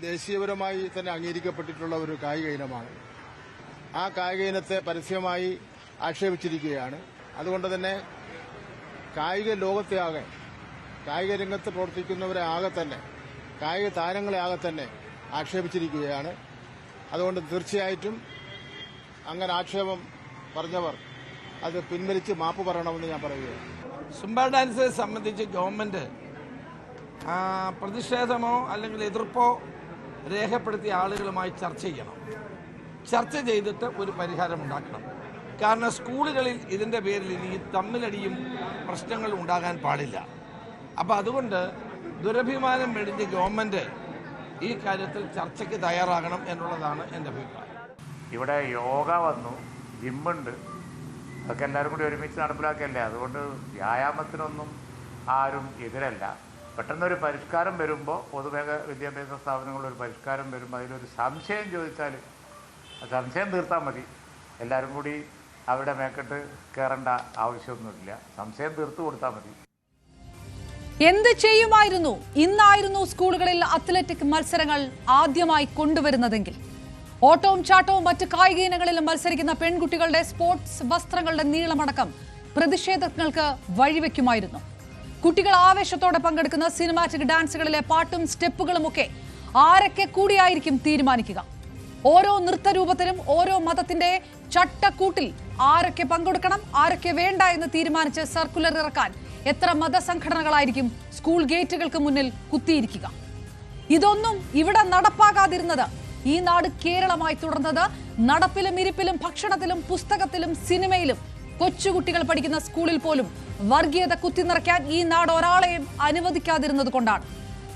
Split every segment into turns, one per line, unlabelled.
ദേശീയപരമായി തന്നെ അംഗീകരിക്കപ്പെട്ടിട്ടുള്ള ഒരു കായിക ഇനമാണ്. ആ കായിക ഇനത്തെ പരസ്യമായി ആക്ഷേപിച്ചിരിക്കുകയാണ്. അതുകൊണ്ട് തന്നെ കായിക ലോകത്തെ ആകെ, കായിക രംഗത്ത് പ്രവർത്തിക്കുന്നവരെ ആകെ തന്നെ, കായിക താരങ്ങളെ ആകെ തന്നെ ആക്ഷേപിച്ചിരിക്കുകയാണ്. അതുകൊണ്ട് തീർച്ചയായിട്ടും അങ്ങനെ ആക്ഷേപം പറഞ്ഞവർ അത് പിൻവലിച്ച് മാപ്പ് പറയണമെന്ന് ഞാൻ പറയുകയാണ്.
സുംബ ഡാൻസിനെ സംബന്ധിച്ച് ഗവൺമെന്റ് പ്രതിഷേധമോ അല്ലെങ്കിൽ എതിർപ്പോ രേഖപ്പെടുത്തിയ ആളുകളുമായി ചർച്ച ചെയ്യണം. ചർച്ച ചെയ്തിട്ട് ഒരു പരിഹാരം ഉണ്ടാക്കണം. കാരണം സ്കൂളുകളിൽ ഇതിൻ്റെ പേരിൽ ഇനി തമ്മിലടിയും പ്രശ്നങ്ങളും ഉണ്ടാകാൻ പാടില്ല. അപ്പോൾ അതുകൊണ്ട് ദുരഭിമാനം വെടിഞ്ഞ് ഗവൺമെൻറ് ഈ കാര്യത്തിൽ ചർച്ചയ്ക്ക് തയ്യാറാകണം എന്നുള്ളതാണ് എൻ്റെ അഭിപ്രായം.
ഇവിടെ യോഗ വന്നു, ജിമ്മുണ്ട്, അതൊക്കെ എല്ലാവരും കൂടി ഒരുമിച്ച് നടപ്പിലാക്കിയല്ലേ. അതുകൊണ്ട് വ്യായാമത്തിനൊന്നും ആരും എതിരല്ല. പെട്ടെന്നൊരു പരിഷ്കാരം വരുമ്പോൾ, പൊതുമേഖല വിദ്യാഭ്യാസ സ്ഥാപനങ്ങളൊരു പരിഷ്കാരം വരുമ്പോൾ അതിലൊരു സംശയം ചോദിച്ചാൽ സംശയം തീർത്താൽ മതി. എല്ലാവരും കൂടി അവിടെ മേക്കെട്ട് കയറേണ്ട ആവശ്യമൊന്നുമില്ല. സംശയം തീർത്തു കൊടുത്താൽ മതി.
എന്ത് ചെയ്യുമായിരുന്നു ഇന്നായിരുന്നു സ്കൂളുകളിൽ അത്ലറ്റിക് മത്സരങ്ങൾ ആദ്യമായി കൊണ്ടുവരുന്നതെങ്കിൽ? ഓട്ടവും ചാട്ടവും മറ്റ് കായിക ഇനങ്ങളിലും മത്സരിക്കുന്ന പെൺകുട്ടികളുടെ സ്പോർട്സ് വസ്ത്രങ്ങളുടെ നീളമടക്കം പ്രതിഷേധങ്ങൾക്ക് വഴിവെക്കുമായിരുന്നു. കുട്ടികൾ ആവേശത്തോടെ പങ്കെടുക്കുന്ന സിനിമാറ്റിക് ഡാൻസുകളിലെ പാട്ടും സ്റ്റെപ്പുകളുമൊക്കെ ആരൊക്കെ കൂടിയായിരിക്കും തീരുമാനിക്കുക? ഓരോ നൃത്തരൂപത്തിലും ഓരോ മതത്തിന്റെ ചട്ടക്കൂട്ടിൽ ആരൊക്കെ പങ്കെടുക്കണം, ആരൊക്കെ വേണ്ട എന്ന് തീരുമാനിച്ച് സർക്കുലർ ഇറക്കാൻ എത്ര മതസംഘടനകളായിരിക്കും സ്കൂൾ ഗേറ്റുകൾക്ക് മുന്നിൽ കുത്തിയിരിക്കുക? ഇതൊന്നും ഇവിടെ നടപ്പാകാതിരുന്നത്, ഈ നാട് കേരളമായി തുടർന്നത്, നടപ്പിലും ഇരിപ്പിലും ഭക്ഷണത്തിലും പുസ്തകത്തിലും സിനിമയിലും കൊച്ചുകുട്ടികൾ പഠിക്കുന്ന സ്കൂളിൽ പോലും വർഗീയത കുത്തിനിറയ്ക്കാൻ ഈ നാട് ഒരാളെയും അനുവദിക്കാതിരുന്നത് കൊണ്ടാണ്.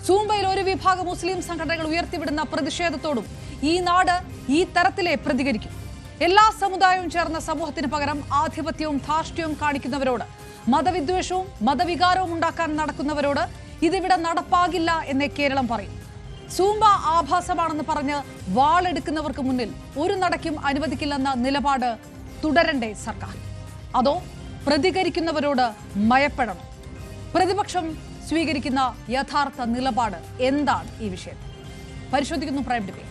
സൂംബയിൽ ഒരു വിഭാഗം മുസ്ലിം സംഘടനകൾ ഉയർത്തിവിടുന്ന പ്രതിഷേധത്തോടും ഈ നാട് ഈ തരത്തിലെ പ്രതികരിക്കും. എല്ലാ സമുദായവും ചേർന്ന സമൂഹത്തിന് പകരം ആധിപത്യവും ധാർഷ്ട്യവും കാണിക്കുന്നവരോട്, മതവിദ്വേഷവും മതവികാരവും ഉണ്ടാക്കാൻ നടക്കുന്നവരോട് ഇതിവിടെ നടപ്പാകില്ല എന്നേ കേരളം പറയും. സൂംബ ആഭാസമാണെന്ന് പറഞ്ഞ് വാളെടുക്കുന്നവർക്ക് മുന്നിൽ ഒരു നടക്കും അനുവദിക്കില്ലെന്ന നിലപാട് തുടരണ്ടേ സർക്കാർ? അതോ പ്രതികരിക്കുന്നവരോട് മയപ്പെടണം? പ്രതിപക്ഷം സ്വീകരിക്കുന്ന യഥാർത്ഥ നിലപാട് എന്താണ് ഈ വിഷയത്തിൽ? പരിശോധിക്കുന്നു പ്രൈം ഡിബേറ്റ്.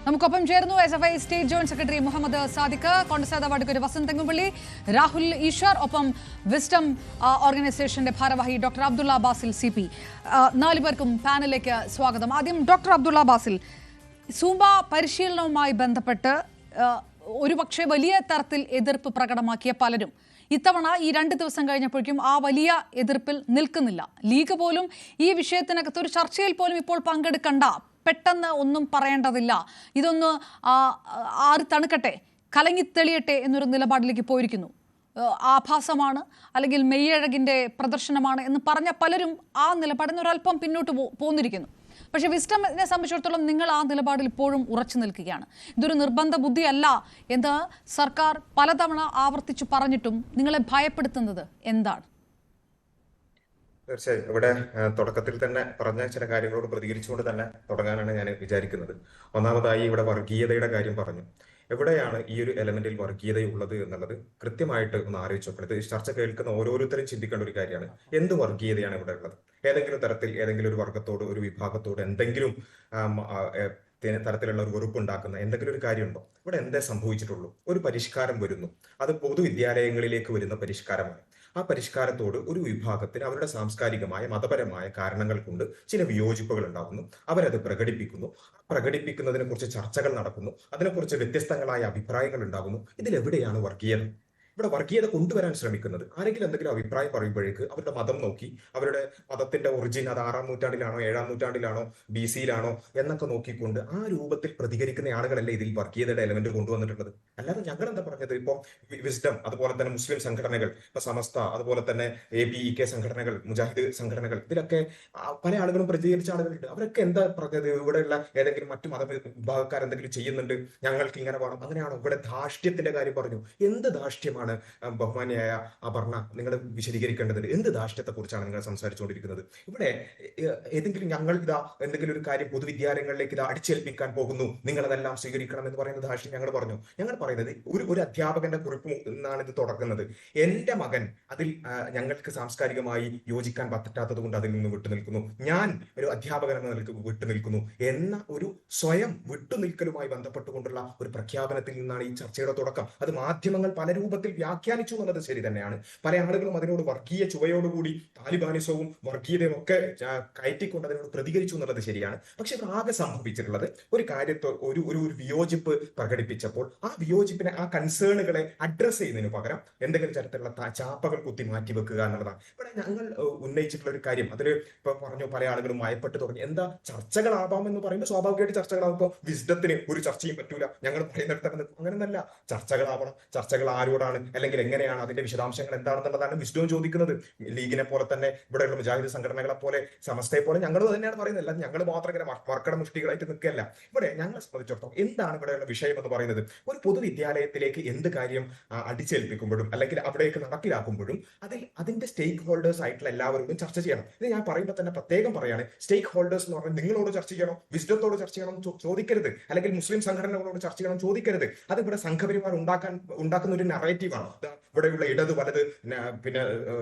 നമുക്കൊപ്പം ചേർന്നു SFI state joint secretary Muhammad Sadiq, Congress നേതാവ് അഡ്വക്കേറ്റ് വസന്ത് തെങ്ങുംപള്ളി, രാഹുൽ ഈശ്വർ, ഒപ്പം വിസ്ഡം ഓർഗനൈസേഷന്റെ ഭാരവാഹി ഡോക്ടർ അബ്ദുള്ള ബാസിൽ CP. 4 പേർക്കും പാനലിലേക്ക് സ്വാഗതം. ആദ്യം ഡോക്ടർ അബ്ദുള്ള ബാസിൽ, സൂംബ പരിശീലനവുമായി ബന്ധപ്പെട്ട് ഒരുപക്ഷെ വലിയ തരത്തിൽ എതിർപ്പ് പ്രകടമാക്കിയ പലരും ഇത്തവണ ഈ 2 ദിവസം കഴിഞ്ഞപ്പോഴേക്കും ആ വലിയ എതിർപ്പിൽ നിൽക്കുന്നില്ല. ലീഗ് പോലും ഈ വിഷയത്തിനകത്ത് ഒരു ചർച്ചയിൽ പോലും ഇപ്പോൾ പങ്കെടുക്കണ്ട, പെട്ടെന്ന് ഒന്നും പറയേണ്ടതില്ല, ഇതൊന്ന് ആറ് തണുക്കട്ടെ, കലങ്ങിത്തെളിയട്ടെ എന്നൊരു നിലപാടിലേക്ക് പോയിരിക്കുന്നു. ആഭാസമാണ് അല്ലെങ്കിൽ മെയ്യഴകിൻ്റെ പ്രദർശനമാണ് എന്ന് പറഞ്ഞ പലരും ആ നിലപാടിന് ഒരല്പം പിന്നോട്ട് പോന്നിരിക്കുന്നു. പക്ഷേ വിസ്ഡമിനെ സംബന്ധിച്ചിടത്തോളം നിങ്ങൾ ആ നിലപാടിൽ ഇപ്പോഴും ഉറച്ചു നിൽക്കുകയാണ്. ഇതൊരു നിർബന്ധ ബുദ്ധിയല്ല എന്ന് സർക്കാർ പലതവണ ആവർത്തിച്ചു പറഞ്ഞിട്ടും നിങ്ങളെ ഭയപ്പെടുത്തുന്നത് എന്താണ്?
തീർച്ചയായും ഇവിടെ തുടക്കത്തിൽ തന്നെ പറഞ്ഞ ചില കാര്യങ്ങളോട് പ്രതികരിച്ചുകൊണ്ട് തന്നെ തുടങ്ങാനാണ് ഞാൻ വിചാരിക്കുന്നത്. ഒന്നാമതായി ഇവിടെ വർഗീയതയുടെ കാര്യം പറഞ്ഞു. എവിടെയാണ് ഈ ഒരു എലമെന്റിൽ വർഗീയതയുള്ളത് എന്നുള്ളത് കൃത്യമായിട്ട് ഒന്ന് ആലോചിച്ച് നോക്കണം. ഇത് ചർച്ച കേൾക്കുന്ന ഓരോരുത്തരും ചിന്തിക്കേണ്ട ഒരു കാര്യമാണ്. എന്ത് വർഗീയതയാണ് ഇവിടെ ഉള്ളത്? ഏതെങ്കിലും തരത്തിൽ ഏതെങ്കിലും ഒരു വർഗത്തോട്, ഒരു വിഭാഗത്തോട് എന്തെങ്കിലും തരത്തിലുള്ള ഒരു വെറുപ്പുണ്ടാക്കുന്ന എന്തെങ്കിലും ഒരു കാര്യമുണ്ടോ? ഇവിടെ എന്തേ സംഭവിച്ചിട്ടുള്ളൂ? ഒരു പരിഷ്കാരം വരുന്നു, അത് പൊതുവിദ്യാലയങ്ങളിലേക്ക് വരുന്ന പരിഷ്കാരമാണ്. ആ പരിഷ്കാരത്തോട് ഒരു വിഭാഗത്തിന് അവരുടെ സാംസ്കാരികമായ മതപരമായ കാരണങ്ങൾ കൊണ്ട് ചില വിയോജിപ്പുകൾ ഉണ്ടാകുന്നു. അവരത് പ്രകടിപ്പിക്കുന്നു. പ്രകടിപ്പിക്കുന്നതിനെ കുറിച്ച് ചർച്ചകൾ നടക്കുന്നു. അതിനെക്കുറിച്ച് വ്യത്യസ്തങ്ങളായ അഭിപ്രായങ്ങൾ ഉണ്ടാകുന്നു. ഇതിലെവിടെയാണ് വർഗീയത? ഇവിടെ വർഗീയത കൊണ്ടുവരാൻ ശ്രമിക്കുന്നത് ആരെങ്കിലും എന്തെങ്കിലും അഭിപ്രായം പറയുമ്പോഴേക്ക് അവരുടെ മതം നോക്കി, അവരുടെ മതത്തിന്റെ ഒറിജിൻ അത് 6-ാം നൂറ്റാണ്ടിലാണോ 7-ാം നൂറ്റാണ്ടിലാണോ BC-യിലാണോ എന്നൊക്കെ നോക്കിക്കൊണ്ട് ആ രൂപത്തിൽ പ്രതികരിക്കുന്ന ആളുകളല്ലേ ഇതിൽ വർഗീയതയുടെ എലമെന്റ് കൊണ്ടുവന്നിട്ടുള്ളത്. അല്ലാതെ ഞങ്ങൾ എന്താ പറഞ്ഞത്? ഇപ്പൊ വിസ്ഡം, അതുപോലെ തന്നെ മുസ്ലിം സംഘടനകൾ, ഇപ്പൊ സമസ്ത, അതുപോലെ തന്നെ ABEK സംഘടനകൾ, മുജാഹിദ് സംഘടനകൾ, ഇതിലൊക്കെ പല ആളുകളും പ്രതികരിച്ച ആളുകളുണ്ട്. അവരൊക്കെ എന്താ പറഞ്ഞത്? ഇവിടെയുള്ള ഏതെങ്കിലും മറ്റു മത വിഭാഗക്കാർ എന്തെങ്കിലും ചെയ്യുന്നുണ്ട്, ഞങ്ങൾക്ക് ഇങ്ങനെ വേണം, അങ്ങനെയാണോ? ഇവിടെ ധാർഷ്ട്യത്തിന്റെ കാര്യം പറഞ്ഞു. എന്ത് ധാർഷ്ട്യമാണ് ധാർഷ്ട്യമാണ് ബഹുമാനിയായ അപർണ നിങ്ങൾ വിശദീകരിക്കേണ്ടത്? എന്ത് ധാർഷ്ട്യത്തെ കുറിച്ചാണ് നിങ്ങൾ സംസാരിച്ചുകൊണ്ടിരിക്കുന്നത്? ഇവിടെ ഏതെങ്കിലും ഞങ്ങൾ ഇതാ എന്തെങ്കിലും ഒരു കാര്യം പൊതുവിദ്യാലയങ്ങളിലേക്ക് ഇതാ അടിച്ചേൽപ്പിക്കാൻ പോകുന്നു, നിങ്ങളതെല്ലാം സ്വീകരിക്കണം എന്ന് പറയുന്ന ധാർഷ്ട്യം ഞങ്ങൾ പറഞ്ഞു. ഞങ്ങൾ പറയുന്നത് ഒരു അധ്യാപകന്റെ കുറിപ്പ് എന്നാണ് ഇത് തുടങ്ങുന്നത്. എന്റെ മകൻ അതിൽ ഞങ്ങൾക്ക് സാംസ്കാരികമായി യോജിക്കാൻ പറ്റാത്തത് കൊണ്ട് അതിൽ നിന്ന് വിട്ടുനിൽക്കുന്നു, ഞാൻ ഒരു അധ്യാപകൻ എന്ന നിലയ്ക്ക് വിട്ടുനിൽക്കുന്നു എന്ന ഒരു സ്വയം വിട്ടുനിൽക്കലുമായി ബന്ധപ്പെട്ടുകൊണ്ടുള്ള ഒരു പ്രഖ്യാപനത്തിൽ നിന്നാണ് ഈ ചർച്ചയുടെ തുടക്കം. അത് മാധ്യമങ്ങൾ പല രൂപത്തിൽ വ്യാഖ്യാനിച്ചു എന്നുള്ളത് ശരി തന്നെയാണ്. പല ആളുകളും അതിനോട് വർഗീയ ചുവയോടുകൂടി താലിബാനിസവും വർഗീയതയും ഒക്കെ കയറ്റിക്കൊണ്ട് അതിനോട് പ്രതികരിച്ചു എന്നുള്ളത് ശരിയാണ്. പക്ഷെ ആകെ സംഭവിച്ചിട്ടുള്ളത് ഒരു കാര്യത്തോ ഒരു വിയോജിപ്പ് പ്രകടിപ്പിച്ചപ്പോൾ ആ വിയോജിപ്പിനെ, ആ കൺസേണുകളെ അഡ്രസ് ചെയ്യുന്നതിന് പകരം എന്തെങ്കിലും തരത്തിലുള്ള ചാപ്പകൾ കുത്തി മാറ്റി വെക്കുക എന്നുള്ളതാണ് ഇവിടെ ഞങ്ങൾ ഉന്നയിച്ചിട്ടുള്ള ഒരു കാര്യം. അതിൽ ഇപ്പൊ പറഞ്ഞു പല ആളുകളും ഭയപ്പെട്ട് തുടങ്ങി. എന്താ ചർച്ചകളാവാം എന്ന് പറയുമ്പോൾ സ്വാഭാവികമായിട്ട് ചർച്ചകളാവുമ്പോൾ വിസ്ഡത്തിന് ഒരു ചർച്ചയും പറ്റൂല, ഞങ്ങൾ പറയുന്നിടത്ത് അങ്ങനെയൊന്നല്ല. ചർച്ചകളാവണം. ചർച്ചകൾ ആരോടാണ് അല്ലെങ്കിൽ എങ്ങനെയാണ്, അതിന്റെ വിശദാംശങ്ങൾ എന്താണെന്നുള്ളതാണ് വിസ്ഡവും ചോദിക്കുന്നത്. ലീഗിനെ പോലെ തന്നെ ഇവിടെയുള്ള മുജാഹിദ് സംഘടനകളെ പോലെ സമസ്തയെ പോലെ ഞങ്ങൾ തന്നെയാണ് പറയുന്നത്. അല്ല ഞങ്ങൾ മാത്രം ഇങ്ങനെ മർക്കട മുഷ്ടികളായിട്ട് നിൽക്കുകയല്ല. ഇവിടെ ഞങ്ങളെ സംബന്ധിച്ചിടത്തോളം എന്താണ് ഇവിടെയുള്ള വിഷയം എന്ന് പറയുന്നത്? ഒരു പൊതുവിദ്യാലയത്തിലേക്ക് എന്ത് കാര്യം അടിച്ചേൽപ്പിക്കുമ്പോഴും അല്ലെങ്കിൽ അവിടേക്ക് നടപ്പിലാക്കുമ്പോഴും അതിന്റെ സ്റ്റേക്ക് ഹോൾഡേഴ്സ് ആയിട്ടുള്ള എല്ലാവരോടും ചർച്ച ചെയ്യണം. ഇത് ഞാൻ പറയുമ്പോൾ തന്നെ പ്രത്യേകം പറയാണ്, സ്റ്റേക്ക് ഹോൾഡേഴ്സ് എന്ന് പറഞ്ഞാൽ നിങ്ങളോട് ചർച്ച ചെയ്യണം, വിസ്ഡത്തോട് ചർച്ച ചെയ്യണം ചോദിക്കരുത്, അല്ലെങ്കിൽ മുസ്ലിം സംഘടനകളോട് ചർച്ച ചെയ്യണം ചോദിക്കരുത്. അത് ഇവിടെ സംഘപരിവാർ ഉണ്ടാക്കുന്ന ഒരു നറേറ്റീവാണ്. ഇവിടെയുള്ള ഇടത് വലത് പിന്നെ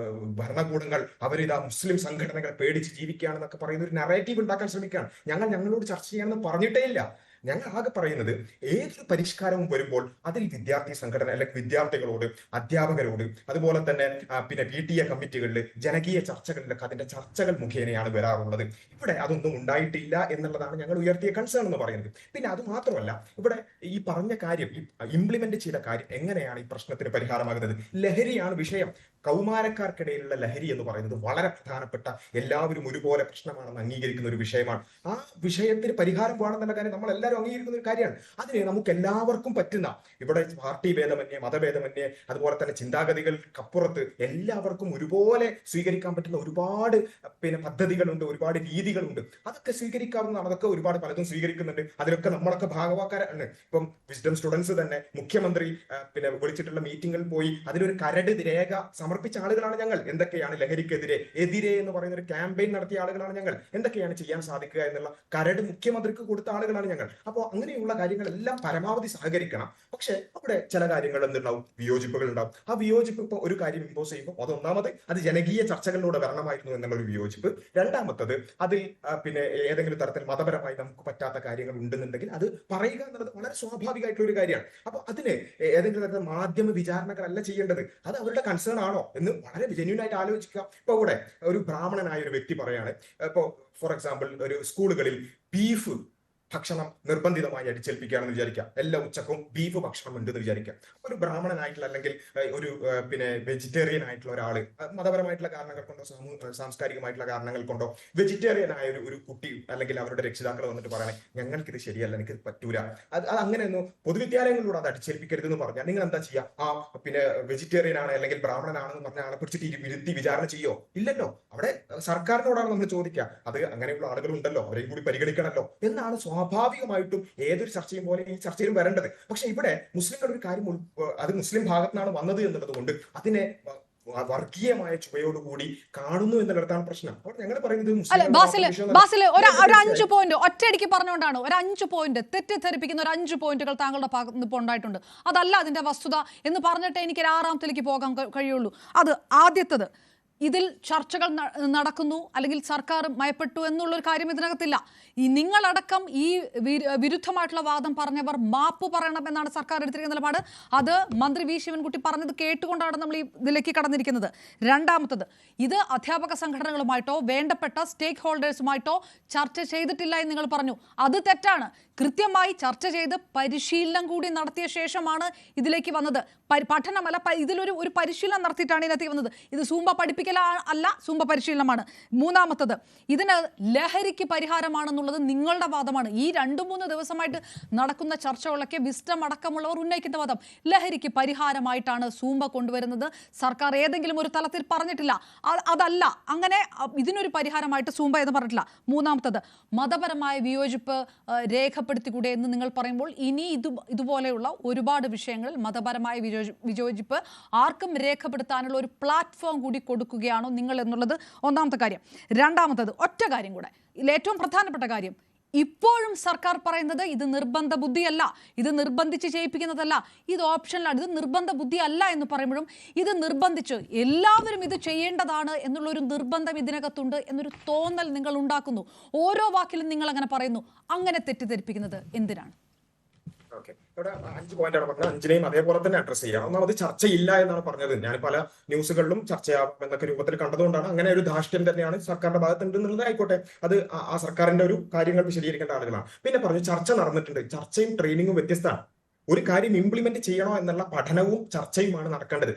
ഭരണകൂടങ്ങൾ അവരിതാ മുസ്ലിം സംഘടനകളെ പേടിച്ച് ജീവിക്കുകയാണെന്നൊക്കെ പറയുന്ന ഒരു നറേറ്റീവ് ഉണ്ടാക്കാൻ ശ്രമിക്കുകയാണ്. ഞങ്ങളോട് ചർച്ച ചെയ്യണമെന്ന് പറഞ്ഞിട്ടേ ഇല്ല. ഞങ്ങൾ ആകെ പറയുന്നത് ഏതൊരു പരിഷ്കാരവും വരുമ്പോൾ അതിൽ വിദ്യാർത്ഥി സംഘടന അല്ലെങ്കിൽ വിദ്യാർത്ഥികളോട്, അധ്യാപകരോട്, അതുപോലെ തന്നെ പിന്നെ PTA കമ്മിറ്റികളിൽ, ജനകീയ ചർച്ചകളിലൊക്കെ അതിന്റെ ചർച്ചകൾ മുഖേനയാണ് വരാറുള്ളത്. ഇവിടെ അതൊന്നും ഉണ്ടായിട്ടില്ല എന്നുള്ളതാണ് ഞങ്ങൾ ഉയർത്തിയ കൺസേൺ എന്ന് പറയുന്നത്. പിന്നെ അത് മാത്രമല്ല, ഇവിടെ ഈ പറഞ്ഞ കാര്യം, ഈ ഇംപ്ലിമെന്റ് ചെയ്ത കാര്യം എങ്ങനെയാണ് ഈ പ്രശ്നത്തിന് പരിഹാരമാകുന്നത്? ലഹരിയാണ് വിഷയം. കൗമാരക്കാർക്കിടയിലുള്ള ലഹരി എന്ന് പറയുന്നത് വളരെ പ്രധാനപ്പെട്ട, എല്ലാവരും ഒരുപോലെ പ്രശ്നമാണെന്ന് അംഗീകരിക്കുന്ന ഒരു വിഷയമാണ്. ആ വിഷയത്തിന് പരിഹാരം വേണമെന്നുള്ള കാര്യം നമ്മൾ എല്ലാവരും അംഗീകരിക്കുന്ന ഒരു കാര്യമാണ്. അതിന് നമുക്ക് എല്ലാവർക്കും പറ്റുന്ന, ഇവിടെ പാർട്ടി ഭേദമന്യേ, മതഭേദമന്യേ, അതുപോലെ തന്നെ ചിന്താഗതികൾക്കപ്പുറത്ത് എല്ലാവർക്കും ഒരുപോലെ സ്വീകരിക്കാൻ പറ്റുന്ന ഒരുപാട് പിന്നെ പദ്ധതികളുണ്ട്, ഒരുപാട് രീതികളുണ്ട്. അതൊക്കെ സ്വീകരിക്കാവുന്നതാണ്. അതൊക്കെ ഒരുപാട് പലതും സ്വീകരിക്കുന്നുണ്ട്. അതിലൊക്കെ നമ്മളൊക്കെ ഭാഗവാക്കാരാണ്. ഇപ്പം വിസ്ഡം സ്റ്റുഡൻസ് തന്നെ മുഖ്യമന്ത്രി പിന്നെ വിളിച്ചിട്ടുള്ള മീറ്റിംഗിൽ പോയി അതിലൊരു കരട് രേഖ സമർപ്പിച്ച ആളുകളാണ് ഞങ്ങൾ. എന്തൊക്കെയാണ് ലഹരിക്കെതിരെ എന്ന് പറയുന്ന ഒരു ക്യാമ്പയിൻ നടത്തിയ ആളുകളാണ് ഞങ്ങൾ. എന്തൊക്കെയാണ് ചെയ്യാൻ സാധിക്കുക എന്നുള്ള കരട് മുഖ്യമന്ത്രിക്ക് കൊടുത്ത ആളുകളാണ് ഞങ്ങൾ. അപ്പോൾ അങ്ങനെയുള്ള കാര്യങ്ങളെല്ലാം പരമാവധി സഹകരിക്കണം. പക്ഷെ അവിടെ ചില കാര്യങ്ങൾ എന്തുണ്ടാവും, വിയോജിപ്പുകൾ ഉണ്ടാവും. ആ വിയോജിപ്പ് ഇപ്പോൾ ഒരു കാര്യം ഇമ്പോസ് ചെയ്യുമ്പോൾ അതൊന്നാമത് അത് ജനകീയ ചർച്ചകളിലൂടെ വരണമായിരുന്നു എന്നുള്ള ഒരു വിയോജിപ്പ്. രണ്ടാമത്തത് അതിൽ പിന്നെ ഏതെങ്കിലും തരത്തിൽ മതപരമായി നമുക്ക് പറ്റാത്ത കാര്യങ്ങൾ ഉണ്ടെന്നുണ്ടെങ്കിൽ അത് പറയുക എന്നുള്ളത് വളരെ സ്വാഭാവികമായിട്ടുള്ള ഒരു കാര്യമാണ്. അപ്പൊ അതിന് ഏതെങ്കിലും തരത്തിൽ മാധ്യമ വിചാരണകളല്ല ചെയ്യേണ്ടത്. അത് അവരുടെ കൺസേൺ ആണോ എന്ന് വളരെ ജെന്യൂൻ ആയിട്ട് ആലോചിക്കുക. ഇപ്പൊ ഇവിടെ ഒരു ബ്രാഹ്മണനായ ഒരു വ്യക്തി പറയാണ്, ഇപ്പോ ഫോർ എക്സാമ്പിൾ ഒരു സ്കൂളുകളിൽ ബീഫ് ഭക്ഷണം നിർബന്ധിതമായി അടിച്ചേൽപ്പിക്കുകയാണെന്ന് വിചാരിക്കാം. എല്ലാ ഉച്ചക്കും ബീഫ് ഭക്ഷണം ഉണ്ടെന്ന് വിചാരിക്കാം. ഒരു ബ്രാഹ്മണനായിട്ടുള്ള അല്ലെങ്കിൽ ഒരു പിന്നെ വെജിറ്റേറിയൻ ആയിട്ടുള്ള ഒരാള് മതപരമായിട്ടുള്ള കാരണങ്ങൾ കൊണ്ടോ സാംസ്കാരികമായിട്ടുള്ള കാരണങ്ങൾ കൊണ്ടോ വെജിറ്റേറിയൻ ആയ ഒരു കുട്ടി അല്ലെങ്കിൽ അവരുടെ രക്ഷിതാക്കൾ വന്നിട്ട് പറയണേ ഞങ്ങൾക്കിത് ശരിയല്ല, എനിക്കിത് പറ്റൂല, അത് അങ്ങനെയൊന്നും പൊതുവിദ്യാലയങ്ങളിലൂടെ അത് അടിച്ചേൽപ്പിക്കരുതെന്ന് പറഞ്ഞാൽ നിങ്ങൾ എന്താ ചെയ്യുക? ആ പിന്നെ വെജിറ്റേറിയൻ ആണ് അല്ലെങ്കിൽ ബ്രാഹ്മണനാണെന്ന് പറഞ്ഞ ആളെ പിടിച്ചിട്ട് ഇരുത്തി വിചാരണ ചെയ്യോ? ഇല്ലല്ലോ. അവിടെ സർക്കാരിനോടാണ് നമ്മൾ ചോദിക്കുക. അത് അങ്ങനെയുള്ള ആളുകളുണ്ടല്ലോ, അവരെയും കൂടി പരിഗണിക്കണമല്ലോ എന്നാണ് സ്വാഭാവികമായിട്ടും ഏതൊരു ചർച്ചയും പോലെ ഈ ചർച്ചയിലും വരേണ്ടത്. പക്ഷെ ഇവിടെ മുസ്ലിങ്ങളുടെ ഒരു കാര്യം, അത് മുസ്ലിം ഭാഗത്താണ് വന്നത് എന്നുള്ളത് കൊണ്ട് അതിനെ വർഗീയമായ ചുവയോടുകൂടി കാണുന്നു എന്നുള്ളതാണ് പ്രശ്നം. അപ്പോൾ ഞങ്ങൾ
പറയുന്നത് ഒരു 5 പോയിന്റ് ഒറ്റയടിക്ക് പറഞ്ഞുകൊണ്ടാണ്, ഒരു 5 പോയിന്റ് തെറ്റിദ്ധരിപ്പിക്കുന്ന ഒരു 5 പോയിന്റുകൾ താങ്കളുടെ ഭാഗത്ത് നിന്ന് ഇപ്പോൾ ഉണ്ടായിട്ടുണ്ട്. അതല്ല അതിന്റെ വസ്തുത എന്ന് പറഞ്ഞിട്ട് എനിക്ക് 6ാമത്തിലേക്ക് പോകാൻ കഴിയുള്ളൂ. അത് ആദ്യത്തത്, ഇതിൽ ചർച്ചകൾ നടക്കുന്നു അല്ലെങ്കിൽ സർക്കാർ മയപ്പെട്ടു എന്നുള്ളൊരു കാര്യം ഇതിനകത്തില്ല. ഈ നിങ്ങളടക്കം ഈ വിരുദ്ധമായിട്ടുള്ള വാദം പറഞ്ഞവർ മാപ്പ് പറയണമെന്നാണ് സർക്കാർ എടുത്തിരിക്കുന്ന നിലപാട്. അത് മന്ത്രി വി ശിവൻകുട്ടി പറഞ്ഞത് കേട്ടുകൊണ്ടാണ് നമ്മൾ ഈ ഇതിലേക്ക് കടന്നിരിക്കുന്നത്. രണ്ടാമത്തത്, ഇത് അധ്യാപക സംഘടനകളുമായിട്ടോ വേണ്ടപ്പെട്ട സ്റ്റേക്ക് ഹോൾഡേഴ്സുമായിട്ടോ ചർച്ച ചെയ്തിട്ടില്ല എന്ന് നിങ്ങൾ പറഞ്ഞു. അത് തെറ്റാണ്. കൃത്യമായി ചർച്ച ചെയ്ത് പരിശീലനം കൂടി നടത്തിയ ശേഷമാണ് ഇതിലേക്ക് വന്നത്. പഠനമല്ല, ഇതിലൊരു പരിശീലനം നടത്തിയിട്ടാണ് ഇതിനകത്ത് വന്നത്. ഇത് സൂംബ പഠിപ്പിക്കാൻ പഠിപ്പിക്കൽ അല്ല, സൂംബ പരിശീലനമാണ്. മൂന്നാമത്തത്, ഇതിന് ലഹരിക്ക് പരിഹാരമാണെന്നുള്ളത് നിങ്ങളുടെ വാദമാണ്. ഈ 2-3 ദിവസമായിട്ട് നടക്കുന്ന ചർച്ചകളൊക്കെ വിസ്റ്റം അടക്കമുള്ളവർ ഉന്നയിക്കുന്ന വാദം ലഹരിക്ക് പരിഹാരമായിട്ടാണ് സൂംബ കൊണ്ടുവരുന്നത്. സർക്കാർ ഏതെങ്കിലും ഒരു തലത്തിൽ പറഞ്ഞിട്ടില്ല അതല്ല, അങ്ങനെ ഇതിനൊരു പരിഹാരമായിട്ട് സൂംബ എന്ന് പറഞ്ഞിട്ടില്ല. മൂന്നാമത്തത്, മതപരമായ വിയോജിപ്പ് രേഖപ്പെടുത്തിക്കൂടെ എന്ന് നിങ്ങൾ പറയുമ്പോൾ ഇനി ഇതുപോലെയുള്ള ഒരുപാട് വിഷയങ്ങളിൽ മതപരമായ വിയോജിപ്പ് ആർക്കും രേഖപ്പെടുത്താനുള്ള ഒരു പ്ലാറ്റ്ഫോം കൂടി കൊടുക്കുകയാണോ നിങ്ങൾ എന്നുള്ളത് ഒന്നാമത്തെ കാര്യം. രണ്ടാമത്തത്, ഒറ്റ കാര്യം കൂടെ, ഏറ്റവും പ്രധാനപ്പെട്ട കാര്യം, ഇപ്പോഴും സർക്കാർ പറയുന്നത് ഇത് നിർബന്ധ ബുദ്ധിയല്ല, ഇത് നിർബന്ധിച്ച് ചെയ്യിപ്പിക്കുന്നതല്ല, ഇത് ഓപ്ഷനിലാണ്, ഇത് നിർബന്ധ ബുദ്ധി അല്ല എന്ന് പറയുമ്പോഴും ഇത് നിർബന്ധിച്ച് എല്ലാവരും ഇത് ചെയ്യേണ്ടതാണ് എന്നുള്ളൊരു നിർബന്ധം ഇതിനകത്തുണ്ട് എന്നൊരു തോന്നൽ നിങ്ങൾ ഉണ്ടാക്കുന്നു. ഓരോ വാക്കിലും നിങ്ങൾ അങ്ങനെ പറയുന്നു. അങ്ങനെ തെറ്റിദ്ധരിപ്പിക്കുന്നത് എന്തിനാണ്?
ഓക്കെ, ഇവിടെ 5 പോയിന്റാണ് പറഞ്ഞത്. 5നെയും അതേപോലെ തന്നെ അഡ്രസ് ചെയ്യാം. ഒന്നാമത് ചർച്ചയില്ല എന്നാണ് പറഞ്ഞത്. ഞാൻ പല ന്യൂസുകളിലും ചർച്ചയാവും എന്നൊക്കെ രൂപത്തിൽ കണ്ടതുകൊണ്ടാണ് അങ്ങനെ ഒരു ധാർഷ്ട്യം തന്നെയാണ് സർക്കാരിന്റെ ഭാഗത്തുണ്ട് എന്നുള്ളത്. ആയിക്കോട്ടെ, അത് ആ സർക്കാരിന്റെ ഒരു കാര്യങ്ങൾ വിശദീകരിക്കേണ്ട ആളുകളാണ്. പിന്നെ പറഞ്ഞു ചർച്ച നടന്നിട്ടുണ്ട്. ചർച്ചയും ട്രെയിനിങ്ങും വ്യത്യസ്തമാണ്. ഒരു കാര്യം ഇംപ്ലിമെന്റ് ചെയ്യണോ എന്നുള്ള പഠനവും ചർച്ചയുമാണ് നടക്കേണ്ടത്.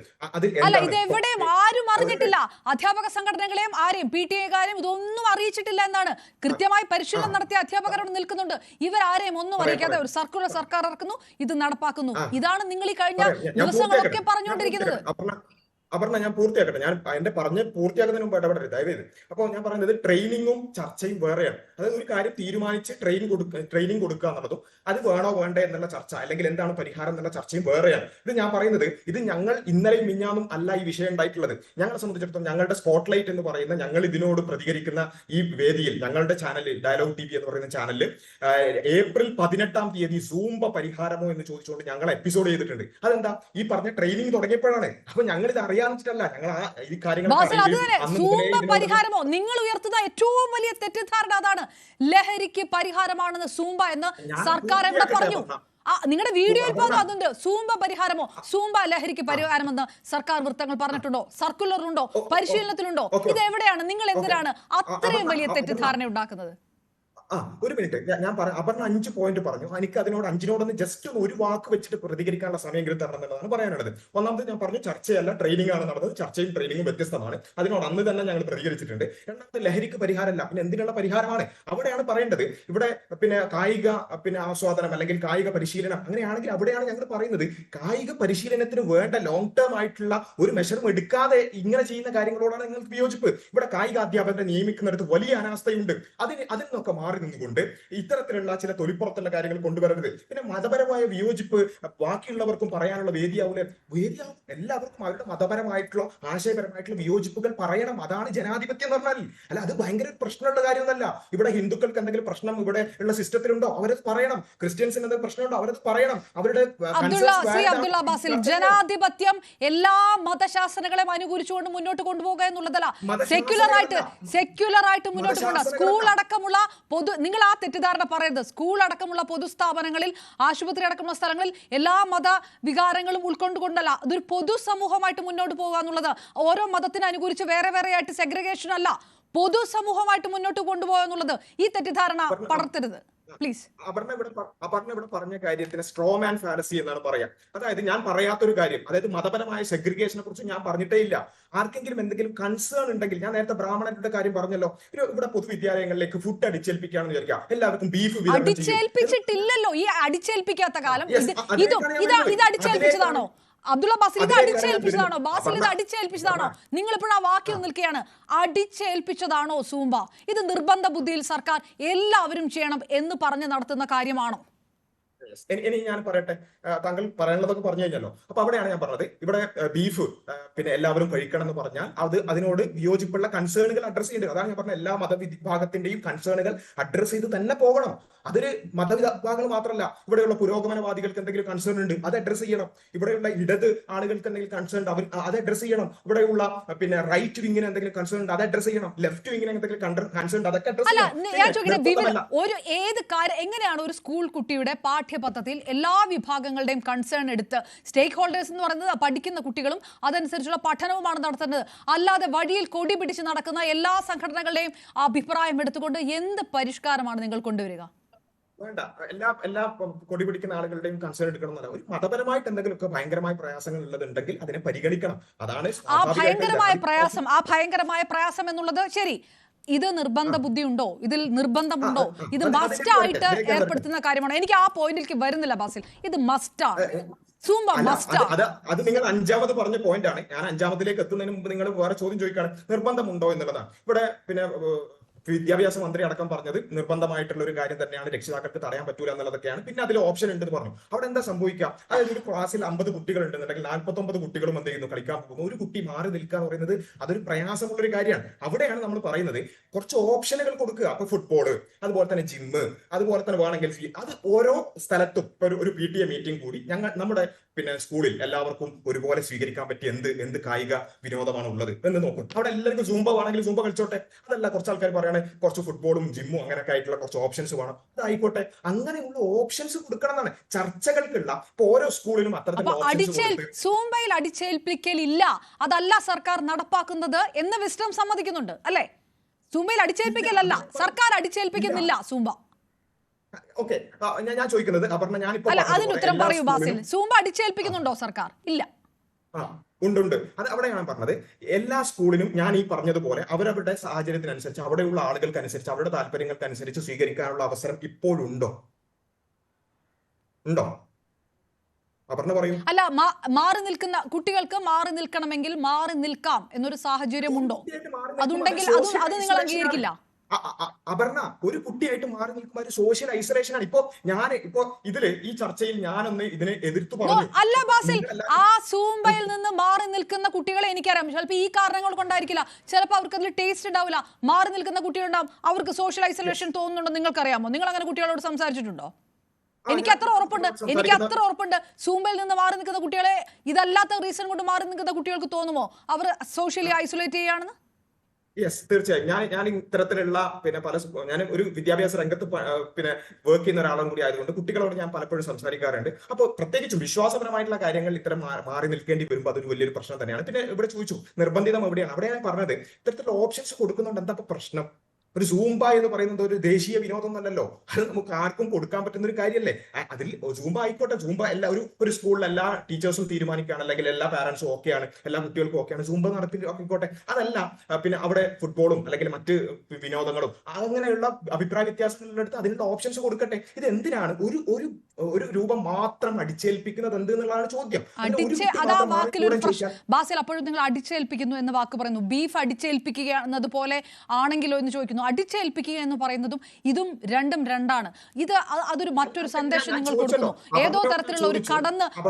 അല്ല, ഇത് എവിടെയും ആരും അറിഞ്ഞിട്ടില്ല. അധ്യാപക സംഘടനകളെയും ആരെയും PTA-കാരെയും ഇതൊന്നും അറിയിച്ചിട്ടില്ല എന്നാണ്. കൃത്യമായി പരിശീലനം നടത്തിയ അധ്യാപകരോട് നിൽക്കുന്നുണ്ട്. ഇവരാരെയും ഒന്നും അറിയിക്കാതെ ഒരു സർക്കുലർ സർക്കാർ ഇറക്കുന്നു, ഇത് നടപ്പാക്കുന്നു. ഇതാണ് നിങ്ങൾ ഈ കഴിഞ്ഞ ദിവസങ്ങളൊക്കെ പറഞ്ഞുകൊണ്ടിരിക്കുന്നത്.
അപർണ, ഞാൻ പൂർത്തിയാക്കട്ടെ. ഞാൻ എന്റെ പറഞ്ഞ് പൂർത്തിയാക്കുന്നതിന് മുമ്പ് ഇടപെടരുത് ദയവേത്. അപ്പോൾ ഞാൻ പറയുന്നത് ട്രെയിനിങ്ങും ചർച്ചയും വേറെയാണ്. അതായത് ഒരു കാര്യം തീരുമാനിച്ച് ട്രെയിനിങ് കൊടുക്കുക എന്നുള്ളതും അത് വേണോ വേണ്ടേ എന്നുള്ള ചർച്ച, അല്ലെങ്കിൽ എന്താണ് പരിഹാരം എന്നുള്ള ചർച്ചയും വേറെയാണ്. ഇത് ഞാൻ പറയുന്നത്, ഇത് ഞങ്ങൾ ഇന്നലെയും മിഞ്ഞാന്നും അല്ല ഈ വിഷയം ഉണ്ടായിട്ടുള്ളത്. ഞങ്ങളെ സംബന്ധിച്ചിടത്തോളം ഞങ്ങളുടെ സ്പോട്ട്ലൈറ്റ് എന്ന് പറയുന്ന ഞങ്ങൾ ഇതിനോട് പ്രതികരിക്കുന്ന ഈ വേദിയിൽ, ഞങ്ങളുടെ ചാനലിൽ ഡയലോഗ് TV എന്ന് പറയുന്ന ചാനലിൽ ഏപ്രിൽ 18-ാം തീയതി സൂംബ പരിഹാരമോ എന്ന് ചോദിച്ചുകൊണ്ട് ഞങ്ങൾ എപ്പിസോഡ് ചെയ്തിട്ടുണ്ട്. അതെന്താ, ഈ പറഞ്ഞ ട്രെയിനിങ് തുടങ്ങിയപ്പോഴാണ്. അപ്പൊ ഞങ്ങൾ ഇത്
സൂംബ പരിഹാരമോ? നിങ്ങൾ ഉയർത്തുന്ന ഏറ്റവും വലിയ തെറ്റിദ്ധാരണ അതാണ്. ലഹരിക്ക് പരിഹാരമാണെന്ന് സൂംബ എന്ന് സർക്കാർ എവിടെ പറഞ്ഞു? നിങ്ങളുടെ വീഡിയോയിൽ പോലും അതുണ്ട്. സൂംബ പരിഹാരമോ? സൂംബ ലഹരിക്ക് പരിഹാരമെന്ന് സർക്കാർ വൃത്തങ്ങൾ പറഞ്ഞിട്ടുണ്ടോ? സർക്കുലറിലുണ്ടോ? പരിശീലനത്തിലുണ്ടോ? ഇത് എവിടെയാണ്? നിങ്ങൾ എന്തിനാണ് അത്രയും വലിയ തെറ്റിദ്ധാരണ ഉണ്ടാക്കുന്നത്?
ഒരു മിനിറ്റ്, ഞാൻ അപർണ 5 പോയിന്റ് പറഞ്ഞു. എനിക്ക് അതിനോട് 5നോടൊന്ന് ജസ്റ്റ് ഒരു വാക്ക് വെച്ചിട്ട് പ്രതികരിക്കാനുള്ള സമയം തരണം എന്നുള്ളതാണ് പറയാനുള്ളത്. ഒന്നാമത് ഞാൻ പറഞ്ഞു ചർച്ചയല്ല ട്രെയിനിങ് ആണ് നടന്നത്. ചർച്ചയും ട്രെയിനിങ്ങും വ്യത്യസ്തമാണ്. അതിനോട് അന്ന് തന്നെ ഞങ്ങൾ പ്രതികരിച്ചിട്ടുണ്ട്. രണ്ടാമത് ലഹരിക്ക് പരിഹാരമല്ല, പിന്നെ എന്തിനുള്ള പരിഹാരമാണ് അവിടെയാണ് പറയേണ്ടത്. ഇവിടെ പിന്നെ കായിക ആസ്വാദനം അല്ലെങ്കിൽ കായിക പരിശീലനം അങ്ങനെയാണെങ്കിൽ അവിടെയാണ് ഞങ്ങൾ പറയുന്നത്. കായിക പരിശീലനത്തിന് വേണ്ട ലോങ് ടേം ആയിട്ടുള്ള ഒരു മെഷറും എടുക്കാതെ ഇങ്ങനെ ചെയ്യുന്ന കാര്യങ്ങളോടാണ് നിങ്ങൾക്ക് വിയോജിപ്പ്. ഇവിടെ കായിക അധ്യാപകരെ നിയമിക്കുന്നിടത്ത് വലിയ അനാസ്ഥയുണ്ട്. അതിൽ നിന്നൊക്കെ മാറി നിന്നുകൊണ്ട് ഇത്തരത്തിലുള്ള ചില തൊലിപ്പുറത്തുള്ള കാര്യങ്ങൾ കൊണ്ടുവരരുത്. പിന്നെ മതപരമായ വിയോജിപ്പ് ബാക്കിയുള്ളവർക്കും പറയാനുള്ള വേദിയാവൂലെ? വേദിയാവും. എല്ലാവർക്കും അവരുടെ മതപരമായിട്ടുള്ള ആശയപരമായിട്ടുള്ള വിയോജിപ്പുകൾ പറയണം. അതാണ് ജനാധിപത്യം എന്ന് പറഞ്ഞാൽ. അല്ല, അത് ഭയങ്കര പ്രശ്നമുള്ള കാര്യമൊന്നല്ല. ഇവിടെ ഹിന്ദുക്കൾക്ക് എന്തെങ്കിലും പ്രശ്നം ഇവിടെ ഉള്ള സിസ്റ്റത്തിലുണ്ടോ അവരത് പറയണം. ക്രിസ്ത്യൻസിന് എന്തെങ്കിലും പ്രശ്നമുണ്ടോ അവരത് പറയണം. അവരുടെ
ജനാധിപത്യം എല്ലാ മതശാസനങ്ങളെയും അനുകൂലിച്ചുകൊണ്ട് മുന്നോട്ട് കൊണ്ടുപോകുക എന്നുള്ളതല്ല. സെക്യുലർ ആയിട്ട് മുന്നോട്ട് പോകണം. സ്കൂൾ അടക്കമുള്ള നിങ്ങൾ ആ തെറ്റിദ്ധാരണ പറയരുത്. സ്കൂൾ അടക്കമുള്ള പൊതുസ്ഥാപനങ്ങളിൽ, ആശുപത്രി അടക്കമുള്ള സ്ഥലങ്ങളിൽ എല്ലാ മത വികാരങ്ങളും ഉൾക്കൊണ്ടുകൊണ്ടല്ല, അതൊരു പൊതുസമൂഹമായിട്ട് മുന്നോട്ട് പോകുക എന്നുള്ളത്. ഓരോ മതത്തിന് അനുകൂലിച്ച് വേറെ ആയിട്ട് സെഗ്രിഗേഷൻ അല്ല, പൊതുസമൂഹമായിട്ട് മുന്നോട്ട് കൊണ്ടുപോകുക എന്നുള്ളത്. ഈ തെറ്റിദ്ധാരണ പടർത്തരുത് പ്ലീസ്.
അപർണ ഇവിടെ പറഞ്ഞ കാര്യത്തിന് സ്ട്രോമാൻ ഫാലസി എന്നാണ് പറയാം. അതായത് ഞാൻ പറയാത്തൊരു കാര്യം, അതായത് മതപരമായ സെഗ്രിഗേഷനെ കുറിച്ച് ഞാൻ പറഞ്ഞിട്ടേ ഇല്ല. ആർക്കെങ്കിലും എന്തെങ്കിലും കൺസേൺ ഉണ്ടെങ്കിൽ, ഞാൻ നേരത്തെ ബ്രാഹ്മണരുടെ കാര്യം പറഞ്ഞല്ലോ, ഇവിടെ പൊതുവിദ്യാലയങ്ങളിലേക്ക് ഫുഡ് അടിച്ചേൽപ്പിക്കുകയാണെന്ന് വിചാരിക്കാം. എല്ലാവർക്കും ബീഫ്
അടിച്ചേൽപ്പിച്ചിട്ടില്ലല്ലോ. ഈ അടിച്ചേൽപ്പിക്കാത്ത കാലം ഇത് അടിച്ചേൽപ്പിച്ചതാണോ? അബ്ദുള്ള ബാസിൽ ഇത് അടിച്ചേൽപ്പിച്ചതാണോ? ബാസിൽ ഇത് അടിച്ചേൽപ്പിച്ചതാണോ? നിങ്ങൾ ഇപ്പോഴും ആ വാക്യം നിൽക്കുകയാണ്. അടിച്ചേൽപ്പിച്ചതാണോ സൂംബ? ഇത് നിർബന്ധ ബുദ്ധിയിൽ സർക്കാർ എല്ലാവരും ചെയ്യണം എന്ന് പറഞ്ഞ് നടത്തുന്ന കാര്യമാണോ?
ഇനി ഞാൻ പറയട്ടെ, താങ്കൾ പറയാനുള്ളതൊക്കെ പറഞ്ഞു കഴിഞ്ഞല്ലോ. അപ്പൊ അവിടെയാണ് ഞാൻ പറഞ്ഞത്, ഇവിടെ ബീഫ് പിന്നെ എല്ലാവരും കഴിക്കണം എന്ന് പറഞ്ഞാൽ അതിനോട് വിയോജിപ്പുള്ള കൺസേണുകൾ അഡ്രസ് ചെയ്യേണ്ടത്. അതാണ് ഞാൻ പറഞ്ഞ എല്ലാ മതവിഭാഗത്തിന്റെയും കൺസേണുകൾ അഡ്രസ് ചെയ്ത് തന്നെ പോകണം. അതൊരു മതവിഭാഗങ്ങൾ മാത്രമല്ല, ഇവിടെയുള്ള പുരോഗമനവാദികൾക്ക് എന്തെങ്കിലും കൺസേൺ ഉണ്ട്, അത് അഡ്രസ് ചെയ്യണം. ഇവിടെയുള്ള ഇടത് ആളുകൾക്ക് എന്തെങ്കിലും കൺസേൺ ഉണ്ട്, അത് അഡ്രസ് ചെയ്യണം. ഇവിടെയുള്ള പിന്നെ റൈറ്റ് വിങ്ങിന് എന്തെങ്കിലും കൺസേൺ ഉണ്ട്, അത് അഡ്രസ് ചെയ്യണം. ലെഫ്റ്റ് വിങ്ങിന് എന്തെങ്കിലും കൺസേൺ ഉണ്ട്, അതൊക്കെ അഡ്രസ് ചെയ്യണം.
ഒരു ഏത് കാര്യം എങ്ങനെയാണ് ഒരു സ്കൂൾ കുട്ടിയുടെ പാഠ്യപദ്ധതിയിൽ എല്ലാ വിഭാഗങ്ങളുടെയും കൺസേൺ എടുത്ത് സ്റ്റേക്ക് ഹോൾഡേഴ്സ് എന്ന് പറയുന്നത് പഠിക്കുന്ന കുട്ടികളും അതനുസരിച്ചുള്ള പഠനവുമാണ് നടത്തുന്നത്. അല്ലാതെ വഴിയിൽ കൊടി പിടിച്ച് നടക്കുന്ന എല്ലാ സംഘടനകളുടെയും അഭിപ്രായം എടുത്തുകൊണ്ട് എന്ത് പരിഷ്കാരമാണ് നിങ്ങൾ കൊണ്ടുവരിക?
വേണ്ട, എല്ലാ കൊടി പിടിക്കുന്ന ആളുകളുടെയും കൺസേൺ എടുക്കണം എന്നല്ല. ഒരു മതപരമായിട്ട് എന്തെങ്കിലുമൊക്കെ ഭയങ്കരമായ പ്രയാസങ്ങൾ ഉള്ളതുണ്ടെങ്കിൽ അതിനെ പരിഗണിക്കണം. അതാണ്
ആ ഭയങ്കരമായ പ്രയാസം എന്നുള്ളത് ശരി. ഇത് നിർബന്ധ ബുദ്ധിയുണ്ടോ, ഇതിൽ നിർബന്ധമുണ്ടോ, ഇത് മസ്റ്റ് ആയിട്ട് ഏർപ്പെടുത്തുന്ന കാര്യമാണോ? എനിക്ക് ആ പോയിന്റിലേക്ക് വരുന്നില്ല ബാസിൽ. ഇത് മസ്റ്റാണ്, സൂംബ മസ്റ്റാണ്.
അത് നിങ്ങൾ 5ാമത് പറഞ്ഞ പോയിന്റാണ്. ഞാൻ 5ാമതിലേക്ക് എത്തുന്നതിന് മുമ്പ് നിങ്ങൾ വേറെ ചോദ്യം ചോദിക്കുകയാണ്, നിർബന്ധമുണ്ടോ എന്നുള്ളതാണ്. ഇവിടെ പിന്നെ വിദ്യാഭ്യാസ മന്ത്രി അടക്കം പറഞ്ഞത് നിർബന്ധമായിട്ടുള്ള ഒരു കാര്യം തന്നെയാണ്, രക്ഷിതാക്കൾക്ക് തടയാൻ പറ്റൂല എന്നുള്ളതൊക്കെയാണ്. പിന്നെ അതിൽ ഓപ്ഷൻ ഉണ്ടെന്ന് പറഞ്ഞു. അവിടെ എന്താ സംഭവിക്കുക? അതായത് ഒരു ക്ലാസ്സിൽ 50 കുട്ടികൾ ഉണ്ടെന്നുണ്ടെങ്കിൽ 49 കുട്ടികളും എന്ത് ചെയ്യുന്നു, കളിക്കാൻ പോകുന്നു. ഒരു കുട്ടി മാറി നിൽക്കുക എന്ന് പറയുന്നത് അതൊരു പ്രയാസമുള്ളൊരു കാര്യമാണ്. അവിടെയാണ് നമ്മൾ പറയുന്നത് കുറച്ച് ഓപ്ഷനുകൾ കൊടുക്കുക. അപ്പൊ ഫുട്ബോള്, അതുപോലെ തന്നെ ജിമ്മ്, അതുപോലെ തന്നെ വേണമെങ്കിൽ അത് ഓരോ സ്ഥലത്തും ഒരു PTA മീറ്റിംഗ് കൂടി നമ്മുടെ പിന്നെ സ്കൂളിൽ എല്ലാവർക്കും ഒരുപോലെ സ്വീകരിക്കാൻ പറ്റിയ എന്ത് കായിക വിനോദമാണ് ഉള്ളത് എന്ന് നോക്കും. അവിടെ എല്ലാവർക്കും സൂംബ വേണമെങ്കിൽ സൂംബ കളിച്ചോട്ടെ. അതല്ല, കുറച്ച് ആൾക്കാർ പറയാണ് കുറച്ച് ഫുട്ബോളും ജിമ്മും അങ്ങനെയൊക്കെ ആയിട്ടുള്ള കുറച്ച് ഓപ്ഷൻസ് വേണം. അതായിക്കോട്ടെ, അങ്ങനെയുള്ള ഓപ്ഷൻസ് കൊടുക്കണം എന്നാണ് ചർച്ചകൾക്കുള്ള. ഇപ്പൊ ഓരോ സ്കൂളിലും അത്തരത്തിലുള്ള
സൂംബയിൽ അടിച്ചേൽപ്പിക്കലില്ല, അതല്ല സർക്കാർ നടപ്പാക്കുന്നത് എന്ന് വിസ്റ്റം സമ്മതിക്കുന്നുണ്ട് അല്ലെ? സൂംബയിൽ അടിച്ചേൽപ്പിക്കലല്ല, സർക്കാർ അടിച്ചേൽപ്പിക്കുന്നില്ല സൂംബ.
ഓക്കെ, ഞാൻ ചോദിക്കുന്നത് അപർണ, ഞാനിപ്പോ
അതിന് ഉത്തരം പറയൂ ബാസിൽ. സൂംബ അടിച്ചേൽപ്പിക്കുന്നുണ്ടോ സർക്കാർ? ഇല്ല.
ഉണ്ട്. അത് അവിടെ ഞാൻ പറഞ്ഞത് എല്ലാ സ്കൂളിലും ഞാൻ ഈ പറഞ്ഞതുപോലെ അവരവരുടെ സാഹചര്യത്തിനനുസരിച്ച്, അവിടെയുള്ള ആളുകൾക്കനുസരിച്ച്, അവരുടെ താല്പര്യങ്ങൾക്കനുസരിച്ച് സ്വീകരിക്കാനുള്ള അവസരം ഇപ്പോഴുണ്ടോ? അപർണ പറയൂ.
അല്ല, മാറി നിൽക്കുന്ന കുട്ടികൾക്ക് മാറി നിൽക്കണമെങ്കിൽ മാറി നിൽക്കാം എന്നൊരു സാഹചര്യം ഉണ്ടോ? അതുണ്ടെങ്കിൽ അത് നിങ്ങൾ അംഗീകരിക്കില്ല.
അപർണ, ഒരു കുട്ടിയായിട്ട് മാറി നിൽക്കുമ്പോൾ ഒരു സോഷ്യൽ ഐസൊലേഷൻ ആണ്. ഇപ്പോ ഈ ചർച്ചയിൽ ഞാനൊന്ന് ഇതിനെ എതിർത്ത് പറഞ്ഞു.
അല്ല ബാസിൽ, ആ സൂംബയിൽ നിന്ന് മാറി നിൽക്കുന്ന കുട്ടികളെ എനിക്കറിയാം. ചിലപ്പോൾ ഈ കാരണങ്ങൾ കൊണ്ടായിരിക്കില്ല, ചിലപ്പോൾ അവർക്ക് അതിൽ ടേസ്റ്റ് ഉണ്ടാവില്ല. മാറി നിൽക്കുന്ന കുട്ടികളുണ്ടാവും, അവർക്ക് സോഷ്യൽ ഐസൊലേഷൻ തോന്നുന്നുണ്ടോ നിങ്ങൾക്കറിയാമോ? നിങ്ങൾ അങ്ങനെ കുട്ടികളോട് സംസാരിച്ചിട്ടുണ്ടോ? എനിക്ക് അത്ര ഉറപ്പുണ്ട്. സൂംബയിൽ നിന്ന് മാറി നിൽക്കുന്ന കുട്ടികളെ ഇതല്ലാത്ത റീസൺ കൊണ്ട് മാറി നിൽക്കുന്ന കുട്ടികൾക്ക് തോന്നുമോ അവർ സോഷ്യലി ഐസൊലേറ്റ് ചെയ്യുകയാണെന്ന്?
യെസ്, തീർച്ചയായും. ഞാൻ ഇത്തരത്തിലുള്ള ഞാൻ ഒരു വിദ്യാഭ്യാസ രംഗത്ത് വർക്ക് ചെയ്യുന്ന ഒരാളും കൂടി ആയതുകൊണ്ട് കുട്ടികളോട് ഞാൻ പലപ്പോഴും സംസാരിക്കാറുണ്ട്. അപ്പോൾ പ്രത്യേകിച്ചും വിശ്വാസപരമായിട്ടുള്ള കാര്യങ്ങൾ ഇത്തരം മാറി നിൽക്കേണ്ടി വരുമ്പോൾ അതൊരു വലിയൊരു പ്രശ്നം തന്നെയാണ്. പിന്നെ ഇവിടെ ചോദിച്ചു നിർബന്ധിതം എവിടെയാണ്? അവിടെയാണ് പറഞ്ഞത് ഇത്തരത്തിലുള്ള ഓപ്ഷൻസ് കൊടുക്കുന്നുണ്ട്. എന്താ പ്രശ്നം? ഒരു സൂംബ എന്ന് പറയുന്നത് ഒരു ദേശീയ വിനോദം അല്ലല്ലോ. അത് നമുക്ക് ആർക്കും കൊടുക്കാൻ പറ്റുന്ന ഒരു കാര്യമല്ലേ. അതിൽ സൂംബ ആയിക്കോട്ടെ, സൂംബ ഒരു സ്കൂളിൽ എല്ലാ ടീച്ചേഴ്സും തീരുമാനിക്കുകയാണ്, അല്ലെങ്കിൽ എല്ലാ പാരന്റ്സും ഓക്കെയാണ്, എല്ലാ കുട്ടികൾക്കും ഓക്കെയാണ്, സൂംബ നടത്തിക്കോട്ടെ. അതല്ല, പിന്നെ അവിടെ ഫുട്ബോളും അല്ലെങ്കിൽ മറ്റ് വിനോദങ്ങളും അങ്ങനെയുള്ള അഭിപ്രായ വ്യത്യാസങ്ങളിലെടുത്ത് അതിനുള്ള ഓപ്ഷൻസ് കൊടുക്കട്ടെ. ഇത് എന്തിനാണ് ഒരു രൂപം മാത്രം അടിച്ചേൽപ്പിക്കുന്നത് എന്നുള്ളതാണ് ചോദ്യം.
ബാസിൽ, അപ്പോഴും നിങ്ങൾ അടിച്ചേൽപ്പിക്കുന്നു എന്ന വാക്ക് പറയുന്നു. ബീഫ് അടിച്ചേൽപ്പിക്കുക എന്നതുപോലെ ആണെങ്കിലോ എന്ന് ചോദിക്കുന്നു. അടിച്ചേൽപ്പിക്കുക എന്ന് പറയുന്നതും ഇതും രണ്ടാണ്. ഇത് അതൊരു മറ്റൊരു സന്ദേശം നിങ്ങൾ കൊടുക്കുന്നു. ഏതോ തരത്തിലുള്ള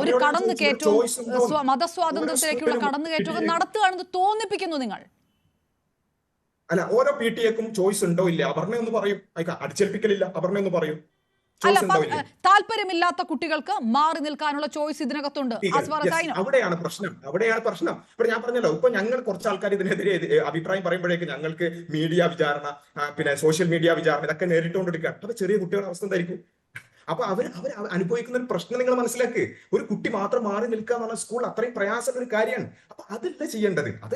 ഒരു കടന്നുകയറ്റവും മതസ്വാതന്ത്ര്യത്തിലേക്കുള്ള കടന്നുകയറ്റവും നടത്തുകയാണെന്ന് തോന്നിപ്പിക്കുന്നു നിങ്ങൾ.
അല്ല, ഓരോ PTA-ക്കും ചോയ്സ് ഉണ്ടോ ഇല്ല? അപർണ ഒന്ന് പറയും. അടിച്ചേൽപ്പിക്കലില്ല, അപർണ ഒന്ന് പറയും.
അല്ല, താല്പര്യമില്ലാത്ത കുട്ടികൾക്ക് മാറി നിൽക്കാനുള്ള ചോയ്സ് ഇതിനകത്തുണ്ട്.
അവിടെയാണ് പ്രശ്നം. ഇവിടെ ഞാൻ പറഞ്ഞല്ലോ, ഇപ്പൊ ഞങ്ങൾ കുറച്ച് ആൾക്കാർ ഇതിനെതിരെ അഭിപ്രായം പറയുമ്പോഴേക്ക് ഞങ്ങൾക്ക് മീഡിയ വിചാരണ, പിന്നെ സോഷ്യൽ മീഡിയ വിചാരണ ഇതൊക്കെ നേരിട്ടുകൊണ്ടിരിക്കുകയാണ്. അപ്പൊ ചെറിയ കുട്ടികളുടെ അവസ്ഥ എന്തായിരിക്കും? അപ്പൊ അവർ അനുഭവിക്കുന്ന ഒരു പ്രശ്നം നിങ്ങൾ മനസ്സിലാക്കുക. ഒരു കുട്ടി മാത്രം മാറി നിൽക്കുക എന്ന് പറഞ്ഞാൽ സ്കൂൾ അത്രയും പ്രയാസമുള്ള ഒരു കാര്യമാണ്. അപ്പൊ അതല്ല ചെയ്യേണ്ടത്. അത്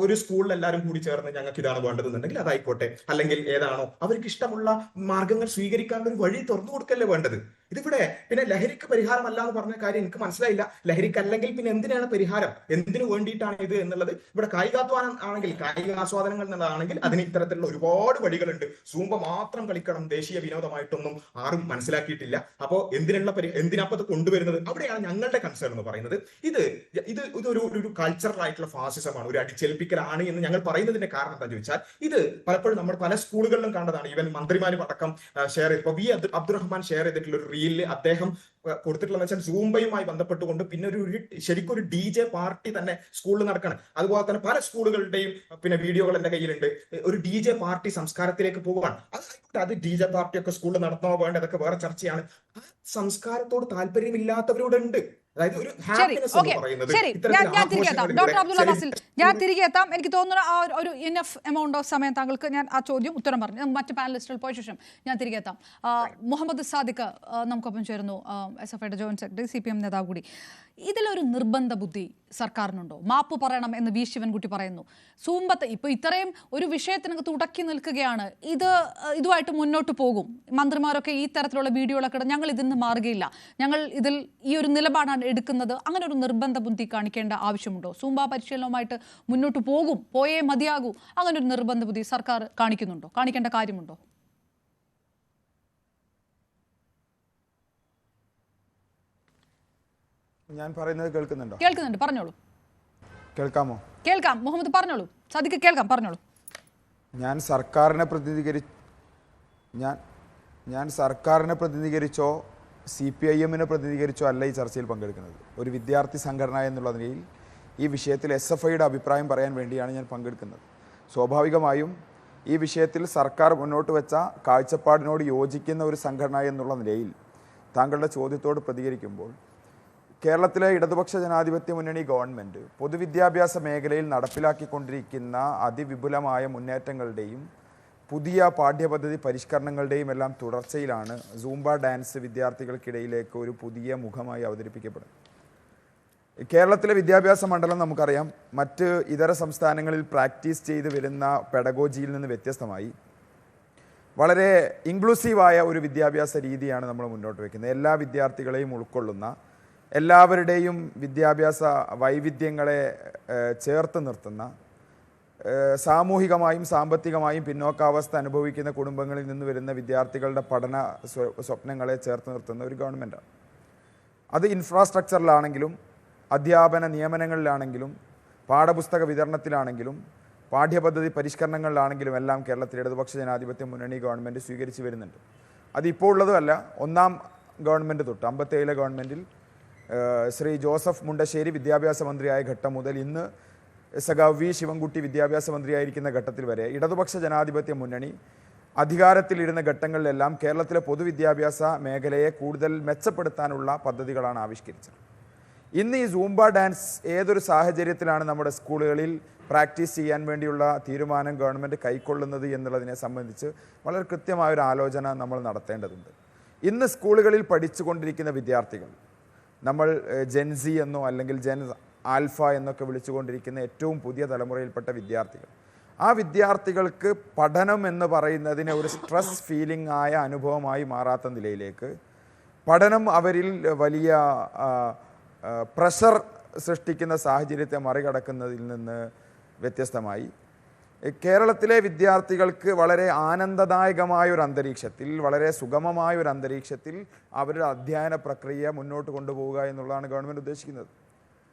ഒരു സ്കൂളിൽ എല്ലാവരും കൂടി ചേർന്ന് ഞങ്ങൾക്ക് ഇതാണ് വേണ്ടതെന്നുണ്ടെങ്കിൽ അതായിക്കോട്ടെ, അല്ലെങ്കിൽ ഏതാണോ അവർക്ക് ഇഷ്ടമുള്ള മാർഗങ്ങൾ സ്വീകരിക്കാനുള്ള ഒരു വഴി തുറന്നു കൊടുക്കല്ലേ വേണ്ടത്. ഇതിവിടെ പിന്നെ ലഹരിക്ക് പരിഹാരമല്ല എന്ന് പറഞ്ഞ കാര്യം എനിക്ക് മനസ്സിലായില്ല. ലഹരിക്ക് അല്ലെങ്കിൽ പിന്നെ എന്തിനാണ് പരിഹാരം, എന്തിനു വേണ്ടിയിട്ടാണ് ഇത് എന്നുള്ളത്. ഇവിടെ കായികാധ്വാനം ആണെങ്കിൽ, കായികാസ്വാദനങ്ങൾ എന്നുള്ളതാണെങ്കിൽ അതിന് ഇത്തരത്തിലുള്ള ഒരുപാട് വഴികളുണ്ട്. സൂംബ മാത്രം കളിക്കണം ദേശീയ വിനോദമായിട്ടൊന്നും ആരും മനസ്സിലാക്കിയിട്ടില്ല. അപ്പോ എന്തിനപ്പത് കൊണ്ടുവരുന്നത്? അവിടെയാണ് ഞങ്ങളുടെ കൺസേൺ എന്ന് പറയുന്നത്. ഇതൊരു കൾച്ചറൽ ആയിട്ടുള്ള ഫാസിസമാണ്, ഒരു അടിച്ചേൽപ്പിക്കലാണ് എന്ന് ഞങ്ങൾ പറയുന്നതിന്റെ കാരണം എന്താണെന്ന് ചോദിച്ചാൽ, ഇത് പലപ്പോഴും നമ്മൾ പല സ്കൂളുകളിലും കണ്ടതാണ്. ഈവൻ മന്ത്രിമാരും അടക്കം ഷെയർ ചെയ്ത്, ഇപ്പൊ വി അബ്ദുറഹ്മാൻ ഷെയർ ചെയ്തിട്ടുള്ള ഒരു റീലിൽ അദ്ദേഹം കൊടുത്തിട്ടുള്ള വെച്ചാൽ സൂംബയുമായി ബന്ധപ്പെട്ടുകൊണ്ട് പിന്നെ ശരിക്കും ഒരു DJ പാർട്ടി തന്നെ സ്കൂളിൽ നടക്കണം. അതുപോലെ തന്നെ പല സ്കൂളുകളുടെയും പിന്നെ വീഡിയോകൾ എന്റെ കയ്യിലുണ്ട്. ഒരു DJ പാർട്ടി സംസ്കാരത്തിലേക്ക് പോവുകയാണ്. അത് DJ പാർട്ടി ഒക്കെ സ്കൂളിൽ നടത്തണോ വേണ്ട, അതൊക്കെ വേറെ ചർച്ചയാണ്. ആ സംസ്കാരത്തോട് താല്പര്യമില്ലാത്തവരുണ്ട്. അതായത് ഒരു ഹാപ്പിനെസ് എന്ന് പറയുന്നത്.
ഡോക്ടർ അബ്ദുള്ള ബാസിൽ, ഞാൻ തിരികെ എത്താം. എനിക്ക് തോന്നുന്ന ഒരു ഇനഫ് എമൗണ്ട് ഓഫ് സമയം താങ്കൾക്ക് ഞാൻ ആ ചോദ്യം ഉത്തരം പറഞ്ഞു. മറ്റ് പാനലിസ്റ്റുകൾ പോയ ശേഷം ഞാൻ തിരികെ എത്താം. മുഹമ്മദ് സാദിഖ് നമുക്കൊപ്പം ചേരുന്നു, SFIയുടെ ജോയിന്റ് സെക്രട്ടറി, CPM നേതാവ് കൂടി. ഇതിലൊരു നിർബന്ധ ബുദ്ധി സർക്കാരിനുണ്ടോ? മാപ്പ് പറയണം എന്ന് വി ശിവൻകുട്ടി പറയുന്നു. സൂമ്പത്ത് ഇപ്പോൾ ഇത്രയും ഒരു വിഷയത്തിനകത്ത് ഉടക്കി നിൽക്കുകയാണ്. ഇതുമായിട്ട് മുന്നോട്ട് പോകും. മന്ത്രിമാരൊക്കെ ഈ തരത്തിലുള്ള വീഡിയോകളൊക്കെ ഞങ്ങൾ ഇതിൽ നിന്ന് മാറുകയില്ല, ഞങ്ങൾ ഇതിൽ ഈ ഒരു നിലപാടാണ് എടുക്കുന്നത്, അങ്ങനെ ഒരു നിർബന്ധ ബുദ്ധി കാണിക്കേണ്ട ആവശ്യമുണ്ടോ? സൂംബ പരിശീലനവുമായിട്ട് മുന്നോട്ട് പോയേ മതിയാകൂ, അങ്ങനെ ഒരു നിർബന്ധ ബുദ്ധി സർക്കാർ കാണിക്കുന്നുണ്ടോ? കാണിക്കേണ്ട കാര്യമുണ്ടോ?
ഞാൻ പറയുന്നത് കേൾക്കുന്നുണ്ടോ?
കേൾക്കുന്നുണ്ട്, പറഞ്ഞോളൂ.
കേൾക്കാമോ?
കേൾക്കാം മുഹമ്മദ്, പറഞ്ഞോളൂ. സാദിഖ് കേൾക്കാം, പറഞ്ഞോളൂ.
ഞാൻ സർക്കാരിനെ പ്രതിനിധീകരിച്ചോ CPIM-നെ പ്രതിനിധീകരിച്ചോ അല്ല ഈ ചർച്ചയിൽ പങ്കെടുക്കുന്നത്. ഒരു വിദ്യാർത്ഥി സംഘടന എന്നുള്ള നിലയിൽ ഈ വിഷയത്തിൽ SFIയുടെ അഭിപ്രായം പറയാൻ വേണ്ടിയാണ് ഞാൻ പങ്കെടുക്കുന്നത്. സ്വാഭാവികമായും ഈ വിഷയത്തിൽ സർക്കാർ മുന്നോട്ട് വെച്ച കാഴ്ചപ്പാടിനോട് യോജിക്കുന്ന ഒരു സംഘടന എന്നുള്ള നിലയിൽ താങ്കളുടെ ചോദ്യത്തോട് പ്രതികരിക്കുമ്പോൾ, കേരളത്തിലെ ഇടതുപക്ഷ ജനാധിപത്യ മുന്നണി ഗവൺമെൻറ് പൊതുവിദ്യാഭ്യാസ മേഖലയിൽ നടപ്പിലാക്കിക്കൊണ്ടിരിക്കുന്ന അതിവിപുലമായ മുന്നേറ്റങ്ങളുടെയും പുതിയ പാഠ്യപദ്ധതി പരിഷ്കരണങ്ങളുടെയും എല്ലാം തുടർച്ചയിലാണ് സൂംബ ഡാൻസ് വിദ്യാർത്ഥികൾക്കിടയിലേക്ക് ഒരു പുതിയ മുഖമായി അവതരിപ്പിക്കപ്പെടുന്നത്. കേരളത്തിലെ വിദ്യാഭ്യാസ മണ്ഡലം നമുക്കറിയാം, മറ്റ് ഇതര സംസ്ഥാനങ്ങളിൽ പ്രാക്ടീസ് ചെയ്ത് വരുന്ന പെഡഗോജിയിൽ നിന്ന് വ്യത്യസ്തമായി വളരെ ഇൻക്ലൂസീവായ ഒരു വിദ്യാഭ്യാസ രീതിയാണ് നമ്മൾ മുന്നോട്ട് വയ്ക്കുന്നത്. എല്ലാ വിദ്യാർത്ഥികളെയും ഉൾക്കൊള്ളുന്ന, എല്ലാവരുടെയും വിദ്യാഭ്യാസ വൈവിധ്യങ്ങളെ ചേർത്ത് നിർത്തുന്ന, സാമൂഹികമായും സാമ്പത്തികമായും പിന്നോക്കാവസ്ഥ അനുഭവിക്കുന്ന കുടുംബങ്ങളിൽ നിന്ന് വരുന്ന വിദ്യാർത്ഥികളുടെ പഠന സ്വപ്നങ്ങളെ ചേർത്ത് നിർത്തുന്ന ഒരു ഗവൺമെൻറ്റാണ്. അത് ഇൻഫ്രാസ്ട്രക്ചറിലാണെങ്കിലും അധ്യാപന നിയമനങ്ങളിലാണെങ്കിലും പാഠപുസ്തക വിതരണത്തിലാണെങ്കിലും പാഠ്യപദ്ധതി പരിഷ്കരണങ്ങളിലാണെങ്കിലും എല്ലാം കേരളത്തിലെ ഇടതുപക്ഷ ജനാധിപത്യ മുന്നണി ഗവൺമെൻറ് സ്വീകരിച്ചു വരുന്നുണ്ട്. അതിപ്പോൾ ഉള്ളതുമല്ല, ഒന്നാം ഗവൺമെൻറ് തൊട്ട് 57 ഗവൺമെൻറ്റിൽ ശ്രീ ജോസഫ് മുണ്ടശ്ശേരി വിദ്യാഭ്യാസ മന്ത്രിയായ ഘട്ടം മുതൽ ഇന്ന് സഖാവ് വി ശിവൻകുട്ടി വിദ്യാഭ്യാസ മന്ത്രിയായിരിക്കുന്ന ഘട്ടത്തിൽ വരെ ഇടതുപക്ഷ ജനാധിപത്യ മുന്നണി അധികാരത്തിലിരുന്ന ഘട്ടങ്ങളിലെല്ലാം കേരളത്തിലെ പൊതുവിദ്യാഭ്യാസ മേഖലയെ കൂടുതൽ മെച്ചപ്പെടുത്താനുള്ള പദ്ധതികളാണ് ആവിഷ്കരിച്ചത്. ഇന്ന് ഈ സൂംബ ഡാൻസ് ഏതൊരു സാഹചര്യത്തിലാണ് നമ്മുടെ സ്കൂളുകളിൽ പ്രാക്ടീസ് ചെയ്യാൻ വേണ്ടിയുള്ള തീരുമാനം ഗവൺമെൻറ് കൈക്കൊള്ളുന്നത് എന്നുള്ളതിനെ സംബന്ധിച്ച് വളരെ കൃത്യമായൊരു ആലോചന നമ്മൾ നടത്തേണ്ടതുണ്ട്. ഇന്ന് സ്കൂളുകളിൽ പഠിച്ചുകൊണ്ടിരിക്കുന്ന വിദ്യാർത്ഥികൾ, നമ്മൾ ജെൻസി എന്നോ അല്ലെങ്കിൽ ജെൻ ആൽഫ എന്നൊക്കെ വിളിച്ചുകൊണ്ടിരിക്കുന്ന ഏറ്റവും പുതിയ തലമുറയിൽപ്പെട്ട വിദ്യാർത്ഥികൾ, ആ വിദ്യാർത്ഥികൾക്ക് പഠനം എന്ന് പറയുന്നതിനെ ഒരു സ്ട്രെസ് ഫീലിംഗ് ആയ അനുഭവമായി മാറാത്ത നിലയിലേക്ക്, പഠനം അവരിൽ വലിയ പ്രഷർ സൃഷ്ടിക്കുന്ന സാഹചര്യത്തെ മറികടക്കുന്നതിൽ നിന്ന് വ്യത്യസ്തമായി കേരളത്തിലെ വിദ്യാർത്ഥികൾക്ക് വളരെ ആനന്ദദായകമായ ഒരു അന്തരീക്ഷത്തിൽ, വളരെ സുഗമമായ ഒരു അന്തരീക്ഷത്തിൽ അവരുടെ അധ്യയന പ്രക്രിയ മുന്നോട്ട് കൊണ്ടുപോവുക എന്നുള്ളതാണ് ഗവൺമെൻറ് ഉദ്ദേശിക്കുന്നത്.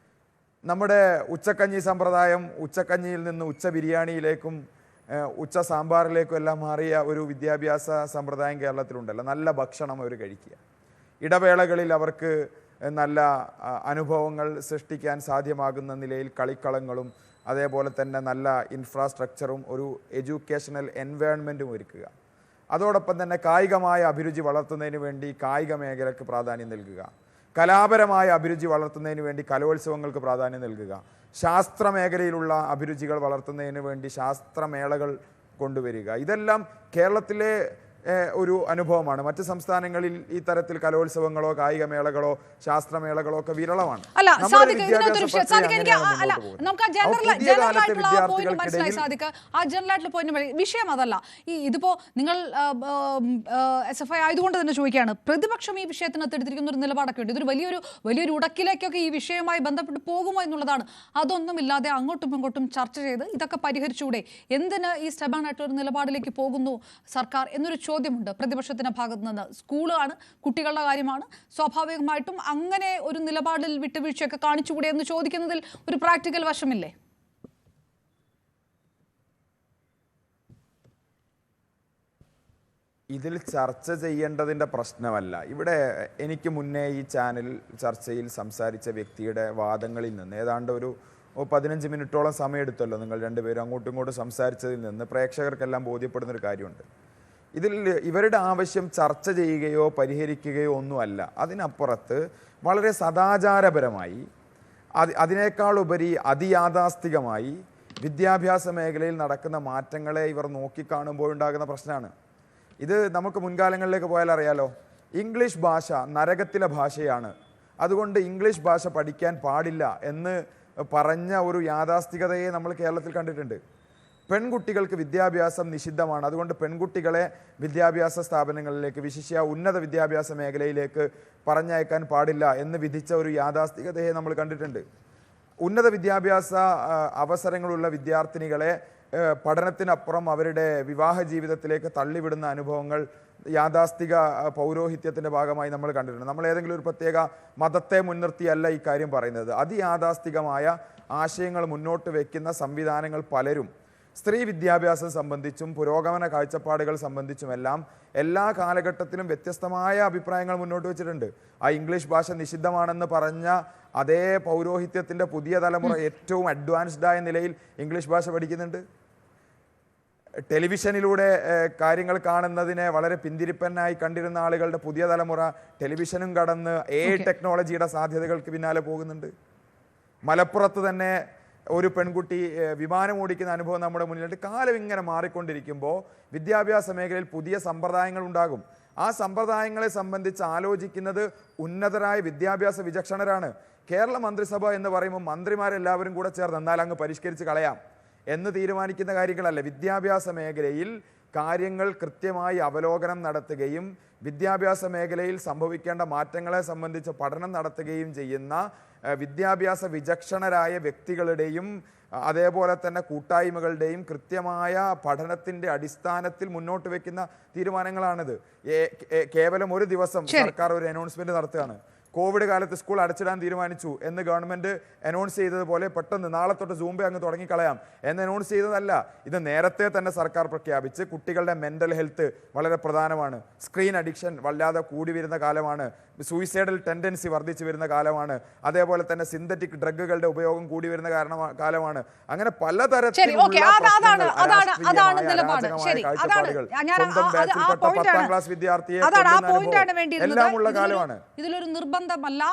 നമ്മുടെ ഉച്ചക്കഞ്ഞി സമ്പ്രദായം ഉച്ചക്കഞ്ഞിയിൽ നിന്ന് ഉച്ച ബിരിയാണിയിലേക്കും ഉച്ച സാമ്പാറിലേക്കും എല്ലാം മാറിയ ഒരു വിദ്യാഭ്യാസ സമ്പ്രദായം കേരളത്തിലുണ്ടല്ലോ. നല്ല ഭക്ഷണം അവർ കഴിക്കുക, ഇടവേളകളിൽ അവർക്ക് നല്ല അനുഭവങ്ങൾ സൃഷ്ടിക്കാൻ സാധ്യമാകുന്ന നിലയിൽ കളിക്കളങ്ങളും അതേപോലെ തന്നെ നല്ല ഇൻഫ്രാസ്ട്രക്ചറും ഒരു എഡ്യൂക്കേഷണൽ എൻവയോൺമെൻറ്റും ഒരുക്കുക. അതോടൊപ്പം തന്നെ കായികമായ അഭിരുചി വളർത്തുന്നതിന് വേണ്ടി കായിക മേഖലയ്ക്ക് പ്രാധാന്യം നൽകുക, കലാപരമായ അഭിരുചി വളർത്തുന്നതിന് വേണ്ടി കലോത്സവങ്ങൾക്ക് പ്രാധാന്യം നൽകുക, ശാസ്ത്രമേഖലയിലുള്ള അഭിരുചികൾ വളർത്തുന്നതിന് വേണ്ടി ശാസ്ത്രമേളകൾ കൊണ്ടുവരിക. ഇതെല്ലാം കേരളത്തിലെ ഒരു അനുഭവമാണ്. മറ്റ് സംസ്ഥാനങ്ങളിൽ ഈ തരത്തിൽ കലോത്സവങ്ങളോ കായികമേളകളോ ശാസ്ത്രമേളകളോ ഒക്കെ വിരളമാണ്.
വിഷയം അതല്ല. ഇതിപ്പോ നിങ്ങൾ SFI ആയതുകൊണ്ട് തന്നെ ചോദിക്കുകയാണ്, പ്രതിപക്ഷം ഈ വിഷയത്തിനകത്ത് എടുത്തിരിക്കുന്ന ഒരു നിലപാടൊക്കെ ഉണ്ട്. ഇതൊരു വലിയൊരു ഉടക്കിലേക്കൊക്കെ ഈ വിഷയവുമായി ബന്ധപ്പെട്ട് പോകുമോ എന്നുള്ളതാണ്. അതൊന്നുമില്ലാതെ അങ്ങോട്ടും ഇങ്ങോട്ടും ചർച്ച ചെയ്ത് ഇതൊക്കെ പരിഹരിച്ചുകൂടെ? എന്തിന് ഈ സ്റ്റബാനായിട്ടൊരു നിലപാടിലേക്ക് പോകുന്നു സർക്കാർ എന്നൊരു ചോദ്യമുണ്ട് പ്രതിപക്ഷത്തിന്റെ ഭാഗത്ത് നിന്ന്. സ്കൂളാണ്, കുട്ടികളുടെ കാര്യമാണ്, സ്വാഭാവികമായിട്ടും അങ്ങനെ ഒരു നിലപാടിൽ വിട്ടുവീഴ്ചയൊക്കെ കാണിച്ചുകൂടെ എന്ന് ചോദിക്കുന്നതിൽ ഒരു പ്രാക്ടിക്കൽ വശമില്ലേ?
ഇതിൽ ചർച്ച ചെയ്യേണ്ടതിൻ്റെ പ്രശ്നമല്ല. ഇവിടെ എനിക്ക് മുന്നേ ഈ ചാനൽ ചർച്ചയിൽ സംസാരിച്ച വ്യക്തിയുടെ വാദങ്ങളിൽ നിന്ന് ഏതാണ്ട് ഒരു 15 മിനിറ്റോളം സമയമെടുത്തല്ലോ നിങ്ങൾ രണ്ടുപേരും അങ്ങോട്ടും ഇങ്ങോട്ടും സംസാരിച്ചതിൽ നിന്ന് പ്രേക്ഷകർക്കെല്ലാം ബോധ്യപ്പെടുന്നൊരു കാര്യമുണ്ട്. ഇതിൽ ഇവരുടെ ആവശ്യം ചർച്ച ചെയ്യുകയോ പരിഹരിക്കുകയോ ഒന്നുമല്ല. അതിനപ്പുറത്ത് വളരെ സദാചാരപരമായി, അതിനേക്കാൾ ഉപരി അതിയാഥാസ്ഥികമായി വിദ്യാഭ്യാസ മേഖലയിൽ നടക്കുന്ന മാറ്റങ്ങളെ ഇവർ നോക്കിക്കാണുമ്പോഴുണ്ടാകുന്ന പ്രശ്നമാണ് ഇത്. നമുക്ക് മുൻകാലങ്ങളിലേക്ക് പോയാൽ അറിയാലോ, ഇംഗ്ലീഷ് ഭാഷ നരകത്തിലെ ഭാഷയാണ്, അതുകൊണ്ട് ഇംഗ്ലീഷ് ഭാഷ പഠിക്കാൻ പാടില്ല എന്ന് പറഞ്ഞ ഒരു യാഥാസ്ഥികതയെ നമ്മൾ കേരളത്തിൽ കണ്ടിട്ടുണ്ട്. പെൺകുട്ടികൾക്ക് വിദ്യാഭ്യാസം നിഷിദ്ധമാണ്, അതുകൊണ്ട് പെൺകുട്ടികളെ വിദ്യാഭ്യാസ സ്ഥാപനങ്ങളിലേക്ക്, വിശിഷ്യ ഉന്നത വിദ്യാഭ്യാസ മേഖലയിലേക്ക് പറഞ്ഞയക്കാൻ പാടില്ല എന്ന് വിധിച്ച ഒരു യാഥാസ്ഥികതയെ നമ്മൾ കണ്ടിട്ടുണ്ട്. ഉന്നത വിദ്യാഭ്യാസ അവസരങ്ങളുള്ള വിദ്യാർത്ഥിനികളെ പഠനത്തിനപ്പുറം അവരുടെ വിവാഹ ജീവിതത്തിലേക്ക് തള്ളിവിടുന്ന അനുഭവങ്ങൾ യാഥാസ്ഥിക പൗരോഹിത്യത്തിൻ്റെ ഭാഗമായി നമ്മൾ കണ്ടിട്ടുണ്ട്. നമ്മൾ ഏതെങ്കിലും ഒരു പ്രത്യേക മതത്തെ മുൻനിർത്തിയല്ല ഈ കാര്യം പറയുന്നത്. അതിയാഥാസ്ഥികമായ ആശയങ്ങൾ മുന്നോട്ട് വയ്ക്കുന്ന സംവിധാനങ്ങൾ പലരും സ്ത്രീ വിദ്യാഭ്യാസം സംബന്ധിച്ചും പുരോഗമന കാഴ്ചപ്പാടുകൾ സംബന്ധിച്ചുമെല്ലാം എല്ലാ കാലഘട്ടത്തിലും വ്യത്യസ്തമായ അഭിപ്രായങ്ങൾ മുന്നോട്ട് വെച്ചിട്ടുണ്ട്. ആ ഇംഗ്ലീഷ് ഭാഷ നിഷിദ്ധമാണെന്ന് പറഞ്ഞ അതേ പൗരോഹിത്യത്തിൻ്റെ പുതിയ തലമുറ ഏറ്റവും അഡ്വാൻസ്ഡ് ആയ നിലയിൽ ഇംഗ്ലീഷ് ഭാഷ പഠിക്കുന്നുണ്ട്. ടെലിവിഷനിലൂടെ കാര്യങ്ങൾ കാണുന്നതിനെ വളരെ പിന്തിരിപ്പനായി കണ്ടിരുന്ന ആളുകളുടെ പുതിയ തലമുറ ടെലിവിഷനും കടന്ന് ടെക്നോളജിയുടെ സാധ്യതകൾക്ക് പിന്നാലെ പോകുന്നുണ്ട്. മലപ്പുറത്ത് തന്നെ ഒരു പെൺകുട്ടി വിമാനം ഓടിക്കുന്ന അനുഭവം നമ്മുടെ മുന്നിലുണ്ട്. കാലം ഇങ്ങനെ മാറിക്കൊണ്ടിരിക്കുമ്പോൾ വിദ്യാഭ്യാസ മേഖലയിൽ പുതിയ സമ്പ്രദായങ്ങൾ ഉണ്ടാകും. ആ സമ്പ്രദായങ്ങളെ സംബന്ധിച്ച് ആലോചിക്കുന്നത് ഉന്നതരായ വിദ്യാഭ്യാസ വിചക്ഷണരാണ്. കേരള മന്ത്രിസഭ എന്ന് പറയുമ്പോൾ മന്ത്രിമാരെല്ലാവരും കൂടെ ചേർന്ന് എന്നാൽ അങ്ങ് പരിഷ്കരിച്ച് കളയാം എന്ന് തീരുമാനിക്കുന്ന കാര്യങ്ങളല്ല. വിദ്യാഭ്യാസ മേഖലയിൽ കാര്യങ്ങൾ കൃത്യമായി അവലോകനം നടത്തുകയും വിദ്യാഭ്യാസ മേഖലയിൽ സംഭവിക്കേണ്ട മാറ്റങ്ങളെ സംബന്ധിച്ച് പഠനം നടത്തുകയും ചെയ്യുന്ന വിദ്യാഭ്യാസ വിചക്ഷണരായ വ്യക്തികളുടെയും അതേപോലെ തന്നെ കൂട്ടായ്മകളുടെയും കൃത്യമായ പഠനത്തിൻ്റെ അടിസ്ഥാനത്തിൽ മുന്നോട്ട് വെക്കുന്ന തീരുമാനങ്ങളാണിത്. കേവലം ഒരു ദിവസം സർക്കാർ ഒരു അനൗൺസ്മെന്റ് നടത്തുകയാണ്. കോവിഡ് കാലത്ത് സ്കൂൾ അടച്ചിടാൻ തീരുമാനിച്ചു എന്ന് ഗവൺമെൻറ് അനൗൺസ് ചെയ്തതുപോലെ പെട്ടെന്ന് നാളെ തൊട്ട് സൂംബെ അങ്ങ് തുടങ്ങിക്കളയാം എന്ന് അനൗൺസ് ചെയ്തതല്ല. ഇത് നേരത്തെ തന്നെ സർക്കാർ പ്രഖ്യാപിച്ച് കുട്ടികളുടെ മെൻ്റൽ ഹെൽത്ത് വളരെ പ്രധാനമാണ്. സ്ക്രീൻ അഡിക്ഷൻ വല്ലാതെ കൂടി വരുന്ന കാലമാണ്. സൂയിസൈഡൽ ടെൻഡൻസി വർദ്ധിച്ചു വരുന്ന കാലമാണ്. അതേപോലെ തന്നെ സിന്തറ്റിക് ഡ്രഗുകളുടെ ഉപയോഗം കൂടി വരുന്ന കാലമാണ്. അങ്ങനെ പലതരത്തിലുള്ള 10ാം ക്ലാസ് വിദ്യാർത്ഥിയെ എല്ലാം ഉള്ള കാലമാണ്.
ഇതിലൊരു നിർബന്ധമല്ല,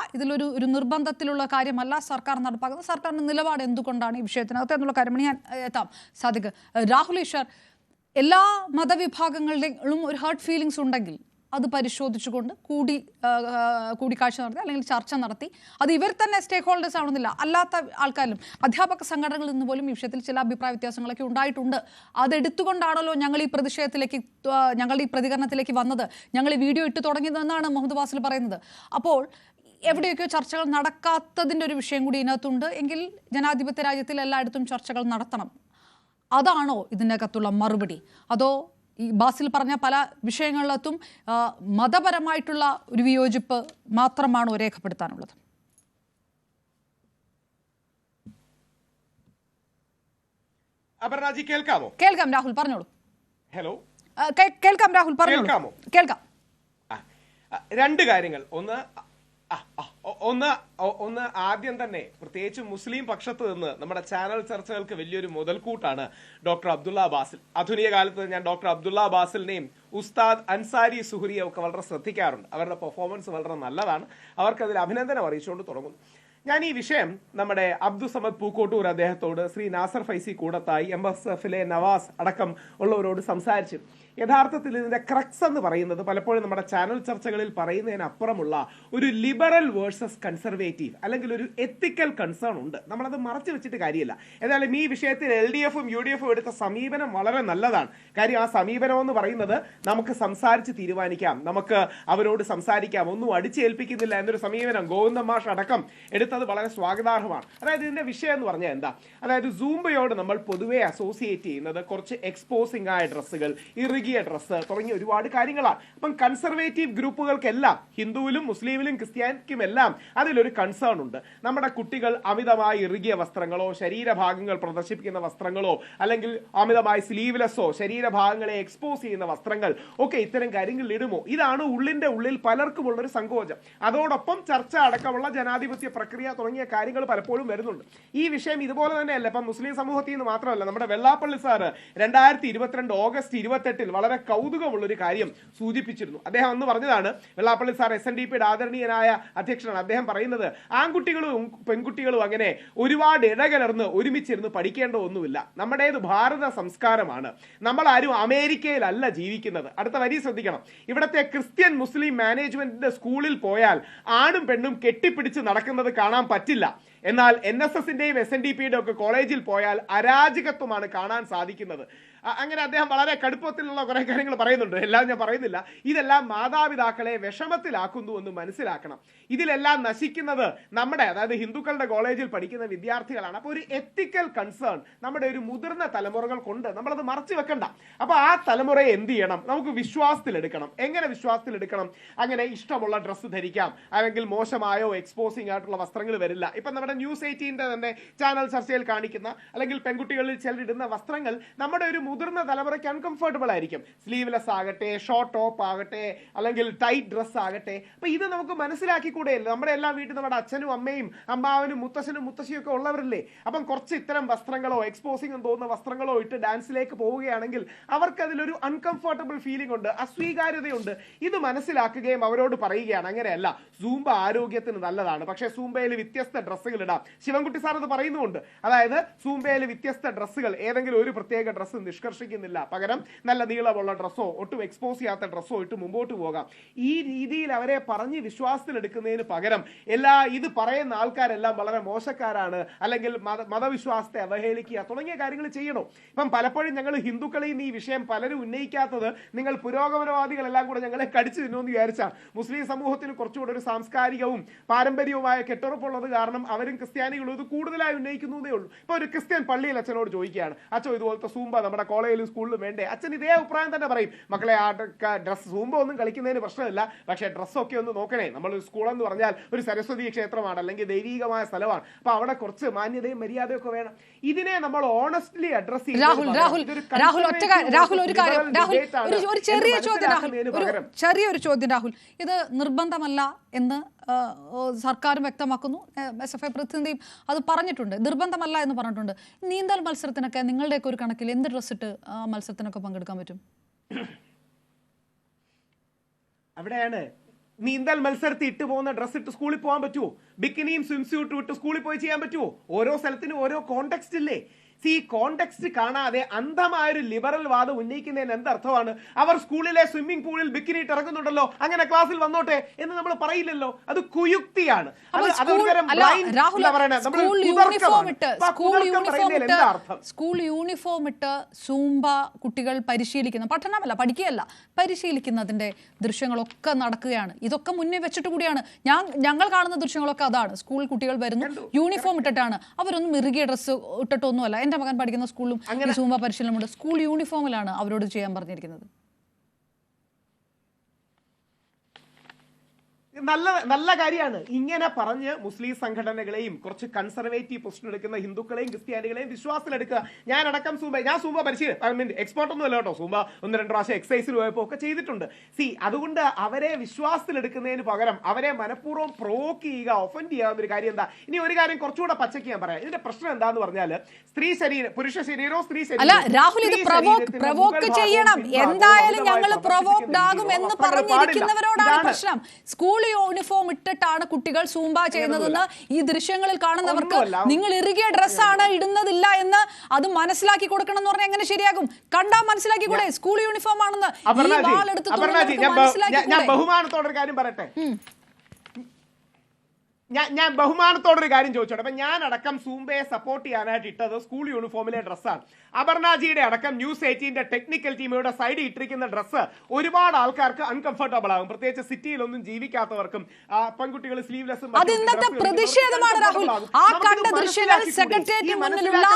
ഒരു നിർബന്ധത്തിലുള്ള കാര്യമല്ല സർക്കാർ നടപ്പാക്കുന്നത്. സർക്കാരിന്റെ നിലപാട് എന്തുകൊണ്ടാണ് ഈ വിഷയത്തിനകത്ത് എന്നുള്ള കാര്യമാണ് ഞാൻ എത്താം. സാദിഖ്, രാഹുൽ ഈശ്വർ, എല്ലാ മതവിഭാഗങ്ങളുടെയും ഒരു ഹേർട്ട് ഫീലിങ്സ് ഉണ്ടെങ്കിൽ അത് പരിശോധിച്ചുകൊണ്ട് കൂടിക്കാഴ്ച നടത്തി അല്ലെങ്കിൽ ചർച്ച നടത്തി, അത് ഇവർ തന്നെ സ്റ്റേക്ക് ഹോൾഡേഴ്സ് ആണെന്നില്ല, അല്ലാത്ത ആൾക്കാരിലും അധ്യാപക സംഘടനകളിൽ നിന്ന് പോലും ഈ വിഷയത്തിൽ ചില അഭിപ്രായ വ്യത്യാസങ്ങളൊക്കെ ഉണ്ടായിട്ടുണ്ട്. അതെടുത്തുകൊണ്ടാണല്ലോ ഞങ്ങൾ ഈ ഞങ്ങളുടെ ഈ പ്രതികരണത്തിലേക്ക് വന്നത്, ഞങ്ങൾ ഈ വീഡിയോ ഇട്ട് തുടങ്ങിയതെന്നാണ് മുഹമ്മദ് വാസിൽ പറയുന്നത്. അപ്പോൾ എവിടെയൊക്കെ ചർച്ചകൾ നടക്കാത്തതിൻ്റെ ഒരു വിഷയം കൂടി ഇതിനകത്തുണ്ട്. എങ്കിൽ ജനാധിപത്യ രാജ്യത്തിൽ എല്ലായിടത്തും ചർച്ചകൾ നടത്തണം. അതാണോ ഇതിനകത്തുള്ള മറുപടി? അതോ ഈ ബാസിൽ പറഞ്ഞ പല വിഷയങ്ങളിലും മതപരമായിട്ടുള്ള ഒരു വിയോജിപ്പ് മാത്രമാണോ രേഖപ്പെടുത്താനുള്ളത്?
അപർണാജി കേൾക്കാമോ?
കേൾക്കാം രാഹുൽ, പറഞ്ഞോളൂ.
ഹലോ,
കേൾക്കാം രാഹുൽ, പറഞ്ഞോളൂ. കേൾക്കാം.
രണ്ട് കാര്യങ്ങൾ. ഒന്ന് ആദ്യം തന്നെ പ്രത്യേകിച്ച് മുസ്ലിം പക്ഷത്ത് നിന്ന് നമ്മുടെ ചാനൽ ചർച്ചകൾക്ക് വലിയൊരു മുതൽക്കൂട്ടാണ് ഡോക്ടർ അബ്ദുള്ള ബാസിൽ. ആധുനിക കാലത്ത് ഞാൻ ഡോക്ടർ അബ്ദുള്ള ബാസിലിനെയും ഉസ്താദ് അൻസാരി സുഹരിയെ ഒക്കെ വളരെ ശ്രദ്ധിക്കാറുണ്ട്. അവരുടെ പെർഫോമൻസ് വളരെ നല്ലതാണ്. അവർക്കതിൽ അഭിനന്ദനം അറിയിച്ചുകൊണ്ട് തുടങ്ങുന്നു. ഞാൻ ഈ വിഷയം നമ്മുടെ അബ്ദുസമദ് പൂക്കോട്ടൂർ അദ്ദേഹത്തോട്, ശ്രീ നാസർ ഫൈസി കൂടത്തായി, MSFലെ നവാസ് അടക്കം ഉള്ളവരോട് സംസാരിച്ചു. യഥാർത്ഥത്തിൽ ഇതിന്റെ ക്രക്സ് എന്ന് പറയുന്നത് പലപ്പോഴും നമ്മുടെ ചാനൽ ചർച്ചകളിൽ പറയുന്നതിനപ്പുറമുള്ള ഒരു ലിബറൽ വേഴ്സസ് കൺസർവേറ്റീവ് അല്ലെങ്കിൽ ഒരു എത്തിക്കൽ കൺസേൺ ഉണ്ട്. നമ്മളത് മറച്ചു വെച്ചിട്ട് കാര്യമില്ല. ഏതായാലും ഈ വിഷയത്തിൽ LDFും UDFും എടുത്ത സമീപനം വളരെ നല്ലതാണ്. കാര്യം ആ സമീപനം എന്ന് പറയുന്നത് നമുക്ക് സംസാരിച്ച് തീരുമാനിക്കാം, നമുക്ക് അവരോട് സംസാരിക്കാം, ഒന്നും അടിച്ചേൽപ്പിക്കുന്നില്ല എന്നൊരു സമീപനം ഗോവിന്ദ മാഷ് അടക്കം എടുത്തത് വളരെ സ്വാഗതാർഹമാണ്. അതായത് ഇതിന്റെ വിഷയം എന്ന് പറഞ്ഞാൽ എന്താ? അതായത് സൂംബയോട് നമ്മൾ പൊതുവെ അസോസിയേറ്റ് ചെയ്യുന്നത് കുറച്ച് എക്സ്പോസിംഗ് ആയ ഡ്രസ്സുകൾ, ഡ്രസ്സ് തുടങ്ങിയ ഒരുപാട് കാര്യങ്ങളാണ്. അപ്പം കൺസർവേറ്റീവ് ഗ്രൂപ്പുകൾക്കെല്ലാം, ഹിന്ദുവിലും മുസ്ലിമിലും ക്രിസ്ത്യാനിക്കും എല്ലാം അതിലൊരു കൺസേൺ ഉണ്ട്. നമ്മുടെ കുട്ടികൾ അമിതമായി ഇറുകിയ വസ്ത്രങ്ങളോ ശരീരഭാഗങ്ങൾ പ്രദർശിപ്പിക്കുന്ന വസ്ത്രങ്ങളോ അല്ലെങ്കിൽ അമിതമായി സ്ലീവ്ലെസ്സോ ശരീരഭാഗങ്ങളെ എക്സ്പോസ് ചെയ്യുന്ന വസ്ത്രങ്ങൾ ഒക്കെ ഇത്തരം കാര്യങ്ങളിൽ ഇടുമോ? ഇതാണ് ഉള്ളിന്റെ ഉള്ളിൽ പലർക്കും ഉള്ളൊരു സങ്കോചം. അതോടൊപ്പം ചർച്ച അടക്കമുള്ള ജനാധിപത്യ പ്രക്രിയ തുടങ്ങിയ കാര്യങ്ങൾ പലപ്പോഴും വരുന്നുണ്ട്. ഈ വിഷയം ഇതുപോലെ തന്നെയല്ല. ഇപ്പം മുസ്ലിം സമൂഹത്തിൽ നിന്ന് മാത്രമല്ല, നമ്മുടെ വെള്ളാപ്പള്ളി സാറ് 2022 ഓഗസ്റ്റ് 28 വളരെ കൗതുകമുള്ള ഒരു കാര്യം സൂചിപ്പിച്ചിരുന്നു. അദ്ദേഹം അന്ന് പറഞ്ഞതാണ്, വെള്ളാപ്പള്ളി സാർ SNDPയുടെ ആദരണീയനായ അധ്യക്ഷനാണ്, അദ്ദേഹം പറയുന്നത് ആൺകുട്ടികളും പെൺകുട്ടികളും അങ്ങനെ ഒരുപാട് ഇടകലർന്ന് ഒരുമിച്ചിരുന്ന് പഠിക്കേണ്ട ഒന്നുമില്ല. നമ്മുടേത് ഭാരത സംസ്കാരമാണ്. നമ്മൾ ആരും അമേരിക്കയിലല്ല ജീവിക്കുന്നത്. അടുത്ത വരി ശ്രദ്ധിക്കണം. ഇവിടത്തെ ക്രിസ്ത്യൻ മുസ്ലിം മാനേജ്മെന്റിന്റെ സ്കൂളിൽ പോയാൽ ആണും പെണ്ണും കെട്ടിപ്പിടിച്ച് നടക്കുന്നത് കാണാൻ പറ്റില്ല. എന്നാൽ NSSന്റെയും SNDPയുടെ ഒക്കെ കോളേജിൽ പോയാൽ അരാജകത്വമാണ് കാണാൻ സാധിക്കുന്നത്. അങ്ങനെ അദ്ദേഹം വളരെ കടുപ്പത്തിലുള്ള കുറെ കാര്യങ്ങൾ പറയുന്നുണ്ട്. എല്ലാം ഞാൻ പറയുന്നില്ല. ഇതെല്ലാം മാതാപിതാക്കളെ വിഷമത്തിലാക്കുന്നു എന്ന് മനസ്സിലാക്കണം. ഇതിലെല്ലാം നശിക്കുന്നത് നമ്മുടെ, അതായത് ഹിന്ദുക്കളുടെ കോളേജിൽ പഠിക്കുന്ന വിദ്യാർത്ഥികളാണ്. അപ്പോൾ ഒരു എത്തിക്കൽ കൺസേൺ നമ്മുടെ ഒരു മുതിർന്ന തലമുറകൾ കൊണ്ട് നമ്മളത് മറച്ചു വെക്കണ്ട. അപ്പോൾ ആ തലമുറയെ എന്ത് ചെയ്യണം? നമുക്ക് വിശ്വാസത്തിലെടുക്കണം. എങ്ങനെ വിശ്വാസത്തിലെടുക്കണം? അങ്ങനെ ഇഷ്ടമുള്ള ഡ്രസ്സ് ധരിക്കാം, അല്ലെങ്കിൽ മോശമായോ എക്സ്പോസിംഗ് ആയിട്ടുള്ള വസ്ത്രങ്ങൾ വരില്ല. ഇപ്പം നമ്മുടെ News 18 തന്നെ ചാനൽ ചർച്ചയിൽ കാണിക്കുന്ന, അല്ലെങ്കിൽ പെൺകുട്ടികളിൽ ചിലരിടുന്ന വസ്ത്രങ്ങൾ നമ്മുടെ ഒരു മുതിർന്ന തലമുറയ്ക്ക് അൺകംഫർട്ടബിൾ ആയിരിക്കും. സ്ലീവ്ലെസ് ആകട്ടെ, ഷോർട്ട് ടോപ്പ് ആകട്ടെ, അല്ലെങ്കിൽ ടൈറ്റ് ഡ്രസ് ആകട്ടെ. അപ്പൊ ഇത് നമുക്ക് മനസ്സിലാക്കിക്കൂടെയല്ലേ? നമ്മുടെ എല്ലാ വീട്ടിൽ നമ്മുടെ അച്ഛനും അമ്മയും അമ്മാവനും മുത്തശ്ശനും മുത്തശ്ശിയും ഒക്കെ ഉള്ളവരല്ലേ? അപ്പം കുറച്ച് ഇത്തരം വസ്ത്രങ്ങളോ എക്സ്പോസിംഗ് തോന്നുന്ന വസ്ത്രങ്ങളോ ഇട്ട് ഡാൻസിലേക്ക് പോവുകയാണെങ്കിൽ അവർക്ക് അതിലൊരു അൺകംഫർട്ടബിൾ ഫീലിംഗ് ഉണ്ട്, അസ്വീകാര്യതയുണ്ട്. ഇത് മനസ്സിലാക്കുകയും അവരോട് പറയുകയാണ്, അങ്ങനെയല്ല, സൂംബ ആരോഗ്യത്തിന് നല്ലതാണ്, പക്ഷേ സൂംബയിൽ വ്യത്യസ്ത ഡ്രസ്സുകൾ ഇടാം. ശിവൻകുട്ടി സാർ അത് പറയുന്നുണ്ട്. അതായത് സൂംബയിൽ വ്യത്യസ്ത ഡ്രസ്സുകൾ, ഏതെങ്കിലും ഒരു പ്രത്യേക ഡ്രസ്സ് നിഷ്കർഷിക്കുന്നില്ല, പകരം നല്ല നീളമുള്ള ഡ്രസ്സോ ഒട്ടും എക്സ്പോസ് ചെയ്യാത്ത ഡ്രസ്സോ ഇട്ട് മുമ്പോട്ട് പോകാം. ഈ രീതിയിൽ അവരെ പറഞ്ഞ് വിശ്വാസത്തിലെടുക്കുന്നതിന് പകരം ഇത് പറയുന്ന ആൾക്കാരെല്ലാം വളരെ മോശക്കാരാണ്, അല്ലെങ്കിൽ മതവിശ്വാസത്തെ അവഹേളിക്കുക തുടങ്ങിയ കാര്യങ്ങൾ ചെയ്യണോ? ഇപ്പം പലപ്പോഴും ഞങ്ങൾ ഹിന്ദുക്കളെയും ഈ വിഷയം പലരും ഉന്നയിക്കാത്തത് നിങ്ങൾ പുരോഗമനവാദികളെല്ലാം കൂടെ ഞങ്ങളെ കടിച്ചു തിന്നുമെന്ന് വിചാരിച്ചാൽ. മുസ്ലിം സമൂഹത്തിന് കുറച്ചുകൂടെ ഒരു സാംസ്കാരികവും പാരമ്പര്യവുമായ കെട്ടുറപ്പുള്ളത് കാരണം അവരും ക്രിസ്ത്യാനികളും ഇത് കൂടുതലായി ഉന്നയിക്കുന്നതേ ഉള്ളൂ. ഇപ്പൊ ഒരു ക്രിസ്ത്യൻ പള്ളിയിൽ അച്ഛനോട് ചോദിക്കുകയാണ്, അച്ഛൻ ഇതുപോലത്തെ സൂംബ നമ്മുടെ കോളേജിലും സ്കൂളിലും വേണ്ടേ? അച്ഛൻ ഇതേ അഭിപ്രായം തന്നെ പറയും, മക്കളെ ആ ഡ്രസ് സൂംബ ഒന്നും കളിക്കുന്നതിന് പ്രശ്നമില്ല, പക്ഷേ ഡ്രസ്സൊക്കെ ഒന്ന് നോക്കണേ. നമ്മൾ സ്കൂൾ എന്ന് പറഞ്ഞാൽ ഒരു സരസ്വതി ക്ഷേത്രമാണ്, അല്ലെങ്കിൽ ദൈവികമായ സ്ഥലമാണ്. അപ്പൊ അവിടെ കുറച്ച് മാന്യതയും മര്യാദയും ഒക്കെ വേണം. ഇതിനെ നമ്മൾ ഓണസ്റ്റ്ലി അഡ്രസ് ചെയ്യും.
ചെറിയൊരു ചോദ്യം രാഹുൽ, ഇത് നിർബന്ധമല്ല എന്ന് സർക്കാരും വ്യക്തമാക്കുന്നു, SFI പ്രതിനിധിയും അത് പറഞ്ഞിട്ടുണ്ട്, നിർബന്ധമല്ല എന്ന് പറഞ്ഞിട്ടുണ്ട്. നീന്തൽ മത്സരത്തിനൊക്കെ നിങ്ങളുടെയൊക്കെ ഒരു കണക്കിൽ എന്ത് ഡ്രസ് ഇട്ട് മത്സരത്തിനൊക്കെ പങ്കെടുക്കാൻ പറ്റും?
അവിടെയാണ് നീന്തൽ മത്സരത്തിൽ ഇട്ട് പോകുന്ന ഡ്രസ് ഇട്ട് സ്കൂളിൽ പോകാൻ പറ്റുമോ? ബിക്കിനിയും സ്വിംസ്യൂട്ടും ഇട്ട് സ്കൂളിൽ പോയി ചെയ്യാൻ പറ്റുമോ? ഓരോ സ്ഥലത്തിനും ഓരോ കോണ്ടെക്സ്റ്റ് ഇല്ലേ? ഈ കോണ്ടെക്സ്റ്റ് കാണാതെ അന്ധമായൊരു ലിബറൽ വാദം ഉന്നയിക്കുന്നതിന് എന്തർത്ഥമാണ്? അവർ സ്കൂളിലെ സ്വിമ്മിംഗ് പൂളിൽ ബിക്കിനിട്ട് ഇറങ്ങുന്നുണ്ടല്ലോ, അങ്ങനെ ക്ലാസ്സിൽ വന്നോട്ടെ എന്ന് നമ്മൾ പറയില്ലല്ലോ. അത് കുയുക്തിയാണ്.
സ്കൂൾ യൂണിഫോം ഇട്ട് സൂംബ കുട്ടികൾ പരിശീലിക്കുന്ന, പഠനമല്ല പഠിക്കുകയല്ല, പരിശീലിക്കുന്നതിന്റെ ദൃശ്യങ്ങളൊക്കെ നടക്കുകയാണ്. ഇതൊക്കെ മുന്നേ വെച്ചിട്ട് കൂടിയാണ് ഞങ്ങൾ കാണുന്ന ദൃശ്യങ്ങളൊക്കെ അതാണ്. സ്കൂൾ കുട്ടികൾ വരുന്നു, യൂണിഫോം ഇട്ടിട്ടാണ്. അവരൊന്നും ഇറുകിയ ഡ്രസ്സ് ഇട്ടിട്ടൊന്നുമല്ല. എന്റെ മകൻ പഠിക്കുന്ന സ്കൂളിലും സൂംബ പരിശീലനമുണ്ട്. സ്കൂൾ യൂണിഫോമിലാണ് അവരോട് ചെയ്യാൻ പറഞ്ഞിരിക്കുന്നത്.
നല്ല കാര്യമാണ്. ഇങ്ങനെ പറഞ്ഞ് മുസ്ലിം സംഘടനകളെയും കുറച്ച് കൺസർവേറ്റീവ് പൊസിഷൻ എടുക്കുന്ന ഹിന്ദുക്കളെയും ക്രിസ്ത്യാനികളെയും വിശ്വാസത്തിലെടുക്കുക. ഞാൻ സൂംബ പരിശീലനം എക്സ്പേർട്ട് ഒന്നും അല്ല കേട്ടോ. സൂംബ 1-2 പ്രാവശ്യം എക്സസൈസിൽ പോയപ്പോൾ ഒക്കെ ചെയ്തിട്ടുണ്ട്. അതുകൊണ്ട് അവരെ വിശ്വാസത്തിലെടുക്കുന്നതിന് പകരം അവരെ മനഃപൂർവ്വം പ്രൊവോക്ക് ചെയ്യുക, ഒഫൻഡ് ചെയ്യാവുന്ന ഒരു കാര്യം എന്താ? ഇനി ഒരു കാര്യം കുറച്ചുകൂടെ പച്ചയ്ക്ക് ഞാൻ പറയാം. ഇതിന്റെ പ്രശ്നം എന്താന്ന് പറഞ്ഞാൽ സ്ത്രീ ശരീരം, പുരുഷ ശരീരവും സ്ത്രീ
പ്രശ്നം. സ്കൂൾ യൂണിഫോം ഇട്ടിട്ടാണ് കുട്ടികൾ സൂംബ ചെയ്യുന്നതെന്ന് ഈ ദൃശ്യങ്ങളിൽ കാണുന്നവർക്ക് നിങ്ങൾ ഇറുകിയ ഡ്രസ്സാണ് ഇടുന്നതില്ല എന്ന് അത് മനസ്സിലാക്കി കൊടുക്കണം എന്ന് പറഞ്ഞാൽ എങ്ങനെ ശരിയാകും? കണ്ടാൽ മനസ്സിലാക്കി കൂടെ സ്കൂൾ യൂണിഫോം ആണെന്ന്?
ഞാൻ ബഹുമാനത്തോടൊരു കാര്യം പറയട്ടെ, ഞാൻ ബഹുമാനത്തോടൊരു കാര്യം ചോദിച്ചോട്ടെ. അപ്പൊ ഞാൻ അടക്കം സൂംബയെ സപ്പോർട്ട് ചെയ്യാനായിട്ട് ഇട്ടത് സ്കൂൾ യൂണിഫോമിലെ ഡ്രസ്സാണ്. അപർണാജിയുടെ അടക്കം News 18 ടെക്നിക്കൽ ടീമിയുടെ സൈഡിൽ ഇട്ടിരിക്കുന്ന ഡ്രസ്സ് ഒരുപാട് ആൾക്കാർക്ക് അൺകംഫർട്ടബിൾ ആകും, പ്രത്യേകിച്ച് സിറ്റിയിലൊന്നും ജീവിക്കാത്തവർക്കും. പെൺകുട്ടികൾ സ്ലീവ്ലെസ്സും
പ്രതിഷേധമാണ് രാഹുൽ. ആ കണ്ട ദൃശ്യങ്ങൾ സെക്രട്ടേറിയറ്റിന് മുന്നിലുള്ള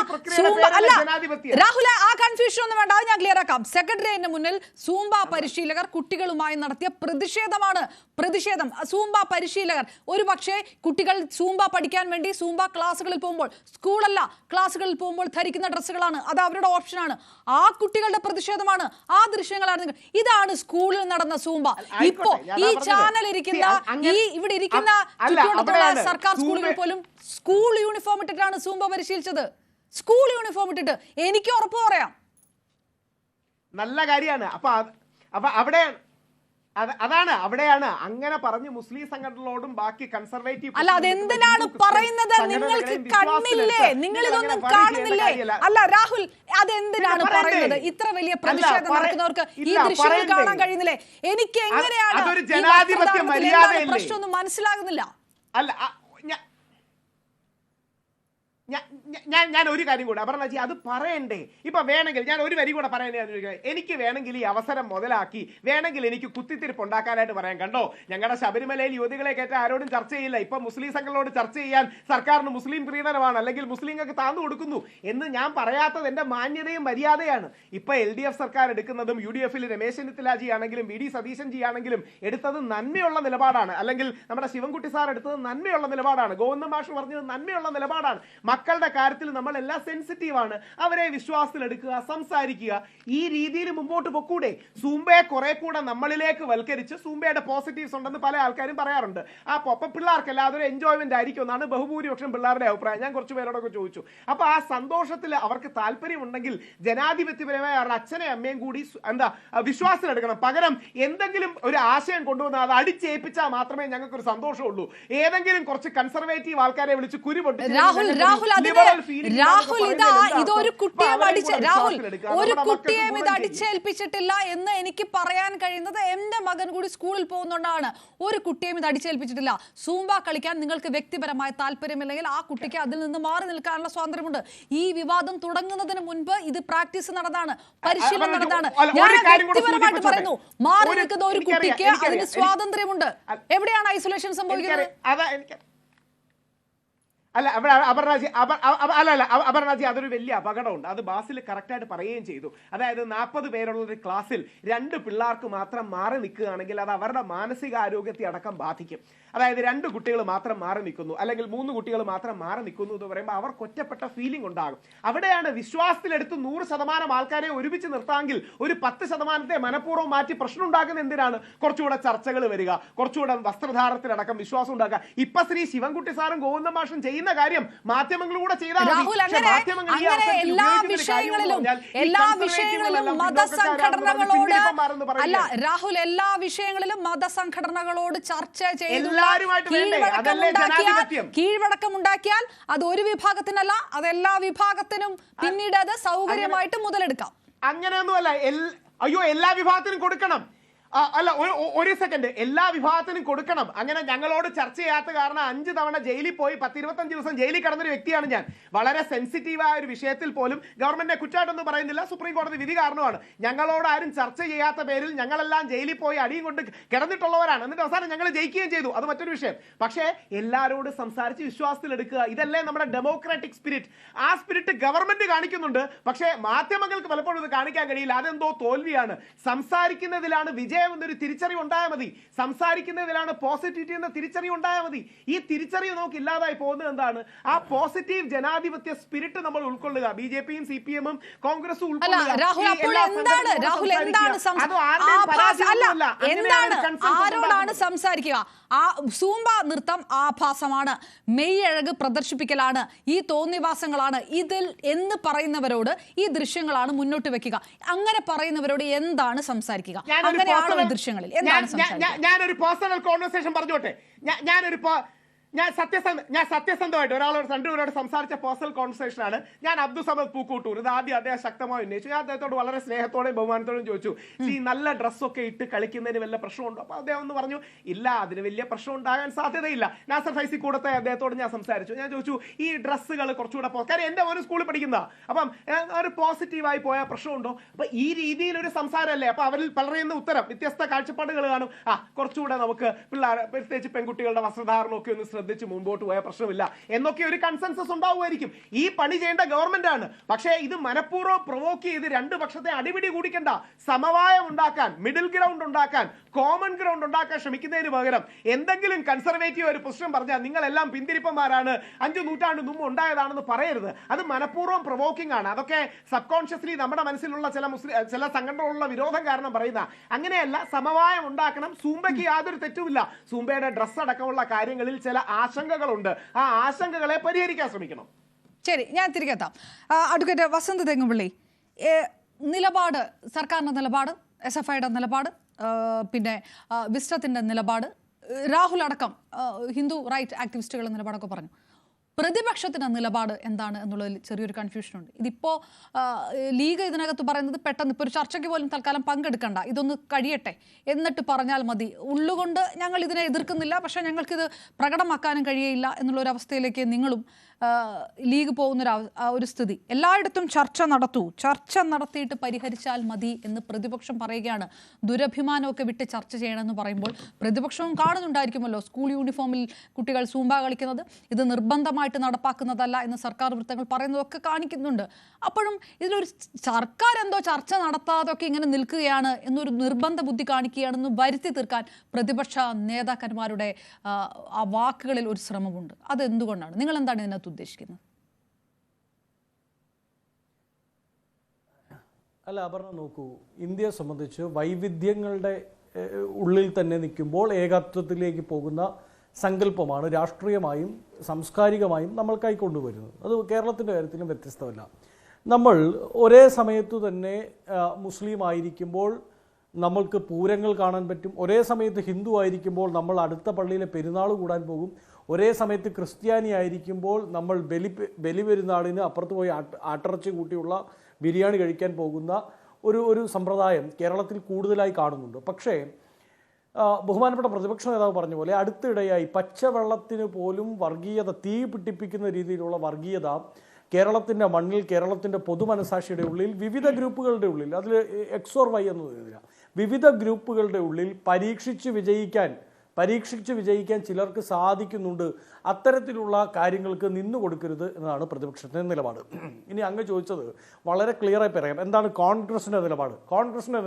രാഹുൽ, ആ കൺഫ്യൂഷൻ ഒന്നും വേണ്ട, ഞാൻ ക്ലിയർ ആക്കാം. സെക്രട്ടേറിയറ്റിന് മുന്നിൽ സൂംബ പരിശീലകർ കുട്ടികളുമായി നടത്തിയ പ്രതിഷേധമാണ്. സൂംബ പരിശീലകർ ഒരു പക്ഷേ കുട്ടികൾ സൂംബ പഠിക്കാൻ വേണ്ടി സൂംബ ക്ലാസ്സുകളിൽ പോകുമ്പോൾ, സ്കൂളല്ല ക്ലാസ്സുകളിൽ പോകുമ്പോൾ ധരിക്കുന്ന ഡ്രസ്സുകളാണ്, അത് അവരുടെ ഓപ്ഷനാണ്. ആ കുട്ടികളുടെ പ്രതിഷേധമാണ്, ആ ദൃശ്യങ്ങളാണ്. ഇതാണ് സ്കൂളിൽ നടന്ന സൂംബ. ഇപ്പോ ഈ ചാനൽ ഇരിക്കുന്ന ഇവിടെ ഇരിക്കുന്ന സർക്കാർ സ്കൂളുകൾ പോലും സ്കൂൾ യൂണിഫോം ഇട്ടിട്ടാണ് സൂംബ പരിശീലിച്ചത്. സ്കൂൾ യൂണിഫോം ഇട്ടിട്ട് എനിക്ക് ഉറപ്പ് പറയാം.
നല്ല കാര്യമാണ്. അപ്പൊ അവിടെയാണ് അങ്ങനെ പറഞ്ഞ് മുസ്ലിം സംഘടനകളോടും ബാക്കി കൺസർവേറ്റീവ്
അല്ല അതെന്തിനാണ് പറയുന്നത്? നിങ്ങൾക്ക് കണ്ണില്ലേ? നിങ്ങൾ ഇതൊന്നും കാണുന്നില്ലേ? അല്ല രാഹുൽ, അതെന്തിനാണ് പറയുന്നത്? ഇത്ര വലിയ പ്രതിഷേധം നടക്കുന്നവർക്ക് ഈ ദൃശ്യങ്ങൾ കാണാൻ കഴിയുന്നില്ലേ? എനിക്ക് എങ്ങനെയാണ് പ്രശ്നമൊന്നും മനസ്സിലാകുന്നില്ല.
അല്ല ഞാൻ ഒരു കാര്യം കൂടെ അപർണജി അത് പറയണ്ടേ? ഇപ്പൊ വേണമെങ്കിൽ ഞാൻ ഒരു വരി കൂടെ പറയണേ. എനിക്ക് വേണമെങ്കിൽ ഈ അവസരം മുതലാക്കി വേണമെങ്കിൽ എനിക്ക് കുത്തിത്തിരിപ്പ് ഉണ്ടാക്കാനായിട്ട് പറയാം. കണ്ടോ, ഞങ്ങളുടെ ശബരിമലയിൽ യുവതികളെ കയറ്റാൻ ആരോടും ചർച്ച ചെയ്യില്ല, ഇപ്പൊ മുസ്ലിം സംഘങ്ങളോട് ചർച്ച ചെയ്യാൻ സർക്കാരിന് മുസ്ലിം പ്രീണനമാണ്, അല്ലെങ്കിൽ മുസ്ലിങ്ങൾക്ക് താന്നു കൊടുക്കുന്നു എന്ന് ഞാൻ പറയാത്തത് എന്റെ മാന്യതയും മര്യാദയാണ്. ഇപ്പൊ LDF സർക്കാർ എടുക്കുന്നതും UDF-ൽ രമേശ് ചെന്നിത്തലാജി ആണെങ്കിലും VD സതീശൻജി ആണെങ്കിലും എടുത്തത് നന്മയുള്ള നിലപാടാണ്, അല്ലെങ്കിൽ നമ്മുടെ ശിവൻകുട്ടി സാർ എടുത്തത് നന്മയുള്ള നിലപാടാണ്, ഗോവിന്ദൻ മാഷ് പറഞ്ഞത് നന്മയുള്ള നിലപാടാണ്. മക്കളുടെ കാര്യത്തിൽ നമ്മളെല്ലാം സെൻസിറ്റീവാണ്, അവരെ വിശ്വാസത്തിലെടുക്കുക, സംസാരിക്കുക, ഈ രീതിയിൽ മുമ്പോട്ട് പൊക്കൂടെ? സൂംബയെ കുറെ കൂടെ നമ്മളിലേക്ക് വൽക്കരിച്ച് സൂംബയുടെ പോസിറ്റീവ്സ് ഉണ്ടെന്ന് പല ആൾക്കാരും പറയാറുണ്ട്. അപ്പൊ പിള്ളേർക്കെല്ലാം അതൊരു എൻജോയ്മെന്റ് ആയിരിക്കും എന്നാണ് ബഹുഭൂരിപക്ഷം പിള്ളേരുടെ അഭിപ്രായം. ഞാൻ കുറച്ച് പേരോടൊക്കെ ചോദിച്ചു. അപ്പൊ ആ സന്തോഷത്തിൽ അവർക്ക് താല്പര്യമുണ്ടെങ്കിൽ ജനാധിപത്യപരമായ അവരുടെ അച്ഛനെ അമ്മയും കൂടി വിശ്വാസത്തിലെടുക്കണം. പകരം എന്തെങ്കിലും ഒരു ആശയം കൊണ്ടുവന്ന് അത് അടിച്ചേൽപ്പിച്ചാൽ മാത്രമേ ഞങ്ങൾക്ക് ഒരു സന്തോഷമുള്ളൂ. ഏതെങ്കിലും കുറച്ച് കൺസർവേറ്റീവ് ആൾക്കാരെ വിളിച്ച് കുരു പൊട്ടിച്ച്
ഇതൊരു കുട്ടിയെ ഇത് അടിച്ചേൽപ്പിച്ചിട്ടില്ല എന്ന് എനിക്ക് പറയാൻ കഴിയുന്നത് എന്റെ മകൻ കൂടി സ്കൂളിൽ പോകുന്നതുകൊണ്ടാണ്. ഒരു കുട്ടിയും ഇത് അടിച്ചേൽപ്പിച്ചിട്ടില്ല. സൂംബ കളിക്കാൻ നിങ്ങൾക്ക് വ്യക്തിപരമായ താല്പര്യമില്ലെങ്കിൽ ആ കുട്ടിക്ക് അതിൽ നിന്ന് മാറി നിൽക്കാനുള്ള സ്വാതന്ത്ര്യമുണ്ട്. ഈ വിവാദം തുടങ്ങുന്നതിന് മുൻപ് ഇത് പ്രാക്ടീസ് നടന്നതാണ്, പരിശീലനം നടന്നതാണ്. ഞാൻ വ്യക്തിപരമായിട്ട് പറയുന്നു, മാറി നിൽക്കുന്ന ഒരു കുട്ടിക്ക് അതിന് സ്വാതന്ത്ര്യമുണ്ട്. എവിടെയാണ് ഐസൊലേഷൻ സംഭവിക്കുന്നത്?
അപർണാജി അതൊരു വലിയ അപകടമുണ്ട്. അത് ബാസിൽ കറക്റ്റായിട്ട് പറയുകയും ചെയ്തു. അതായത് 40 പേരുള്ള ഒരു ക്ലാസ്സിൽ 2 പിള്ളേർക്ക് മാത്രം മാറി നിൽക്കുകയാണെങ്കിൽ അത് അവരുടെ മാനസികാരോഗ്യത്തെ അടക്കം ബാധിക്കും. അതായത് 2 കുട്ടികൾ മാത്രം മാറി നിൽക്കുന്നു, അല്ലെങ്കിൽ 3 കുട്ടികൾ മാത്രം മാറി നിൽക്കുന്നു എന്ന് പറയുമ്പോൾ അവർക്ക് ഒറ്റപ്പെട്ട ഫീലിംഗ് ഉണ്ടാകും. അവിടെയാണ് വിശ്വാസത്തിലെടുത്ത് 100% ആൾക്കാരെ ഒരുമിച്ച് നിർത്താമെങ്കിൽ ഒരു 10% മനഃപൂർവ്വം മാറ്റി പ്രശ്നം ഉണ്ടാക്കുന്ന എന്തിനാണ്? കുറച്ചുകൂടെ ചർച്ചകൾ വരിക, കുറച്ചുകൂടെ വസ്ത്രധാരണത്തിലടക്കം വിശ്വാസം ഉണ്ടാക്കുക. ഇപ്പൊ ശ്രീ ശിവൻകുട്ടി സാറും ഗോവിന്ദൻ മാഷും ചെയ്യുന്ന കാര്യം മാധ്യമങ്ങളിലൂടെ ചെയ്താൽ
എല്ലാ വിഷയങ്ങളിലും മതസംഘടനകളോട് അല്ല രാഹുൽ, എല്ലാ വിഷയങ്ങളിലും മതസംഘടനകളോട് ചർച്ച ചെയ്ത് കീഴ്വഴക്കമുണ്ടാക്കിയാൽ അത് ഒരു വിഭാഗത്തിനല്ല, അത് എല്ലാ വിഭാഗത്തിനും പിന്നീട് അത് സൗകര്യമായിട്ട് മുതലെടുക്കാം.
അങ്ങനെയൊന്നുമല്ല. അയ്യോ, എല്ലാ വിഭാഗത്തിനും കൊടുക്കണം. അല്ല, ഒരു സെക്കൻഡ്, എല്ലാ വിഭാഗത്തിനും കൊടുക്കണം. അങ്ങനെ ഞങ്ങളോട് ചർച്ച ചെയ്യാത്ത കാരണം 5 തവണ ജയിലിൽ പോയി 10-25 ദിവസം ജയിലിൽ കിടന്നൊരു വ്യക്തിയാണ് ഞാൻ. വളരെ സെൻസിറ്റീവായ ഒരു വിഷയത്തിൽ പോലും ഗവൺമെന്റിനെ കുറ്റമായിട്ടൊന്നും പറയുന്നില്ല, സുപ്രീം കോടതി വിധി കാരണമാണ്. ഞങ്ങളോട് ആരും ചർച്ച ചെയ്യാത്ത പേരിൽ ഞങ്ങളെല്ലാം ജയിലിൽ പോയി അടിയും കൊണ്ട് കിടന്നിട്ടുള്ളവരാണ്. എന്നിട്ട് അവസാനം ഞങ്ങൾ ജയിക്കുകയും ചെയ്തു, അത് മറ്റൊരു വിഷയം. പക്ഷേ എല്ലാവരോടും സംസാരിച്ച് വിശ്വാസത്തിലെടുക്കുക, ഇതല്ലേ നമ്മുടെ ഡെമോക്രാറ്റിക് സ്പിരിറ്റ്. ആ സ്പിരിറ്റ് ഗവൺമെന്റ് കാണിക്കുന്നുണ്ട്, പക്ഷേ മാധ്യമങ്ങൾക്ക് പലപ്പോഴും ഇത് കാണിക്കാൻ കഴിയില്ല. അതെന്തോ തോൽവിയാണ്. സംസാരിക്കുന്നതിലാണ് വിജയം എന്നൊരു തിരിച്ചറിവ് ഉണ്ടായാൽ മതി, സംസാരിക്കുന്നതിലാണ് പോസിറ്റിവിറ്റി എന്ന തിരിച്ചറിവ് ഉണ്ടായാൽ മതി. ഈ തിരിച്ചറിവ് നമുക്ക് ഇല്ലാതായി പോകുന്നത് എന്താണ്? ആ പോസിറ്റീവ് ജനാധിപത്യ സ്പിരിറ്റ് നമ്മൾ ഉൾക്കൊള്ളുക. BJP-യും CPM-ഉം കോൺഗ്രസും
ആരോടാണ് സംസാരിക്കുക? ആ സൂംബ നൃത്തം ആഭാസമാണ്, മെയ്യഴക് പ്രദർശിപ്പിക്കലാണ്, ഈ തോന്നിവാസങ്ങളാണ് ഇതിൽ എന്ന് പറയുന്നവരോട് ഈ ദൃശ്യങ്ങളാണ് മുന്നോട്ട് വെക്കുക. അങ്ങനെ പറയുന്നവരോട് എന്താണ് സംസാരിക്കുക? അങ്ങനെയാണോ ദൃശ്യങ്ങളിൽ എന്താണ് സംസാരിക്കുക?
ഞാനൊരു പേഴ്സണൽ കോൺവെർസേഷൻ പറഞ്ഞോട്ടെ. ഞാൻ സത്യസന്ധമായിട്ട് ഒരാളോട് സംസാരിച്ച പേഴ്സണൽ കോൺവെർസേഷൻ ആണ്. ഞാൻ അബ്ദുൾ സമദ് പൂക്കൂട്ടൂർ ഇത് ആദ്യം അദ്ദേഹം ശക്തമായി ഉന്നയിച്ചു. ഞാൻ അദ്ദേഹത്തോട് വളരെ സ്നേഹത്തോടെയും ബഹുമാനത്തോടെയും ചോദിച്ചു, ഈ നല്ല ഡ്രസ്സൊക്കെ ഇട്ട് കളിക്കുന്നതിന് വല്ല പ്രശ്നമുണ്ടോ? അപ്പൊ അദ്ദേഹം ഒന്ന് പറഞ്ഞു, ഇല്ല, അതിന് വലിയ പ്രശ്നം ഉണ്ടാകാൻ സാധ്യതയില്ല. നാസർ ഫൈസി കൂടത്തെ അദ്ദേഹത്തോട് ഞാൻ സംസാരിച്ചു. ഞാൻ ചോദിച്ചു, ഈ ഡ്രസ്സുകൾ കുറച്ചുകൂടെ കാര്യം എന്റെ മോന് സ്കൂളിൽ പഠിക്കുന്ന, അപ്പം ഒരു പോസിറ്റീവായി പോയാൽ പ്രശ്നമുണ്ടോ? അപ്പൊ ഈ രീതിയിൽ ഒരു സംസാരമല്ലേ? അപ്പൊ അവരിൽ പലരുന്ന ഉത്തരം വ്യത്യസ്ത കാഴ്ചപ്പാടുകൾ കാണും. കുറച്ചുകൂടെ നമുക്ക് പിള്ളേർ, പ്രത്യേകിച്ച് പെൺകുട്ടികളുടെ വസ്ത്രധാരണമൊക്കെ ഒന്ന് ശ്രദ്ധിച്ച് മുമ്പോട്ട് പോയ പ്രശ്നമില്ല എന്നൊക്കെ ഒരു കൺസെൻസസ് ഉണ്ടാവുമായിരിക്കും. ഈ പണി ചെയ്യേണ്ട ഗവൺമെന്റ് ആണ്. പക്ഷേ ഇത് മനഃപൂർവ്വം പ്രൊവോക്ക് ചെയ്ത് 2 പക്ഷത്തെ അടിപിടി കൂടിക്കണ്ട, സമവായം ഉണ്ടാക്കാൻ, മിഡിൽ ഗ്രൗണ്ട് ഉണ്ടാക്കാൻ, കോമൺ ഗ്രൗണ്ട് ഉണ്ടാക്കാൻ ശ്രമിക്കുന്നതിന് പകരം എന്തെങ്കിലും കൺസർവേറ്റീവ് ഒരു പ്രശ്നം പറഞ്ഞാൽ നിങ്ങളെല്ലാം പിന്തിരിപ്പന്മാരാണ്, 5 നൂറ്റാണ്ട് മുമ്പ് ഉണ്ടായതാണെന്ന് പറയരുത്. അത് മനഃപൂർവ്വം പ്രൊവോക്കിംഗ് ആണ്. അതൊക്കെ സബ് കോൺഷ്യസ്ലി നമ്മുടെ മനസ്സിലുള്ള ചില സംഘടനകളുള്ള വിരോധം കാരണം പറയുന്ന. അങ്ങനെയല്ല, സമവായം ഉണ്ടാക്കണം. സൂംബയ്ക്ക് യാതൊരു തെറ്റുമില്ല. സൂംബയുടെ ഡ്രസ് അടക്കമുള്ള കാര്യങ്ങളിൽ ചില ആശങ്കകളുണ്ട്. ആ ആശങ്കകളെ പരിഹരിക്കാൻ ശ്രമിക്കണം.
ശരി, ഞാൻ തിരികെത്താം. അഡ്വക്കേറ്റ് വസന്ത് തെങ്ങുപള്ളി, നിലപാട്, സർക്കാരിൻ്റെ നിലപാട്, SFIയുടെ നിലപാട്, പിന്നെ വിസ്റ്റത്തിൻ്റെ നിലപാട്, രാഹുൽ അടക്കം ഹിന്ദു റൈറ്റ് ആക്ടിവിസ്റ്റുകളുടെ നിലപാടൊക്കെ പറഞ്ഞു. പ്രതിപക്ഷത്തിൻ്റെ നിലപാട് എന്താണ് എന്നുള്ളതിൽ ചെറിയൊരു കൺഫ്യൂഷനുണ്ട്. ഇതിപ്പോൾ ലീഗ് ഇതിനകത്ത് പറയുന്നത് പെട്ടെന്ന് ഇപ്പോൾ ഒരു ചർച്ചയ്ക്ക് പോലും തൽക്കാലം പങ്കെടുക്കണ്ട, ഇതൊന്ന് കഴിയട്ടെ എന്നിട്ട് പറഞ്ഞാൽ മതി, ഉള്ളുകൊണ്ട് ഞങ്ങൾ ഇതിനെ എതിർക്കുന്നില്ല, പക്ഷേ ഞങ്ങൾക്കിത് പ്രകടമാക്കാനും കഴിയില്ല എന്നുള്ളൊരവസ്ഥയിലേക്ക് നിങ്ങളും ലീഗ് പോകുന്നൊരു സ്ഥിതി. എല്ലായിടത്തും ചർച്ച നടത്തിയിട്ട് പരിഹരിച്ചാൽ മതി എന്ന് പ്രതിപക്ഷം പറയുകയാണ്. ദുരഭിമാനമൊക്കെ വിട്ട് ചർച്ച ചെയ്യണമെന്ന് പറയുമ്പോൾ പ്രതിപക്ഷവും കാണുന്നുണ്ടായിരിക്കുമല്ലോ സ്കൂൾ യൂണിഫോമിൽ കുട്ടികൾ സൂംബ കളിക്കുന്നത്, ഇത് നിർബന്ധമായിട്ട് നടപ്പാക്കുന്നതല്ല എന്ന് സർക്കാർ വൃത്തങ്ങൾ പറയുന്നതൊക്കെ കാണിക്കുന്നുണ്ട്. അപ്പോഴും ഇതിലൊരു സർക്കാർ എന്തോ ചർച്ച നടത്താതൊക്കെ ഇങ്ങനെ നിൽക്കുകയാണ് എന്നൊരു നിർബന്ധ ബുദ്ധി കാണിക്കുകയാണെന്ന് വരുത്തി തീർക്കാൻ പ്രതിപക്ഷ നേതാക്കന്മാരുടെ ആ വാക്കുകളിൽ ഒരു ശ്രമമുണ്ട്. അതെന്തുകൊണ്ടാണ്? നിങ്ങൾ എന്താണ് ഇതിനകത്ത് ഉദ്ദേശിക്കുന്നത്?
അല്ല അപർണ, നോക്കൂ, ഇന്ത്യയെ സംബന്ധിച്ച് വൈവിധ്യങ്ങളുടെ ഉള്ളിൽ തന്നെ നിൽക്കുമ്പോൾ ഏകത്വത്തിലേക്ക് പോകുന്ന സങ്കല്പമാണ് രാഷ്ട്രീയമായും സാംസ്കാരികമായും നമ്മൾ കൈക്കൊണ്ടുവരുന്നത്. അത് കേരളത്തിൻ്റെ കാര്യത്തിലും വ്യത്യസ്തമല്ല. നമ്മൾ ഒരേ സമയത്തു തന്നെ മുസ്ലിം ആയിരിക്കുമ്പോൾ നമ്മൾക്ക് പൂരങ്ങൾ കാണാൻ പറ്റും, ഒരേ സമയത്ത് ഹിന്ദു ആയിരിക്കുമ്പോൾ നമ്മൾ അടുത്ത പള്ളിയിലെ പെരുന്നാൾ കൂടാൻ പോകും, ഒരേ സമയത്ത് ക്രിസ്ത്യാനി ആയിരിക്കുമ്പോൾ നമ്മൾ ബലി പെരുന്നാളിന് അപ്പുറത്ത് പോയി ആട്ടിറച്ചി കൂട്ടിയുള്ള ബിരിയാണി കഴിക്കാൻ പോകുന്ന ഒരു സമ്പ്രദായം കേരളത്തിൽ കൂടുതലായി കാണുന്നുണ്ട്. പക്ഷേ ബഹുമാനപ്പെട്ട പ്രതിപക്ഷ നേതാവ് പറഞ്ഞ പോലെ അടുത്തിടെയായി പച്ചവെള്ളത്തിന് പോലും വർഗീയത, തീ പിടിപ്പിക്കുന്ന രീതിയിലുള്ള വർഗീയത കേരളത്തിൻ്റെ മണ്ണിൽ, കേരളത്തിൻ്റെ പൊതുമനസാക്ഷിയുടെ ഉള്ളിൽ, വിവിധ ഗ്രൂപ്പുകളുടെ ഉള്ളിൽ, അതിൽ എക്സ് ഓർ വൈ എന്നതില്ല, വിവിധ ഗ്രൂപ്പുകളുടെ ഉള്ളിൽ പരീക്ഷിച്ച് വിജയിക്കാൻ ചിലർക്ക് സാധിക്കുന്നുണ്ട്. അത്തരത്തിലുള്ള കാര്യങ്ങൾക്ക് നിന്നു കൊടുക്കരുത് എന്നതാണ് പ്രതിപക്ഷത്തിൻ്റെ നിലപാട്. ഇനി അങ്ങ് ചോദിച്ചത് വളരെ ക്ലിയറായി പറയാം. എന്താണ് കോൺഗ്രസിൻ്റെ നിലപാട്? കോൺഗ്രസിൻ്റെ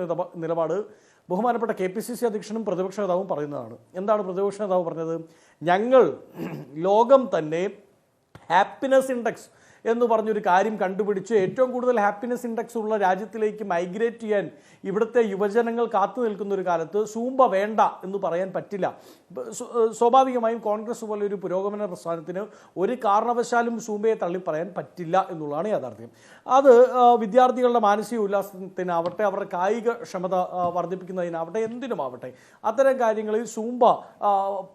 നിലപാട് ബഹുമാനപ്പെട്ട KPCC അധ്യക്ഷനും പ്രതിപക്ഷ നേതാവും പറയുന്നതാണ്. എന്താണ് പ്രതിപക്ഷ നേതാവ് പറഞ്ഞത്? ഞങ്ങൾ ലോകം തന്നെ ഹാപ്പിനെസ് ഇൻഡെക്സ് എന്ന് പറഞ്ഞൊരു കാര്യം കണ്ടുപിടിച്ച് ഏറ്റവും കൂടുതൽ ഹാപ്പിനെസ് ഇൻഡെക്സ് ഉള്ള രാജ്യത്തിലേക്ക് മൈഗ്രേറ്റ് ചെയ്യാൻ ഇവിടുത്തെ യുവജനങ്ങൾ കാത്തു നിൽക്കുന്ന ഒരു കാലത്ത് സൂംബ വേണ്ട എന്ന് പറയാൻ പറ്റില്ല. സ്വാഭാവികമായും കോൺഗ്രസ് പോലെ ഒരു പുരോഗമന പ്രസ്ഥാനത്തിന് ഒരു കാരണവശാലും സൂംബയെ തള്ളിപ്പറയാൻ പറ്റില്ല എന്നുള്ളതാണ് യാഥാർത്ഥ്യം. അത് വിദ്യാർത്ഥികളുടെ മാനസിക ഉല്ലാസത്തിനാവട്ടെ, അവരുടെ കായിക ക്ഷമത വർദ്ധിപ്പിക്കുന്നതിനാവട്ടെ, എന്തിനുമാവട്ടെ, അത്തരം കാര്യങ്ങളിൽ സൂംബ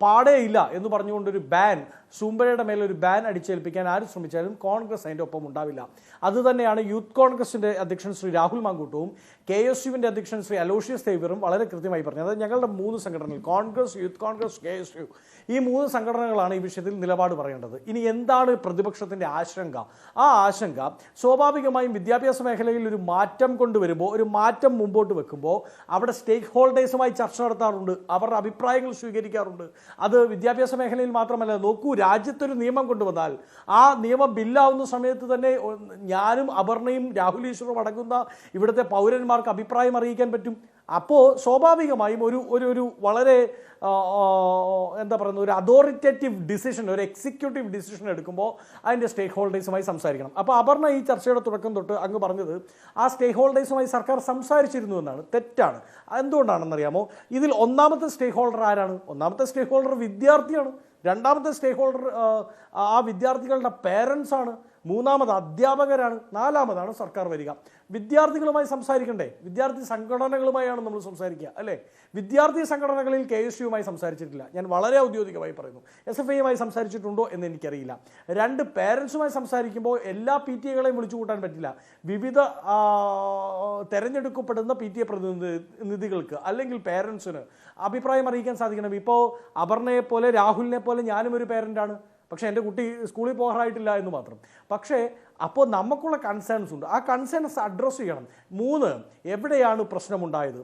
പാടേയില്ല എന്ന് പറഞ്ഞുകൊണ്ടൊരു ബാൻ, സൂംബയുടെ മേലൊരു ബാൻ അടിച്ചേൽപ്പിക്കാൻ ആര് ശ്രമിച്ചാലും കോൺഗ്രസ് അതിൻ്റെ ഒപ്പം ഉണ്ടാവില്ല. അതുതന്നെയാണ് യൂത്ത് കോൺഗ്രസിൻ്റെ അധ്യക്ഷൻ ശ്രീ രാഹുൽ മാങ്കൂട്ടവും KSUവിൻ്റെ അധ്യക്ഷൻ ശ്രീ അലോഷ്യസ് തേവറും വളരെ കൃത്യമായി പറഞ്ഞത്. ഞങ്ങളുടെ 3 സംഘടനകൾ, കോൺഗ്രസ്, യൂത്ത് കോൺഗ്രസ്, KSU, ഈ 3 സംഘടനകളാണ് ഈ വിഷയത്തിൽ നിലപാട് പറയേണ്ടത്. ഇനി എന്താണ് പ്രതിപക്ഷത്തിൻ്റെ ആശങ്ക? ആ ആശങ്ക സ്വാഭാവികമായും വിദ്യാഭ്യാസ മേഖലയിൽ ഒരു മാറ്റം കൊണ്ടുവരുമ്പോൾ, ഒരു മാറ്റം മുമ്പോട്ട് വെക്കുമ്പോൾ അവിടെ സ്റ്റേക്ക് ഹോൾഡേഴ്സുമായി ചർച്ച നടത്താറുണ്ട്, അവരുടെ അഭിപ്രായങ്ങൾ സ്വീകരിക്കാറുണ്ട്. അത് വിദ്യാഭ്യാസ മേഖലയിൽ മാത്രമല്ല. നോക്കൂ, രാജ്യത്തൊരു നിയമം കൊണ്ടുവന്നാൽ ആ നിയമം ബില്ലാവുന്ന സമയത്ത് തന്നെ ഞാനും അപർണയും രാഹുൽ ഈശ്വറും അടങ്ങുന്ന ഇവിടുത്തെ പൗരന്മാർക്ക് അഭിപ്രായം അറിയിക്കാൻ പറ്റും. അപ്പോൾ സ്വാഭാവികമായും ഒരു വളരെ എന്താ പറയുന്നത്, ഒരു അതോറിറ്റേറ്റീവ് ഡിസിഷൻ, ഒരു എക്സിക്യൂട്ടീവ് ഡിസിഷൻ എടുക്കുമ്പോൾ അതിൻ്റെ സ്റ്റേക്ക് ഹോൾഡേഴ്സുമായി സംസാരിക്കണം. അപ്പോൾ അപർണ ഈ ചർച്ചയുടെ തുടക്കം തൊട്ട് അങ്ങ് പറഞ്ഞത് ആ സ്റ്റേക്ക് ഹോൾഡേഴ്സുമായി സർക്കാർ സംസാരിച്ചിരുന്നു എന്നാണ്. തെറ്റാണ്. എന്തുകൊണ്ടാണെന്നറിയാമോ? ഇതിൽ ഒന്നാമത്തെ സ്റ്റേക്ക് ഹോൾഡർ ആരാണ്? ഒന്നാമത്തെ സ്റ്റേക്ക് ഹോൾഡർ വിദ്യാർത്ഥിയാണ്. രണ്ടാമത്തെ സ്റ്റേക്ക് ഹോൾഡർ ആ വിദ്യാർത്ഥികളുടെ പേരൻസ് ആണ്. മൂന്നാമത് അധ്യാപകരാണ്. നാലാമതാണ് സർക്കാർ വരിക. വിദ്യാർത്ഥികളുമായി സംസാരിക്കണ്ടേ? വിദ്യാർത്ഥി സംഘടനകളുമായാണ് നമ്മൾ സംസാരിക്കുക, അല്ലേ? വിദ്യാർത്ഥി സംഘടനകളിൽ KSUവുമായി സംസാരിച്ചിട്ടില്ല. ഞാൻ വളരെ ഔദ്യോഗികമായി പറയുന്നു. SFIയുമായി സംസാരിച്ചിട്ടുണ്ടോ എന്ന് എനിക്കറിയില്ല. 2 പേരൻസുമായി സംസാരിക്കുമ്പോൾ എല്ലാ PTA-കളെയും വിളിച്ചു കൂട്ടാൻ പറ്റില്ല. വിവിധ തെരഞ്ഞെടുക്കപ്പെടുന്ന PTA പ്രതിനിധികൾക്ക് അല്ലെങ്കിൽ പേരൻസിന് അഭിപ്രായം അറിയിക്കാൻ സാധിക്കണം. ഇപ്പോൾ അപർണയെ പോലെ, രാഹുലിനെ പോലെ ഞാനും ഒരു പേരൻ്റാണ്. പക്ഷേ എൻ്റെ കുട്ടി സ്കൂളിൽ പോകാറായിട്ടില്ല എന്ന് മാത്രം. പക്ഷേ അപ്പോൾ നമുക്കുള്ള കൺസേൺസ് ഉണ്ട്. ആ കൺസേൺസ് അഡ്രസ്സ് ചെയ്യണം. 3, എവിടെയാണ് പ്രശ്നമുണ്ടായത്?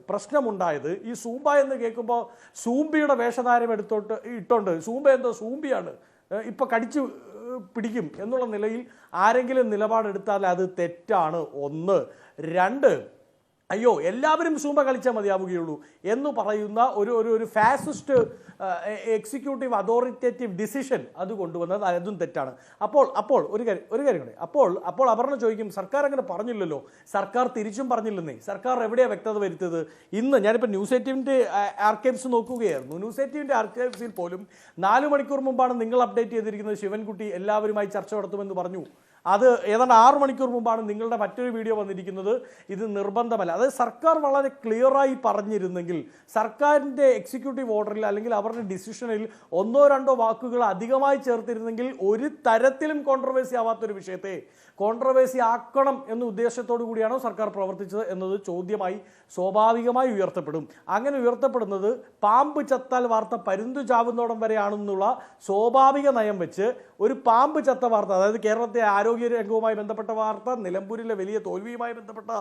ഈ സൂംബ എന്ന് കേൾക്കുമ്പോൾ സൂംബിയുടെ വേഷധാരം ഇട്ടോണ്ട് സൂംബ എന്തോ സൂംബിയാണ്, ഇപ്പോൾ കടിച്ചു പിടിക്കും എന്നുള്ള നിലയിൽ ആരെങ്കിലും നിലപാടെടുത്താൽ അത് തെറ്റാണ്. 1. 2, അയ്യോ എല്ലാവരും സൂംബ കളിച്ചാൽ മതിയാവുകയുള്ളൂ എന്ന് പറയുന്ന ഒരു ഫാസിസ്റ്റ് എക്സിക്യൂട്ടീവ് അതോറിറ്റേറ്റീവ് ഡിസിഷൻ അത് കൊണ്ടുവന്നത് അതും തെറ്റാണ്. അപ്പോൾ ഒരു കാര്യം കൂടെ, അപ്പോൾ അപർണ ചോദിക്കും, സർക്കാർ അങ്ങനെ പറഞ്ഞില്ലല്ലോ, സർക്കാർ തിരിച്ചും പറഞ്ഞില്ലെന്നേ. സർക്കാർ എവിടെയാണ് വ്യക്തത വരുത്തിയത്? ഇന്ന് ഞാനിപ്പോൾ ന്യൂസ് 18 ആർക്കൈവ്സ് നോക്കുകയായിരുന്നു. ന്യൂസ് 18 ആർക്കൈവ്സിൽ പോലും 4 മണിക്കൂർ മുമ്പാണ് നിങ്ങൾ അപ്ഡേറ്റ് ചെയ്തിരിക്കുന്നത് ശിവൻകുട്ടി എല്ലാവരുമായി ചർച്ച നടത്തുമെന്ന് പറഞ്ഞു. അത് ഏതാണ്ട് 6 മണിക്കൂർ മുമ്പാണ് നിങ്ങളുടെ മറ്റൊരു വീഡിയോ വന്നിരിക്കുന്നത്. ഇത് നിർബന്ധമല്ല. അതായത് സർക്കാർ വളരെ ക്ലിയറായി പറഞ്ഞിരുന്നെങ്കിൽ, സർക്കാരിൻ്റെ എക്സിക്യൂട്ടീവ് ഓർഡറിൽ അല്ലെങ്കിൽ അവരുടെ ഡിസിഷനിൽ 1-2 വാക്കുകൾ അധികമായി ചേർത്തിരുന്നെങ്കിൽ ഒരു തരത്തിലും കോൺട്രവേഴ്സി ആവാത്തൊരു വിഷയത്തെ കോൺട്രവേഴ്സി ആക്കണം എന്ന ഉദ്ദേശത്തോടു കൂടിയാണോ സർക്കാർ പ്രവർത്തിച്ചത് എന്നത് ചോദ്യമായി സ്വാഭാവികമായി ഉയർത്തപ്പെടും. അങ്ങനെ ഉയർത്തപ്പെടുന്നത് പാമ്പ് ചത്താൽ വാർത്ത പരുന്തു ചാവുന്നോടം വരെയാണെന്നുള്ള സ്വാഭാവിക നയം വെച്ച് ഒരു പാമ്പ് ചത്ത വാർത്ത, അതായത് കേരളത്തെ ആരോഗ്യ രംഗവുമായി ബന്ധപ്പെട്ട വാർത്ത, നിലമ്പൂരിലെ വലിയ തോൽവിയുമായി ബന്ധപ്പെട്ട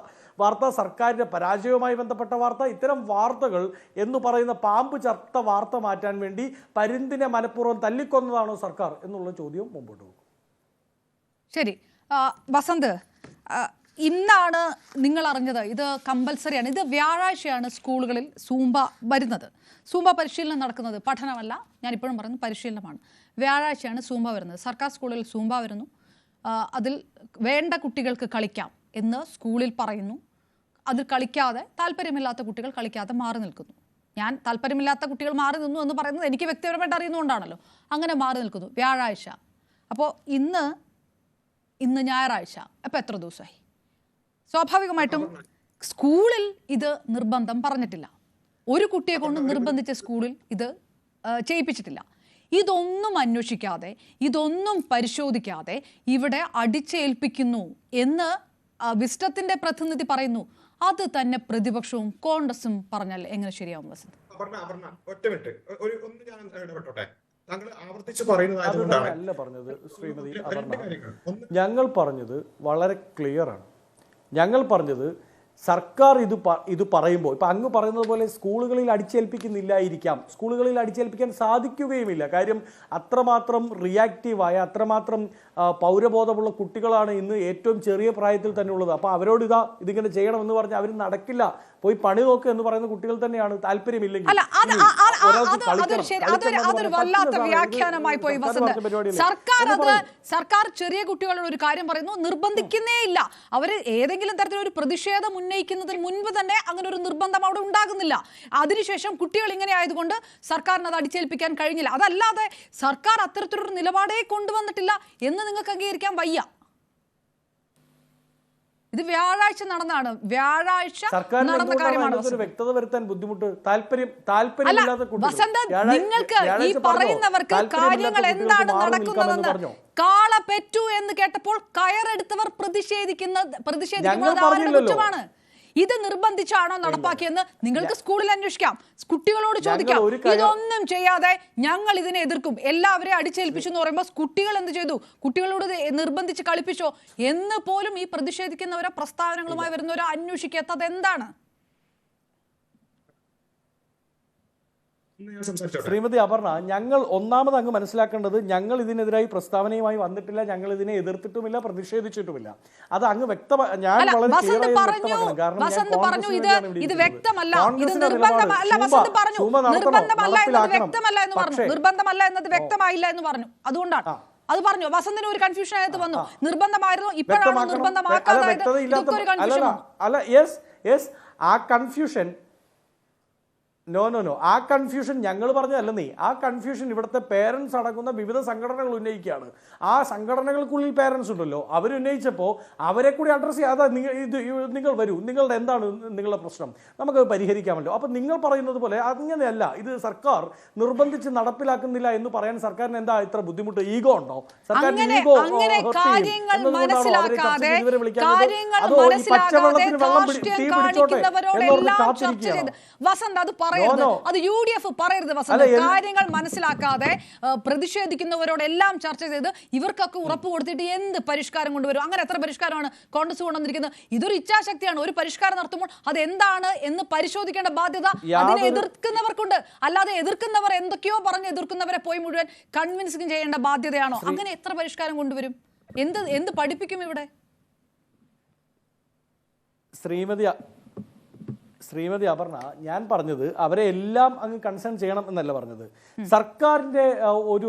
വാർത്ത, സർക്കാരിൻ്റെ പരാജയവുമായി ബന്ധപ്പെട്ട വാർത്ത, ഇത്തരം വാർത്തകൾ എന്ന് പറയുന്ന പാമ്പ് ചത്ത വാർത്ത മാറ്റാൻ വേണ്ടി പരുന്തിനെ മനഃപൂർവ്വം തല്ലിക്കൊന്നതാണോ സർക്കാർ എന്നുള്ള ചോദ്യം മുമ്പോട്ട് പോകും.
ശരി, വസന്ത്, ഇന്നാണ് നിങ്ങൾ അറിഞ്ഞത് ഇത് കമ്പൽസറിയാണ്. ഇത് വ്യാഴാഴ്ചയാണ് സ്കൂളുകളിൽ സൂംബ വരുന്നത്. സൂംബ പരിശീലനം നടക്കുന്നത്, പഠനമല്ല, ഞാനിപ്പോഴും പറയുന്നത് പരിശീലനമാണ്. വ്യാഴാഴ്ചയാണ് സൂംബ വരുന്നത്. സർക്കാർ സ്കൂളുകളിൽ സൂംബ വരുന്നു. അതിൽ വേണ്ട കുട്ടികൾക്ക് കളിക്കാം എന്ന് സ്കൂളിൽ പറയുന്നു. അതിൽ കളിക്കാതെ, താല്പര്യമില്ലാത്ത കുട്ടികൾ കളിക്കാതെ മാറി നിൽക്കുന്നു. ഞാൻ താല്പര്യമില്ലാത്ത കുട്ടികൾ മാറി നിന്നു എന്ന് പറയുന്നത് എനിക്ക് വ്യക്തിപരമായിട്ട് അറിയുന്നതുകൊണ്ടാണല്ലോ. അങ്ങനെ മാറി നിൽക്കുന്നു വ്യാഴാഴ്ച. അപ്പോൾ ഇന്ന് ഞായറാഴ്ച, അപ്പോൾ എത്ര ദിവസമായി? സ്വാഭാവികമായിട്ടും സ്കൂളിൽ ഇത് നിർബന്ധം പറഞ്ഞിട്ടില്ല. ഒരു കുട്ടിയെ കൊണ്ട് നിർബന്ധിച്ച സ്കൂളിൽ ഇത് ചെയ്യിപ്പിച്ചിട്ടില്ല. ഇതൊന്നും അന്വേഷിക്കാതെ, ഇതൊന്നും പരിശോധിക്കാതെ ഇവിടെ അടിച്ചേൽപ്പിക്കുന്നു എന്ന് വിസ്റ്റത്തിന്റെ പ്രതിനിധി പറയുന്നു. അത് തന്നെ പ്രതിപക്ഷവും കോൺഗ്രസും പറഞ്ഞാൽ എങ്ങനെ ശരിയാവും വസന്ത്?
ഒറ്റ മിനിറ്റ്, ഒന്ന് ഞാൻ ഇടപെട്ടോട്ടെ. താങ്കൾ ആവർത്തിച്ച് പറയുന്നതായതുകൊണ്ടാണ്
അല്ല പറഞ്ഞത് ശ്രീമതി അപർണ. ഞങ്ങൾ പറഞ്ഞത് വളരെ ക്ലിയർ ആണ്. ഞങ്ങൾ പറഞ്ഞത് സർക്കാർ ഇത് പറയുമ്പോൾ, ഇപ്പം അങ്ങ് പറയുന്നത് പോലെ സ്കൂളുകളിൽ അടിച്ചേൽപ്പിക്കുന്നില്ലായിരിക്കാം, സ്കൂളുകളിൽ അടിച്ചേൽപ്പിക്കാൻ സാധിക്കുകയുമില്ല. കാര്യം അത്രമാത്രം റിയാക്റ്റീവായ, അത്രമാത്രം പൗരബോധമുള്ള കുട്ടികളാണ് ഇന്ന് ഏറ്റവും ചെറിയ പ്രായത്തിൽ തന്നെ ഉള്ളത്. അപ്പോൾ അവരോട് ഇതിങ്ങനെ ചെയ്യണമെന്ന് പറഞ്ഞാൽ അവർ നടക്കില്ല, പോയി പണി നോക്കുക എന്ന് പറയുന്ന കുട്ടികൾ തന്നെയാണ്. താല്പര്യമില്ലെങ്കിൽ
അതൊരു വല്ലാത്ത വ്യാഖ്യാനമായി പോയി വസന്ത്. സർക്കാർ ചെറിയ കുട്ടികളോട് ഒരു കാര്യം പറയുന്നു, നിർബന്ധിക്കുന്നേ ഇല്ല. അവര് ഏതെങ്കിലും തരത്തിലൊരു പ്രതിഷേധം ഉന്നയിക്കുന്നതിന് മുൻപ് തന്നെ അങ്ങനെ ഒരു നിർബന്ധം അവിടെ ഉണ്ടാകുന്നില്ല. അതിനുശേഷം കുട്ടികൾ ഇങ്ങനെ ആയതുകൊണ്ട് സർക്കാരിന് അത് അടിച്ചേൽപ്പിക്കാൻ കഴിഞ്ഞില്ല. അതല്ലാതെ സർക്കാർ അത്തരത്തിലൊരു നിലപാടേ കൊണ്ടുവന്നിട്ടില്ല എന്ന് നിങ്ങൾക്ക് അംഗീകരിക്കാൻ വയ്യ. ഇത് വ്യാഴാഴ്ച നടന്നാണ്, വ്യാഴാഴ്ച നടന്ന കാര്യമാണ്.
വ്യക്തത വരുത്താൻ ബുദ്ധിമുട്ട്, താല്പര്യമില്ലാത്ത
വസന്ത്, നിങ്ങൾക്ക് ഈ പറയുന്നവർക്ക് കാര്യങ്ങൾ എന്താണ് നടക്കുന്നതെന്ന് കാള പെറ്റു എന്ന് കേട്ടപ്പോൾ കയറെടുത്തവർ പ്രതിഷേധിക്കുന്നത് കുറ്റമാണ്. ഇത് നിർബന്ധിച്ചാണോ നടപ്പാക്കിയെന്ന് നിങ്ങൾക്ക് സ്കൂളിൽ അന്വേഷിക്കാം, കുട്ടികളോട് ചോദിക്കാം. ഇതൊന്നും ചെയ്യാതെ ഞങ്ങൾ ഇതിനെ എതിർക്കും, എല്ലാവരെയും അടിച്ചേൽപ്പിച്ചു എന്ന് പറയുമ്പോൾ കുട്ടികൾ എന്ത് ചെയ്തു? കുട്ടികളോട് നിർബന്ധിച്ച് കളിപ്പിച്ചോ എന്ന് പോലും ഈ പ്രതിഷേധിക്കുന്നവരോ പ്രസ്താവനകളുമായി വരുന്നവരോ അന്വേഷിക്കാത്തത് എന്താണ്?
ശ്രീമതി അപർണ, ഞങ്ങൾ ഒന്നാമത് അങ്ങ് മനസ്സിലാക്കേണ്ടത്, ഞങ്ങൾ ഇതിനെതിരായി പ്രസ്താവനയുമായി വന്നിട്ടില്ല, ഞങ്ങൾ ഇതിനെ എതിർത്തിട്ടുമില്ല, പ്രതിഷേധിച്ചിട്ടുമില്ല. അത് അങ്ങ് വ്യക്തമായി ഞാൻ വളരെ
നിർബന്ധമല്ല എന്നത് വ്യക്തമായില്ല എന്ന് പറഞ്ഞു. അതുകൊണ്ടാണ് അത് പറഞ്ഞു. വസന്തിന് ഒരു കൺഫ്യൂഷൻ ആയിട്ട് വന്നു. നിർബന്ധമായിരുന്നു, ഇപ്പോഴാണ് നിർബന്ധമാക്കാതായത്.
ആ കൺഫ്യൂഷൻ ആ കൺഫ്യൂഷൻ ഞങ്ങൾ പറഞ്ഞതല്ലെന്നേ. ആ കൺഫ്യൂഷൻ ഇവിടുത്തെ പേരൻസ് അടങ്ങുന്ന വിവിധ സംഘടനകൾ ഉന്നയിക്കുകയാണ്. ആ സംഘടനകൾക്കുള്ളിൽ പേരൻസ് ഉണ്ടല്ലോ, അവരുന്നയിച്ചപ്പോൾ അവരെ കൂടി അഡ്രസ്സ് ചെയ്യാതെ നിങ്ങൾ വരൂ, നിങ്ങളുടെ എന്താണ് നിങ്ങളുടെ പ്രശ്നം, നമുക്ക് പരിഹരിക്കാമല്ലോ. അപ്പം നിങ്ങൾ പറയുന്നത് പോലെ അങ്ങനെയല്ല. ഇത് സർക്കാർ നിർബന്ധിച്ച് നടപ്പിലാക്കുന്നില്ല എന്ന് പറയാൻ സർക്കാരിന് എന്താ ഇത്ര ബുദ്ധിമുട്ട്? ഈഗോ ഉണ്ടോ? സർക്കാരിന് ഈഗോ
വസന്ത് അത് പറയരുത്, അത് UDF പറയരുത് വസന്ത്. കാര്യങ്ങൾ മനസ്സിലാക്കാതെ പ്രതിഷേധിക്കുന്നവരോടെല്ലാം ചർച്ച ചെയ്ത് ഇവർക്കൊക്കെ ഉറപ്പ് കൊടുത്തിട്ട് എന്ത് പരിഷ്കാരം കൊണ്ടുവരും? അങ്ങനെ എത്ര പരിഷ്കാരമാണ് കോൺഗ്രസ് കൊണ്ടുവന്നിരിക്കുന്നത്? ഇതൊരു ഇച്ഛാശക്തിയാണ്. ഒരു പരിഷ്കാരം നടത്തുമ്പോൾ അത് എന്താണ് എന്ന് പരിശോധിക്കേണ്ട ബാധ്യത അതിനെ എതിർക്കുന്നവർക്കുണ്ട്. അല്ലാതെ എതിർക്കുന്നവർ എന്തൊക്കെയോ പറഞ്ഞ് എതിർക്കുന്നവരെ പോയി മുഴുവൻ കൺവിൻസിങ് ചെയ്യേണ്ട ബാധ്യതയാണോ? അങ്ങനെ എത്ര പരിഷ്കാരം കൊണ്ടുവരും? എന്ത് പഠിപ്പിക്കും ഇവിടെ?
ശ്രീമതി അപർണ, ഞാൻ പറഞ്ഞത് അവരെ എല്ലാം അങ്ങ് കൺസേൺ ചെയ്യണം എന്നല്ല പറഞ്ഞത്. സർക്കാരിൻ്റെ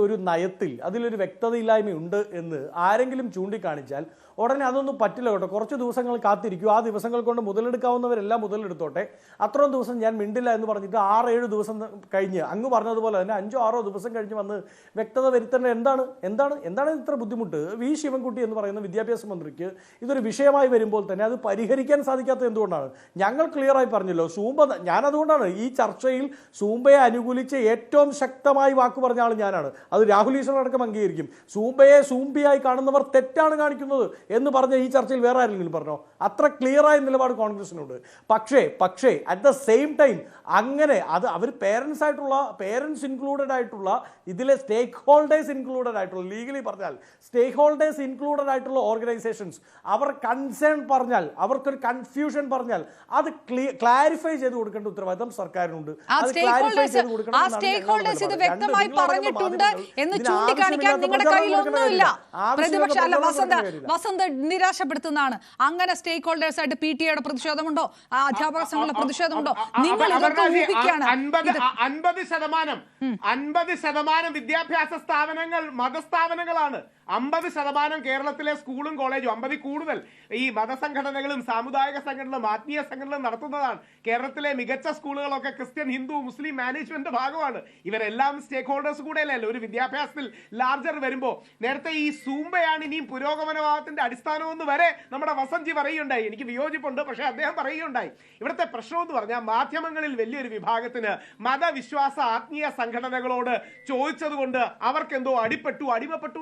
ഒരു നയത്തിൽ അതിലൊരു വ്യക്തതയില്ലായ്മയുണ്ട് എന്ന് ആരെങ്കിലും ചൂണ്ടിക്കാണിച്ചാൽ ഉടനെ അതൊന്നും പറ്റില്ല കേട്ടോ, കുറച്ച് ദിവസങ്ങൾ കാത്തിരിക്കും, ആ ദിവസങ്ങൾ കൊണ്ട് മുതലെടുക്കാവുന്നവരെല്ലാം മുതലെടുത്തോട്ടെ, അത്രയും ദിവസം ഞാൻ മിണ്ടില്ല എന്ന് പറഞ്ഞിട്ട് 6-7 ദിവസം കഴിഞ്ഞ് അങ്ങ് പറഞ്ഞതുപോലെ തന്നെ 5-6 ദിവസം കഴിഞ്ഞ് വന്ന് വ്യക്തത വരുത്തേണ്ട എന്താണ് ഇത്ര ബുദ്ധിമുട്ട്? വി ശിവൻകുട്ടി എന്ന് പറയുന്ന വിദ്യാഭ്യാസ മന്ത്രിക്ക് ഇതൊരു വിഷയമായി വരുമ്പോൾ തന്നെ അത് പരിഹരിക്കാൻ സാധിക്കാത്തത് എന്തുകൊണ്ടാണ്? ഞങ്ങൾ ക്ലിയറായി പറഞ്ഞല്ലോ, ഞാനതുകൊണ്ടാണ് ഈ ചർച്ചയിൽ സൂംബയെ അനുകൂലിച്ച് ഏറ്റവും ശക്തമായി വാക്ക് പറഞ്ഞ ആൾ ഞാനാണ്. അത് രാഹുൽ ഈശ്വർ അടക്കം അംഗീകരിക്കും. സൂംബയെ സൂംബിയായി കാണുന്നവർ തെറ്റാണ് കാണിക്കുന്നത് എന്ന് പറഞ്ഞ ഈ ചർച്ചയിൽ വേറെ ആരെങ്കിലും പറഞ്ഞോ? അത്ര ക്ലിയറായ നിലപാട് കോൺഗ്രസിനുണ്ട്. പക്ഷേ അറ്റ് ദ സെയിം ടൈം അങ്ങനെ അത് അവർ പേരൻസ് ഇൻക്ലൂഡഡ് ആയിട്ടുള്ള ഇതിലെ സ്റ്റേക്ക് ഹോൾഡേഴ്സ് ഇൻക്ലൂഡഡ് ആയിട്ടുള്ള, ലീഗലി പറഞ്ഞാൽ സ്റ്റേക്ക് ഹോൾഡേഴ്സ് ഇൻക്ലൂഡഡ് ആയിട്ടുള്ള ഓർഗനൈസേഷൻസ് അവർ കൺസേൺ പറഞ്ഞാൽ, അവർക്കൊരു കൺഫ്യൂഷൻ പറഞ്ഞാൽ അത് ക്ലാരിഫൈ ചെയ്ത് കൊടുക്കേണ്ട ഉത്തരവാദിത്തം സർക്കാരിനുണ്ട്.
നിരാശപ്പെടുത്തുന്നതാണ്. അങ്ങനെ സ്റ്റേക്ക് ഹോൾഡേഴ്സ് ആയിട്ട് PTA യുടെ പ്രതിഷേധമുണ്ടോ, അധ്യാപക സംഘങ്ങളുടെ പ്രതിഷേധമുണ്ടോ? നിങ്ങൾ
50% വിദ്യാഭ്യാസ സ്ഥാപനങ്ങൾ മതസ്ഥാപനങ്ങളാണ്. 50% കേരളത്തിലെ സ്കൂളും കോളേജും, 50 കൂടുതൽ ഈ മതസംഘടനകളും സാമുദായിക സംഘടനകളും ആത്മീയ സംഘടനകളും നടത്തുന്നതാണ്. കേരളത്തിലെ മികച്ച സ്കൂളുകളൊക്കെ ക്രിസ്ത്യൻ, ഹിന്ദു, മുസ്ലിം മാനേജ്മെന്റ് ഭാഗമാണ്. ഇവരെല്ലാം സ്റ്റേക്ക് ഹോൾഡേഴ്സ് കൂടെയല്ലേ ഒരു വിദ്യാഭ്യാസത്തിൽ ലാർജർ വരുമ്പോൾ. നേരത്തെ ഈ സൂംബയാണ് ഇനിയും പുരോഗമനവാദത്തിന്റെ അടിസ്ഥാനമെന്ന് വരെ നമ്മുടെ വസന്ത്ജി പറയുകയുണ്ടായി. എനിക്ക് വിയോജിപ്പുണ്ട്, പക്ഷേ അദ്ദേഹം പറയുകയുണ്ടായി. ഇവിടുത്തെ പ്രശ്നം എന്ന് പറഞ്ഞാൽ മാധ്യമങ്ങളിൽ വലിയൊരു വിഭാഗത്തിന് മതവിശ്വാസ ആത്മീയ സംഘടനകളോട് ചോദിച്ചതുകൊണ്ട് അവർക്കെന്തോ അടിമപ്പെട്ടു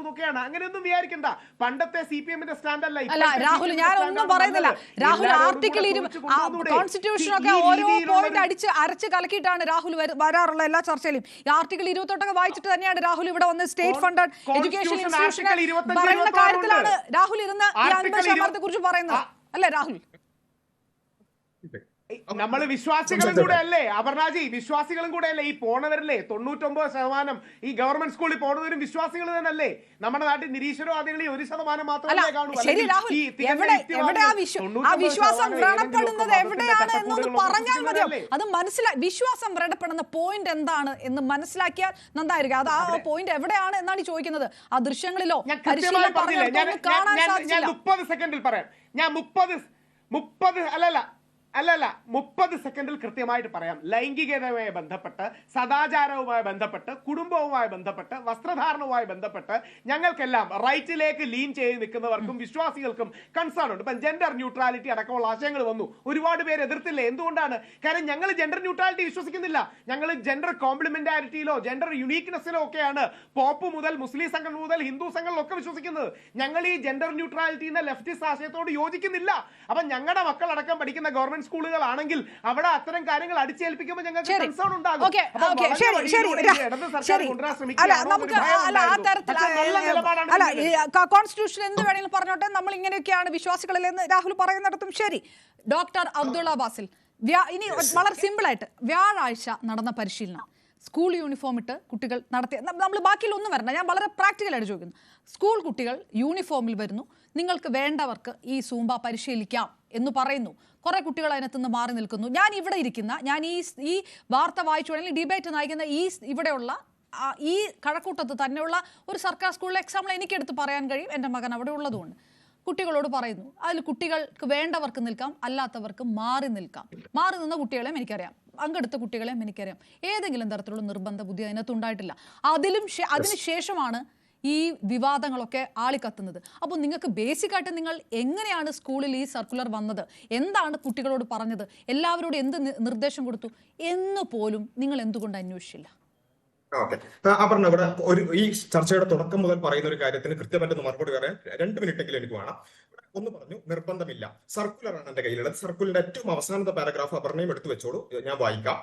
എന്നൊക്കെയാണ്. അങ്ങനെയൊന്നും വിചാരിക്കണ്ട. പണ്ടത്തെ CPM-ന്റെ സ്റ്റാൻഡല്ല.
രാഹുൽ, ഞാനൊന്നും പറയുന്നില്ല. രാഹുൽ ആർട്ടിക്കിൾ കോൺസ്റ്റിറ്റ്യൂഷൻ ഒക്കെ ഓരോ പോയിന്റ് അരച്ച് കലക്കിയിട്ടാണ് രാഹുൽ വരാറുള്ള എല്ലാ ചർച്ചയിലും. ഈ ആർട്ടിക്കിൾ 28 വായിച്ചിട്ട് തന്നെയാണ് രാഹുൽ ഇവിടെ വന്ന് സ്റ്റേറ്റ് ഫണ്ടഡ് എഡ്യൂക്കേഷൻ ഇൻസ്റ്റിറ്റ്യൂഷൻ പറയുന്ന കാര്യത്തിലാണ് രാഹുൽ ഇരുന്ന് ഈ 50% കുറിച്ച് പറയുന്നത് അല്ലേ രാഹുൽ?
നമ്മൾ വിശ്വാസികളും കൂടെ അല്ലേ അപർണാജി? വിശ്വാസികളും കൂടെ അല്ലേ ഈ പോണവരല്ലേ? 99% ഈ ഗവൺമെന്റ് സ്കൂളിൽ പോണവരും വിശ്വാസികൾ തന്നെയല്ലേ? നമ്മുടെ നാട്ടിൽ നിരീശ്വരവാദികളിൽ 1% മാത്രമേ കാണൂ.
വിശ്വാസം വ്രണപ്പെടുന്നത് എവിടെയാണ് എന്നൊന്ന് പറഞ്ഞാൽ മതിയോ? അത് വിശ്വാസം വ്രണപ്പെടുന്ന പോയിന്റ് എന്താണ് എന്ന് മനസ്സിലാക്കിയാൽ നന്നായിരിക്കും. അത് ആ പോയിന്റ് എവിടെയാണ് എന്നാണ് ചോദിക്കുന്നത്. ആ ദൃശ്യങ്ങളിലോ കാണാൻ സാധിച്ചില്ല.
ഞാൻ 30 സെക്കൻഡിൽ പറയാം. ഞാൻ 30 സെക്കൻഡിൽ കൃത്യമായിട്ട് പറയാം. ലൈംഗികതയുമായി ബന്ധപ്പെട്ട്, സദാചാരവുമായി ബന്ധപ്പെട്ട്, കുടുംബവുമായി ബന്ധപ്പെട്ട്, വസ്ത്രധാരണവുമായി ബന്ധപ്പെട്ട് ഞങ്ങൾക്കെല്ലാം റൈറ്റിലേക്ക് ലീൻ ചെയ്ത് നിൽക്കുന്നവർക്കും വിശ്വാസികൾക്കും കൺസേൺ ഉണ്ട്. ഇപ്പം ജെൻഡർ ന്യൂട്രാലിറ്റി അടക്കമുള്ള ആശയങ്ങൾ വന്നു. ഒരുപാട് പേര് എതിർത്തില്ലേ? എന്തുകൊണ്ടാണ്? കാരണം ഞങ്ങൾ ജെൻഡർ ന്യൂട്രാലിറ്റി വിശ്വസിക്കുന്നില്ല. ഞങ്ങൾ ജെൻഡർ കോംപ്ലിമെന്റാരിറ്റിയിലോ ജെൻഡർ യുണീക്നെസ്സിലോ ഒക്കെയാണ് പോപ്പ് മുതൽ മുസ്ലിം സംഘടന മുതൽ ഹിന്ദു സംഘടനകളൊക്കെ വിശ്വസിക്കുന്നത്. ഞങ്ങൾ ഈ ജെൻഡർ ന്യൂട്രാലിറ്റി എന്ന ലെഫ്റ്റിസ്റ്റ് ആശയത്തോട് യോജിക്കുന്നില്ല. അപ്പം ഞങ്ങളുടെ മക്കളടക്കം പഠിക്കുന്ന ഗവൺമെന്റ് സ്കൂളുകളാണെങ്കിൽ അവിടെ അത്തരം കാര്യങ്ങൾ അടിച്ചേൽപ്പിക്കുമ്പോൾ ഞങ്ങൾക്ക് കൺസേൺ ഉണ്ടാകും.
കോൺസ്റ്റിറ്റ്യൂഷൻ എന്ത് വേണമെങ്കിലും പറഞ്ഞോട്ടെ, നമ്മൾ ഇങ്ങനെയൊക്കെയാണ് വിശ്വാസികളിൽ എന്ന് രാഹുൽ പറയുന്നിടത്തും ശരി. ഡോക്ടർ അബ്ദുള്ള ബാസിൽ, ഇനി വളരെ സിമ്പിൾ ആയിട്ട് വ്യാഴാഴ്ച നടന്ന പരിശീലനം, സ്കൂൾ യൂണിഫോം ഇട്ട് കുട്ടികൾ നടത്തിയ, നമ്മൾ ബാക്കിയിലൊന്നും വരണ്ട, ഞാൻ വളരെ പ്രാക്ടിക്കലായിട്ട് ചോദിക്കുന്നു. സ്കൂൾ കുട്ടികൾ യൂണിഫോമിൽ വരുന്നു, നിങ്ങൾക്ക് വേണ്ടവർക്ക് ഈ സൂംബ പരിശീലിക്കാം എന്ന് പറയുന്നു. കുറേ കുട്ടികൾ അതിനകത്ത് നിന്ന് മാറി നിൽക്കുന്നു. ഞാൻ ഇവിടെ ഇരിക്കുന്ന, ഞാൻ ഈ വാർത്ത വായിച്ചു അല്ലെങ്കിൽ ഡിബേറ്റ് നയിക്കുന്ന ഇവിടെയുള്ള ഈ കഴക്കൂട്ടത്ത് തന്നെയുള്ള ഒരു സർക്കാർ സ്കൂളിലെ എക്സാമ്പിൾ എനിക്കെടുത്ത് പറയാൻ കഴിയും. എൻ്റെ മകൻ അവിടെ ഉള്ളതുകൊണ്ട് കുട്ടികളോട് പറയുന്നു, അതിൽ കുട്ടികൾക്ക് വേണ്ടവർക്ക് നിൽക്കാം, അല്ലാത്തവർക്ക് മാറി നിൽക്കാം. മാറി നിന്ന കുട്ടികളെയും എനിക്കറിയാം, പങ്കെടുത്ത കുട്ടികളെയും എനിക്കറിയാം. ഏതെങ്കിലും തരത്തിലുള്ള നിർബന്ധ ബുദ്ധി അതിനകത്ത് ഉണ്ടായിട്ടില്ല. അതിനുശേഷമാണ് ഈ വിവാദങ്ങളൊക്കെ ആളിക്കത്തുന്നത്. അപ്പോൾ നിങ്ങൾക്ക് ബേസിക്കായിട്ട് നിങ്ങൾ എങ്ങനെയാണ് സ്കൂളിൽ ഈ സർക്കുലർ വന്നത്, എന്താണ് കുട്ടികളോട് പറഞ്ഞത്, എല്ലാവരോടും എന്ത് നിർദ്ദേശം കൊടുത്തു എന്ന് പോലും നിങ്ങൾ എന്തുകൊണ്ട് അന്വേഷിച്ചില്ല?
ഓക്കെ, അപർണ, ഇവിടെ ഈ ചർച്ചയുടെ തുടക്കം മുതൽ പറയുന്ന ഒരു കാര്യത്തിന് കൃത്യമായിട്ട് മറുപടി പറയാൻ 2 മിനിറ്റെങ്കിലും എനിക്ക് വേണം. ഒന്ന് പറഞ്ഞു, നിർബന്ധമില്ല. സർക്കുലറാണ് എന്റെ കയ്യിലുള്ളത്. സർക്കുലറിന്റെ ഏറ്റവും അവസാനത്തെ പാരഗ്രാഫ് അപർണയും എടുത്തു വെച്ചോളൂ, ഞാൻ വായിക്കാം.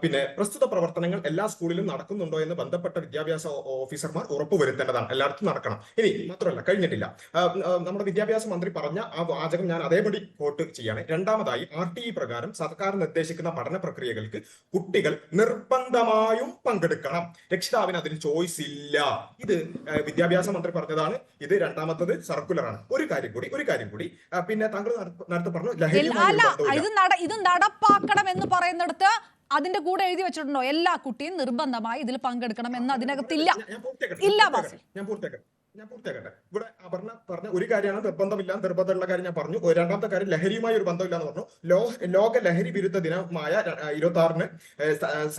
പിന്നെ പ്രസ്തുത പ്രവർത്തനങ്ങൾ എല്ലാ സ്കൂളിലും നടക്കുന്നുണ്ടോ എന്ന് ബന്ധപ്പെട്ട വിദ്യാഭ്യാസ ഓഫീസർമാർ ഉറപ്പുവരുത്തേണ്ടതാണ്. എല്ലായിടത്തും നടക്കണം. ഇനി മാത്രമല്ല, കഴിഞ്ഞിട്ടില്ല. നമ്മുടെ വിദ്യാഭ്യാസ മന്ത്രി പറഞ്ഞ ആ വാചകം ഞാൻ അതേപടി കോട്ട് ചെയ്യാണ്. രണ്ടാമതായി, RTE പ്രകാരം സർക്കാർ നിർദ്ദേശിക്കുന്ന പഠന പ്രക്രിയകൾക്ക് കുട്ടികൾ നിർബന്ധമായും പങ്കെടുക്കണം. രക്ഷിതാവിന് അതിന് ചോയ്സ് ഇല്ല. ഇത് വിദ്യാഭ്യാസ മന്ത്രി പറഞ്ഞതാണ്. ഇത് രണ്ടാമത്തത് സർക്കുലറാണ്. ഒരു കാര്യം കൂടി പിന്നെ താങ്കൾ നേരത്തെ പറഞ്ഞു
ഇത് നടപ്പാക്കണം എന്ന് പറയുന്നിടത്ത് അതിന്റെ കൂടെ എഴുതി വെച്ചിട്ടുണ്ടോ എല്ലാ കുട്ടിയും നിർബന്ധമായി ഇതിൽ പങ്കെടുക്കണം എന്ന് അതിനകത്തില്ല. ഇല്ല ബാസിൽ,
ഞാൻ പൂർത്തിയാക്കട്ടെ. ഇവിടെ പറഞ്ഞ ഒരു കാര്യമാണ് നിർബന്ധമുള്ള കാര്യം ഞാൻ പറഞ്ഞു. രണ്ടാമത്തെ കാര്യം ലഹരിയുമായി ഒരു ബന്ധമില്ല എന്ന് പറഞ്ഞു. ലോക ലഹരി വിരുദ്ധ ദിനമായ 26-ന്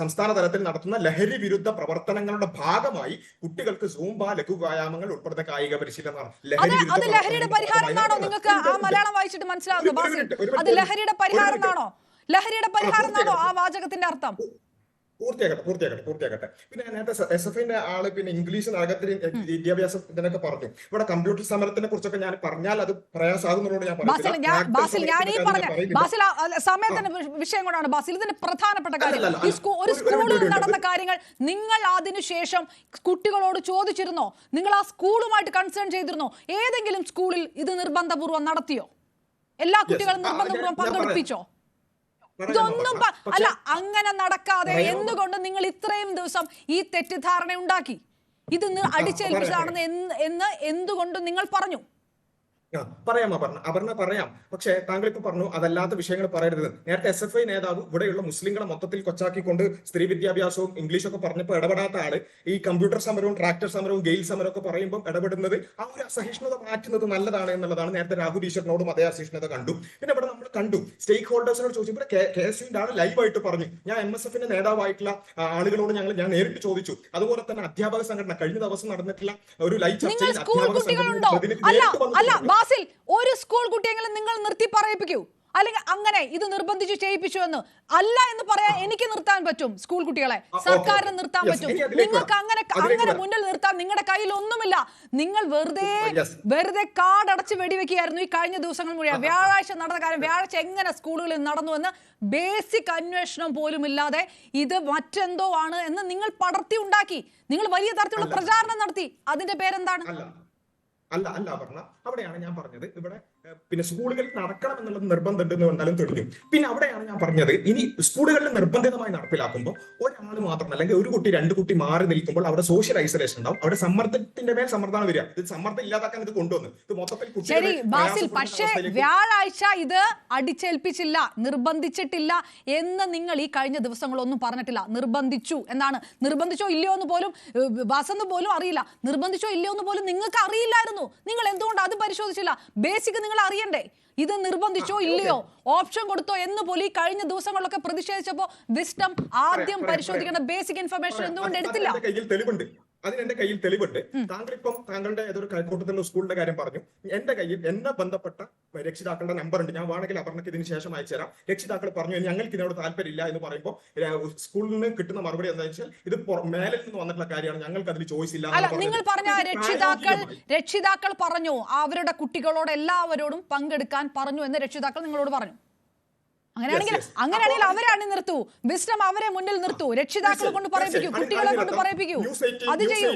സംസ്ഥാന തലത്തിൽ നടത്തുന്ന ലഹരി വിരുദ്ധ പ്രവർത്തനങ്ങളുടെ ഭാഗമായി കുട്ടികൾക്ക് സൂംബ, ലഘു വ്യായാമങ്ങൾ ഉൾപ്പെടുന്ന കായിക പരിശീലനമാണ്.
അത് ലഹരിയുടെ പരിഹാരം എന്നാണോ നിങ്ങൾക്ക് ആ മലയാളം വായിച്ചിട്ട് മനസ്സിലാവുന്നത് ബാസിൽ? അത് ലഹരിയുടെ പരിഹാരം എന്നാണോ? ലഹരിയുടെ പരിഹാരം എന്നാണോ ആ വാചകത്തിന്റെ അർത്ഥം?
പൂർത്തിയാക്കട്ടെ. പിന്നെ നേരത്തെ SFIന്റെ ആള് പിന്നെ ഇംഗ്ലീഷ് നഗരത്തിൽ വിദ്യാഭ്യാസം ഇതിനൊക്കെ പറഞ്ഞു. ഇവിടെ കമ്പ്യൂട്ടർ സമരത്തിനെ കുറിച്ചൊക്കെ ഞാൻ പറഞ്ഞാൽ അത് പ്രയാസമാകുന്നതോട് ഞാൻ
സമയത്തിന്റെ വിഷയം കൊണ്ടാണ് ബാസിൽ. ഇതിന് പ്രധാനപ്പെട്ട കാര്യം ഒരു സ്കൂളിൽ നടന്ന കാര്യങ്ങൾ നിങ്ങൾ അതിനുശേഷം കുട്ടികളോട് ചോദിച്ചിരുന്നോ? നിങ്ങൾ ആ സ്കൂളുമായിട്ട് കൺസേൺ ചെയ്തിരുന്നോ? ഏതെങ്കിലും സ്കൂളിൽ ഇത് നിർബന്ധപൂർവ്വം നടത്തിയോ? എല്ലാ കുട്ടികളും നിർബന്ധപൂർവ്വം പങ്കെടുപ്പിച്ചോ? ഇതൊന്നും അല്ല. അങ്ങനെ നടക്കാതെ എന്തുകൊണ്ട് നിങ്ങൾ ഇത്രയും ദിവസം ഈ തെറ്റിദ്ധാരണ ഉണ്ടാക്കി? ഇത് അടിച്ചേൽപ്പിച്ചതാണെന്ന് എന്തുകൊണ്ട് നിങ്ങൾ പറഞ്ഞു?
പറയാം. പക്ഷേ താങ്കൾ ഇപ്പൊ പറഞ്ഞു അതല്ലാത്ത വിഷയങ്ങൾ പറയരുത്. നേരത്തെ SFI നേതാവ് ഇവിടെയുള്ള മുസ്ലിങ്ങളെ മൊത്തത്തിൽ കൊച്ചാക്കിക്കൊണ്ട് സ്ത്രീ വിദ്യാഭ്യാസവും ഇംഗ്ലീഷൊക്കെ പറഞ്ഞപ്പോൾ ഇടപെടാത്ത ആള് ഈ കമ്പ്യൂട്ടർ സമരവും ട്രാക്ടർ സമരവും ഗെയിൽ സമരവും ഒക്കെ പറയുമ്പോൾ ഇടപെടുന്നത് ആ ഒരു അസഹിഷ്ണുത മാറ്റുന്നത് നല്ലതാണ് എന്നുള്ളതാണ്. നേരത്തെ രാഹുൽ ഈശ്വറിനോടും അതേ അസഹിഷ്ണുത കണ്ടു. പിന്നെ ഇവിടെ നമ്മൾ കണ്ടു സ്റ്റേക്ക് ഹോൾഡേഴ്സിനോട് ചോദിച്ചപ്പോൾ KSUവിന്റെ ആള് ലൈവായിട്ട് പറഞ്ഞു. ഞാൻ MSFന്റെ നേതാവായിട്ടുള്ള ആളുകളോട് ഞാൻ നേരിട്ട് ചോദിച്ചു. അതുപോലെ തന്നെ അധ്യാപക സംഘടന കഴിഞ്ഞ ദിവസം നടന്നിട്ടുള്ള ഒരു ലൈവ് ചർച്ചയിൽ അധ്യാപക സംഘടന
ബാസിൽ ഒരു സ്കൂൾ കുട്ടിയെങ്കിലും നിങ്ങൾ നിർത്തി പറയിപ്പിക്കൂ, അല്ലെങ്കിൽ അങ്ങനെ ഇത് നിർബന്ധിച്ചു ചെയ്യിപ്പിച്ചു എന്ന് അല്ല എന്ന് പറയാൻ എനിക്ക് നിർത്താൻ പറ്റും. സ്കൂൾ കുട്ടികളെ സർക്കാരിന് നിർത്താൻ പറ്റും. നിങ്ങൾക്ക് അങ്ങനെ മുന്നിൽ നിർത്താൻ നിങ്ങളുടെ കയ്യിൽ ഒന്നുമില്ല. നിങ്ങൾ വെറുതെ കാടടച്ച് വെടിവെക്കുകയായിരുന്നു ഈ കഴിഞ്ഞ ദിവസങ്ങൾ മുഴുവൻ. വ്യാഴാഴ്ച നടന്ന കാര്യം, വ്യാഴാഴ്ച എങ്ങനെ സ്കൂളുകളിൽ നടന്നു എന്ന് ബേസിക് അന്വേഷണം പോലും ഇല്ലാതെ ഇത് മറ്റെന്തോ ആണ് എന്ന് നിങ്ങൾ പടർത്തി ഉണ്ടാക്കി. നിങ്ങൾ വലിയ തരത്തിലുള്ള പ്രചാരണം നടത്തി. അതിന്റെ പേരെന്താണ്?
അല്ല പറഞ്ഞ അവിടെയാണ് ഞാൻ പറഞ്ഞത്. ഇവിടെ പിന്നെ സ്കൂളുകളിൽ നടക്കണം എന്നുള്ളത് നിർബന്ധമുണ്ട് എന്ന് വന്നാലും തെളിഞ്ഞു. പിന്നെ അവിടെയാണ് ഞാൻ പറഞ്ഞത്, ഇനി സ്കൂളുകളിൽ നിർബന്ധിതമായി നടപ്പിലാക്കുമ്പോൾ ഒരാൾ മാത്രം അല്ലെങ്കിൽ ഒരു കുട്ടി രണ്ട് കുട്ടി മാറി നിൽക്കുമ്പോൾ അവിടെ സോഷ്യൽ ഐസൊലേഷൻ ഉണ്ടാവും. അവിടെ സമ്മർദ്ദത്തിന്റെ മേൽ സമ്മർദ്ദമാണ് വരിക. ഇത് സമ്മർദ്ദം ഇല്ലാതാക്കാൻ ഇത് കൊണ്ടുവന്നു. ഇത് മൊത്തത്തിൽ
ശരി ബാസിൽ, പക്ഷേ വ്യാഴാഴ്ച ഇത് അടിച്ചേൽപ്പിച്ചില്ല, നിർബന്ധിച്ചിട്ടില്ല എന്ന് നിങ്ങൾ ഈ കഴിഞ്ഞ ദിവസങ്ങളൊന്നും പറഞ്ഞിട്ടില്ല. നിർബന്ധിച്ചു എന്നാണ്. നിർബന്ധിച്ചോ ഇല്ലയോ എന്ന് പോലും വാസന്ത് പോലും അറിയില്ല. നിർബന്ധിച്ചോ ഇല്ലയോ എന്ന് പോലും നിങ്ങൾക്ക് അറിയില്ലായിരുന്നു. നിങ്ങൾ എന്തുകൊണ്ട് അത് പരിശോധിച്ചില്ല? ബേസിക് നിങ്ങൾ അറിയണ്ടേ? ഇത് നിർബന്ധിച്ചോ ഇല്ലയോ, ഓപ്ഷൻ കൊടുത്തോ എന്ന് പോലും ഈ കഴിഞ്ഞ ദിവസങ്ങളിലൊക്കെ പ്രതിഷേധിച്ചപ്പോ വിസ്റ്റം ആദ്യം പരിശോധിക്കേണ്ട ബേസിക് ഇൻഫർമേഷൻ എന്തുകൊണ്ട് എടുത്തില്ല?
അതിനെന്റെ കയ്യിൽ തെളിവുണ്ട്. താങ്കളിപ്പം താങ്കളുടെ ഏതൊരു കൈക്കൂട്ടത്തിലുള്ള സ്കൂളിന്റെ കാര്യം പറഞ്ഞു. എന്റെ കയ്യിൽ എന്നെ ബന്ധപ്പെട്ട രക്ഷിതാക്കളുടെ നമ്പർ ഉണ്ട്. ഞാൻ വേണമെങ്കിൽ അപർണയ്ക്ക് ഇതിന് ശേഷം അയച്ചുതരാം. രക്ഷിതാക്കൾ പറഞ്ഞു ഞങ്ങൾക്ക് ഇതിനോട് താല്പര്യമില്ല എന്ന് പറയുമ്പോൾ സ്കൂളിൽ നിന്ന് കിട്ടുന്ന മറുപടി എന്താണെന്ന് വെച്ചാൽ ഇത് മേലിൽ നിന്ന് വന്നിട്ടുള്ള കാര്യമാണ്, ഞങ്ങൾക്ക് അതിന് ചോയ്സ് ഇല്ല.
നിങ്ങൾ പറഞ്ഞ രക്ഷിതാക്കൾ പറഞ്ഞു അവരുടെ കുട്ടികളോട് എല്ലാവരോടും പങ്കെടുക്കാൻ പറഞ്ഞു എന്ന് രക്ഷിതാക്കൾ നിങ്ങളോട് പറഞ്ഞു. അങ്ങനെയാണെങ്കിൽ അവരെ അണി നിർത്തൂ, വിസ്റ്റം അവരെ മുന്നിൽ നിർത്തൂ, രക്ഷിതാക്കളെ കൊണ്ട് പറയിപ്പിക്കൂ, കുട്ടികളെ കൊണ്ട് പറയിപ്പിക്കൂ. അത് ചെയ്യൂ.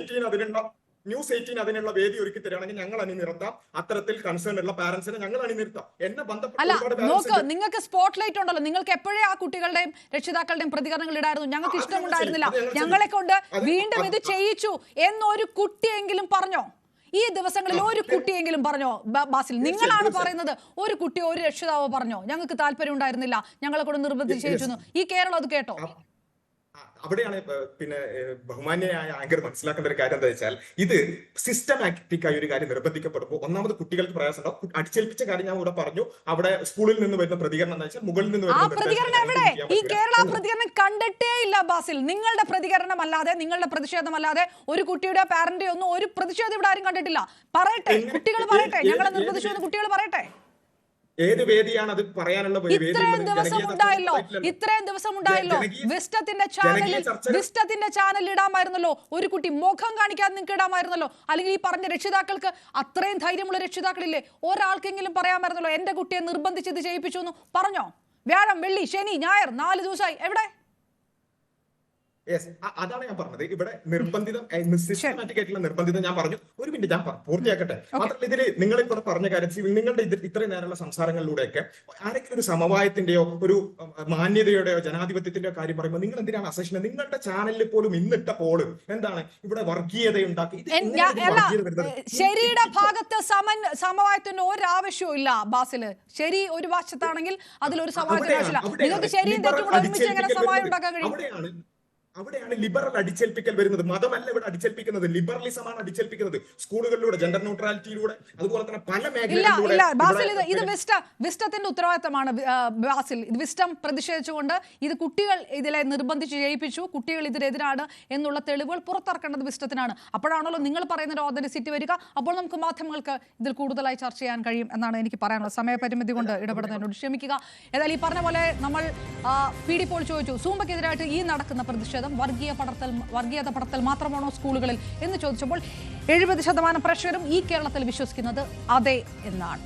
ന്യൂസ് 18 അതിനുള്ള വേദി ഒരുക്കി തരികയാണെങ്കിൽ ഞങ്ങൾ അണി നിർത്താം. അത്തരത്തിൽ കൺസേൺ ഉള്ള പാരന്റ്സിനെ ഞങ്ങൾ അണി നിർത്താം. എന്നെ
നോക്ക്, നിങ്ങൾക്ക് സ്പോട്ട് ലൈറ്റ് ഉണ്ടല്ലോ. നിങ്ങൾക്ക് എപ്പോഴേ ആ കുട്ടികളുടെയും രക്ഷിതാക്കളുടെയും പ്രതികരണങ്ങൾ ഇടായിരുന്നു. ഞങ്ങൾക്ക് ഇഷ്ടമുണ്ടായിരുന്നില്ല, ഞങ്ങളെ കൊണ്ട് വീണ്ടും ഇത് ചെയ്യിച്ചു എന്നൊരു കുട്ടിയെങ്കിലും പറഞ്ഞോ? ഈ ദിവസങ്ങളിൽ ഒരു കുട്ടിയെങ്കിലും പറഞ്ഞോ ബാസിൽ? നിങ്ങളാണ് പറയുന്നത് ഒരു കുട്ടിയോ ഒരു രക്ഷിതാവോ പറഞ്ഞോ ഞങ്ങൾക്ക് താല്പര്യം ഉണ്ടായിരുന്നില്ല, ഞങ്ങളെ കൊണ്ട് നിർബന്ധിച്ച് ചെയ്യിച്ചു? ഈ കേരളം അത് കേട്ടോ?
അവിടെയാണ് പിന്നെ ബഹുമാന്യനായ ആങ്കർ മനസ്സിലാക്കേണ്ട ഒരു കാര്യം എന്താ വെച്ചാൽ, ഇത് സിസ്റ്റമാറ്റിക് ആയ ഒരു കാര്യം നിർബന്ധിക്കപ്പെടുമ്പോൾ ഒന്നാമത് കുട്ടികൾക്ക് പ്രയാസം ഉണ്ടാവും. അടിച്ചേൽപ്പിച്ച കാര്യം ഞാൻ ഇവിടെ പറഞ്ഞു. അവിടെ സ്കൂളിൽ നിന്ന് വരുന്ന പ്രതികരണം എന്താ വെച്ചാൽ മുകളിൽ നിന്ന് വരുന്ന
പ്രതികരണം എവിടെ? ഈ കേരള പ്രതികരണം കണ്ടിട്ടേ ഇല്ല ബാസിൽ. നിങ്ങളുടെ പ്രതികരണം അല്ലാതെ, നിങ്ങളുടെ പ്രതിഷേധം അല്ലാതെ ഒരു കുട്ടിയുടെ പാരന്റ് ഒന്നും ഒരു പ്രതിഷേധം ഇവിടെ ആരും കണ്ടിട്ടില്ല. പറയട്ടെ, കുട്ടികൾ പറയട്ടെ, ഞങ്ങളെ നിർബന്ധിച്ചു എന്ന് കുട്ടികൾ പറയട്ടെ.
ഏത് വേദിയാണ് അത് പറയാനുള്ള?
ഇത്രയും ദിവസം ഉണ്ടായല്ലോ. വിസ്റ്റത്തിന്റെ ചാനൽ ഇടാമായിരുന്നല്ലോ. ഒരു കുട്ടി മുഖം കാണിക്കാതെ നിങ്ങൾക്ക് ഇടാമായിരുന്നല്ലോ. അല്ലെങ്കിൽ ഈ പറഞ്ഞ രക്ഷിതാക്കൾക്ക് അത്രയും ധൈര്യമുള്ള രക്ഷിതാക്കളില്ലേ? ഒരാൾക്കെങ്കിലും പറയാമായിരുന്നല്ലോ എന്റെ കുട്ടിയെ നിർബന്ധിച്ച് ഇത് ചെയ്യിപ്പിച്ചു എന്ന് പറഞ്ഞോ? വ്യാഴം, വെള്ളി, ശനി, ഞായർ 4 ദിവസമായി എവിടെ?
യെസ്, അതാണ് ഞാൻ പറഞ്ഞത്. ഇവിടെ നിർബന്ധിതം സിസ്റ്റമാറ്റിക് ആയിട്ടുള്ള നിർബന്ധിതം ഞാൻ പറഞ്ഞു. ഒരു മിനിറ്റ് ഞാൻ പൂർത്തിയാക്കട്ടെ. മാത്രമല്ല ഇതിൽ നിങ്ങൾ ഇവിടെ പറഞ്ഞ കാര്യം, നിങ്ങളുടെ ഇത്രയും നേരമുള്ള സംസാരങ്ങളിലൂടെയൊക്കെ ആരെങ്കിലും ഒരു സമവായത്തിന്റെയോ ഒരു മാന്യതയുടെയോ ജനാധിപത്യത്തിന്റെയോ കാര്യം പറയുമ്പോൾ നിങ്ങൾ എന്തിനാണ് അസഹിഷ്ണുത? നിങ്ങളുടെ ചാനലിൽ പോലും ഇന്നിട്ട പോള് എന്താണ് ഇവിടെ വർഗീയതയുണ്ടാക്കി?
ശരിയുടെ ഭാഗത്ത് സമവായത്തിന് ഒരാവശ്യവും ഇല്ല ബാസില്. ശരി ഒരു വശത്താണെങ്കിൽ അതിലൊരു സമവായത്തിന് ആവശ്യമില്ല. നിങ്ങൾക്ക് ശരിയും തെറ്റും കൂടെ ഒരുമിച്ച് എങ്ങനെ സമവായം ഉണ്ടാക്കാൻ കഴിയും?
അവിടെയാണ് ലിബറൽ അടിച്ചേൽപ്പിക്കൽ വരുന്നത്. മതമല്ല ഇവിടെ അടിച്ചേൽപ്പിക്കുന്നത്, ലിബറലിസമാണ് അടിച്ചേൽപ്പിക്കുന്നത്. സ്കൂളുകളിലൂടെ, ജെൻഡർ ന്യൂട്രാലിറ്റിയിലൂടെ, അതുപോലെ തന്നെ പല മേഖലകളിലൂടെ.
ഇത് വിസ്റ്റത്തിന്റെ ഉത്തരവാദിത്തമാണ് ബാസിൽ. ഇത് വിസ്റ്റം പ്രതിഷേധിച്ചുകൊണ്ട് ഇത് കുട്ടികൾ ഇതിലെ നിർബന്ധിച്ച് ചെയ്യിപ്പിച്ചു, കുട്ടികൾ ഇതിനെതിരാണ് എന്നുള്ള തെളിവുകൾ പുറത്തിറക്കേണ്ടത് വിസ്റ്റത്തിനാണ്. അപ്പോഴാണല്ലോ നിങ്ങൾ പറയുന്ന ഒരു ഓതന്റിസിറ്റി വരിക. അപ്പോൾ നമുക്ക് മാധ്യമങ്ങൾക്ക് ഇതിൽ കൂടുതലായി ചർച്ച ചെയ്യാൻ കഴിയും എന്നാണ് എനിക്ക് പറയാനുള്ളത്. സമയപരിമിതി കൊണ്ട് ഇടപെടുന്നതിനോട് ക്ഷമിക്കുക. ഏതായാലും ഈ പറഞ്ഞ പോലെ നമ്മൾ പി ഡി പോൾ ചോദിച്ചു, സൂംബക്കെതിരായിട്ട് ഈ നടക്കുന്ന പ്രതിഷേധം വർഗീയത പടർത്തൽ മാത്രമാണോ സ്കൂളുകളിൽ എന്ന് ചോദിച്ചപ്പോൾ 70% പ്രേക്ഷകരും ഈ കേരളത്തിൽ വിശ്വസിക്കുന്നത് അതെ എന്നാണ്.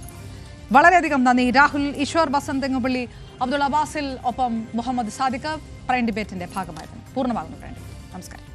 വളരെയധികം നന്ദി രാഹുൽ, ഈശ്വർ, ബസന്ത് തെങ്ങുപള്ളി, അബ്ദുള്ള ബാസിൽ, ഒപ്പം മുഹമ്മദ് സാദിഖ് പ്രൈം ഡിബേറ്റിന്റെ ഭാഗമായിരുന്നു. പൂർണ്ണമാകുന്നു പ്രൈം ഡിബേറ്റ്. നമസ്കാരം.